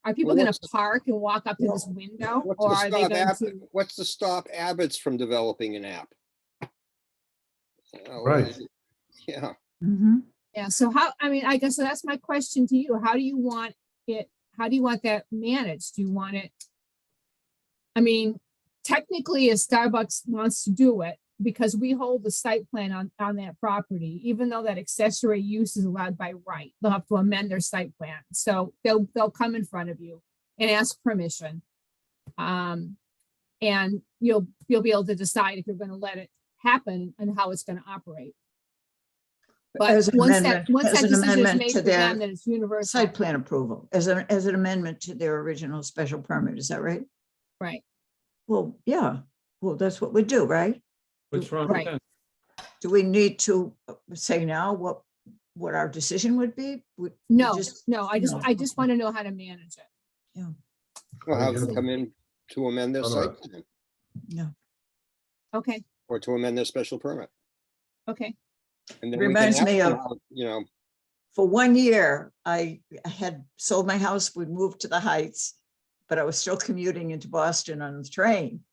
are people Well, going to park and walk up to this window? What's Or to are they stop going to? What's to stop Abbott's from developing an app? Right. Yeah. Mhm. Yeah, so I guess that's my question to you. How do you want it? How do you want that managed? Do you want it? I mean, technically, as Starbucks wants to do it, because we hold the site plan on that property, even though that accessory use is allowed by right, they'll have to amend their site plan. So they'll come in front of you and ask permission. And you'll be able to decide if you're going to let it happen and how it's going to operate. But As an once that amendment- as an decision is amendment made to for them, their then it's universal. Site plan approval as an amendment to their original special permit. Is that right? Right. Well, yeah. Well, that's what we do, right? What's wrong with Right. that? Do we need to say now what our decision would be? Would we No, just- I just want to know how to manage it. Well, have them Okay. come in to amend their All site right. plan Yeah. Okay, or to amend their special permit. okay. And then we can Reminds ask me them of- how, For 1 year, I had sold my house, we'd moved to the Heights, but I was still commuting into Boston on the train.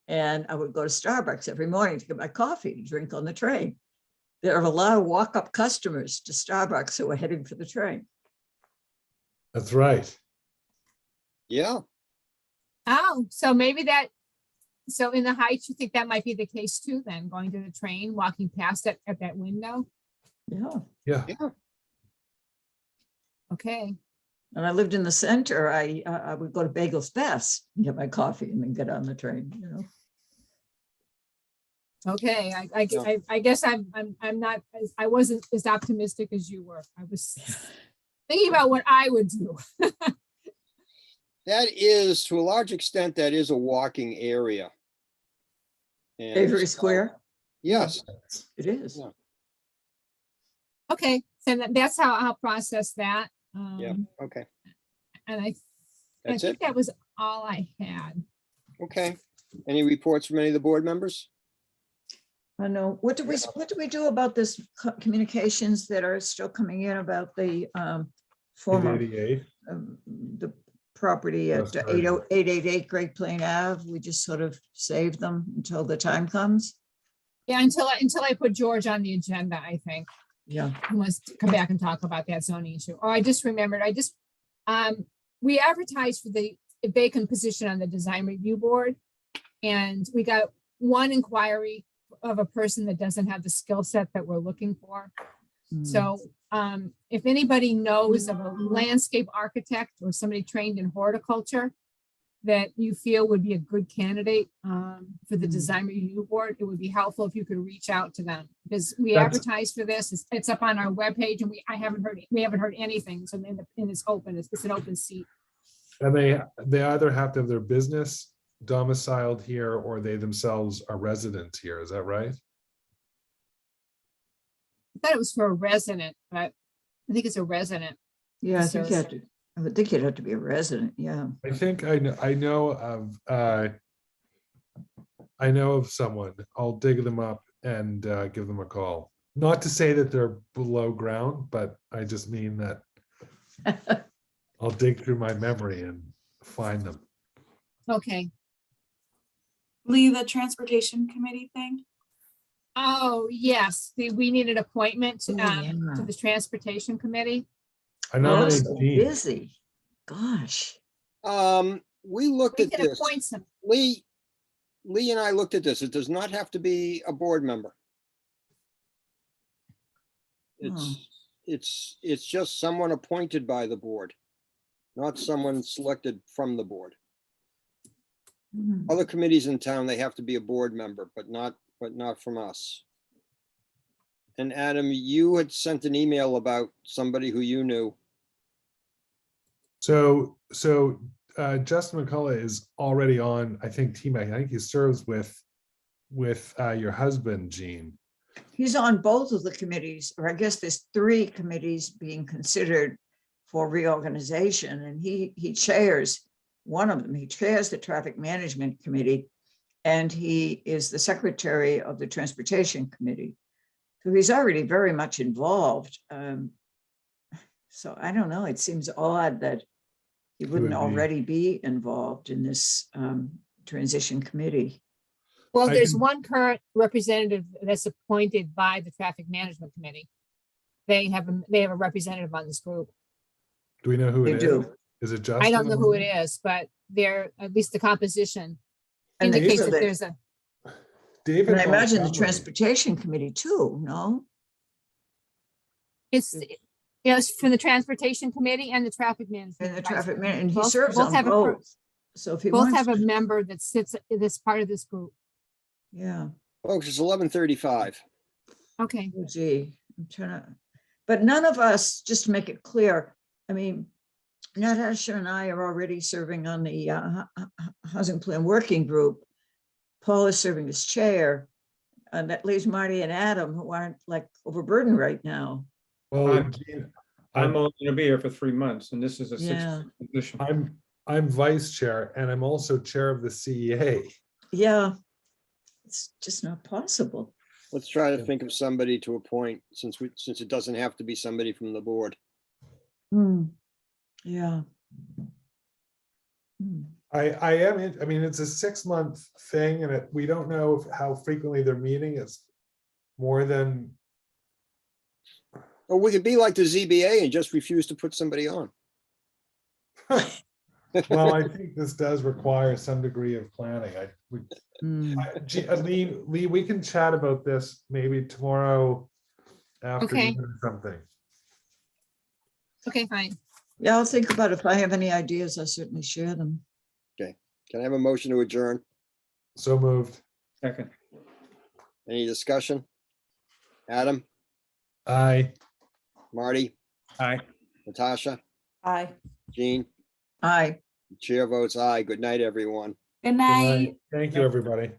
And I would go to Starbucks every morning to get my coffee to drink on the train. There are a lot of walk-up customers to Starbucks who are heading for the train. That's right. yeah, Oh, so so in the Heights, you think that might be the case too, then, going to the train, walking past it at that window? Yeah. Yeah. yeah. Okay, And I lived in the center. I would go to Bagels Best and get my coffee and then get on the train, okay. I guess I'm not, I wasn't as optimistic as you were. I was thinking about what I would do. That is, to a large extent, that is a walking area. And Avery so- Square, Yes, it is. Yeah. Okay, so that's how I'll process that. yeah, okay, And I that's think it. that was all I had. Okay. Any reports from any of the board members? I know. What do we do about this communications that are still coming in about the former 88. the property at That's right. 888 Great Plain Ave? We just sort of save them until the time comes. Yeah, until I put George on the agenda, I think. Yeah. He wants to come back and talk about that zoning issue. Oh, I just remembered, we advertised for the vacant position on the design review board. And we got one inquiry of a person that doesn't have the skill set that we're looking for. So if anybody knows of a landscape architect or somebody trained in horticulture that you feel would be a good candidate for the design review board, it would be helpful if you could reach out to them, because we That's- advertised for this. It's up on our webpage, and we haven't heard anything. So and it's open. It's an open seat. And they either have to have their business domiciled here or they themselves are residents here. Is that right? I thought it was for a resident, but I think it's a resident. Yeah, I think you have to. I would think you'd have to be a resident, yeah. I think I know of someone. I'll dig them up and give them a call. Not to say that they're below ground, but I just mean that I'll dig through my memory and find them. Okay. Lee, the transportation committee thing? Oh, yes, we need an appointment Oh, yeah. to the transportation committee. I Oh, nominate so Dean. busy. Gosh. We looked We at can this. appoint some. Lee and I looked at this. It does not have to be a board member. It's just someone appointed by the board, not someone selected from the board. Hmm. Other committees in town, they have to be a board member, but not from us. And Adam, you had sent an email about somebody who you knew. So Justin McCullough is already on, I think, team. I think he serves with your husband, Gene. He's on both of the committees, or I guess there's 3 committees being considered for reorganization, and he chairs one of them. He chairs the Traffic Management Committee, and he is the secretary of the Transportation Committee. So he's already very much involved. So I don't know, it seems odd that he wouldn't would be. already be involved in this transition committee. Well, I there's can- one current representative that's appointed by the traffic management committee. They have a representative on this group. Do we know who They it is? do. Is it Justin? I don't know who it is, but they're, at least the composition And they indicates do that that- there's a, David. And I imagine the Montgomery. Transportation Committee too, no? it's from the transportation committee and the traffic management. And the advisory traffic man, committee. and he Both- serves both on have a per- both. So if he Both wants, have a member that sits this part of this group. yeah, Folks, it's 11:35. Okay. oh gee, I'm trying to, but none of us, just to make it clear, I mean, Natasha and I are already serving on the Housing Plan Working Group. Paul is serving as chair, and that leaves Marty and Adam, who aren't like overburdened right now. Well, I'm- Gene, I'm only gonna be here for 3 months, and this is a Yeah. 6 position. I'm vice chair and I'm also chair of the CEA. Yeah, it's just not possible. Let's try to think of somebody to appoint since it doesn't have to be somebody from the board. Yeah. I am, I mean, it's a 6-month thing and we don't know how frequently they're meeting. It's more than, Or we could be like the ZBA and just refuse to put somebody on. well, I think this does require some degree of planning. Lee, we can chat about this maybe tomorrow afternoon or something. Okay, fine. Yeah, I'll think about it. If I have any ideas, I'll certainly share them. Can I have a motion to adjourn? So moved. Second. Any discussion? Adam, Aye. Marty, Aye. Natasha, Aye. Jean? Aye. Chair votes aye. Good night, everyone. Good Good night. night. Thank you, everybody.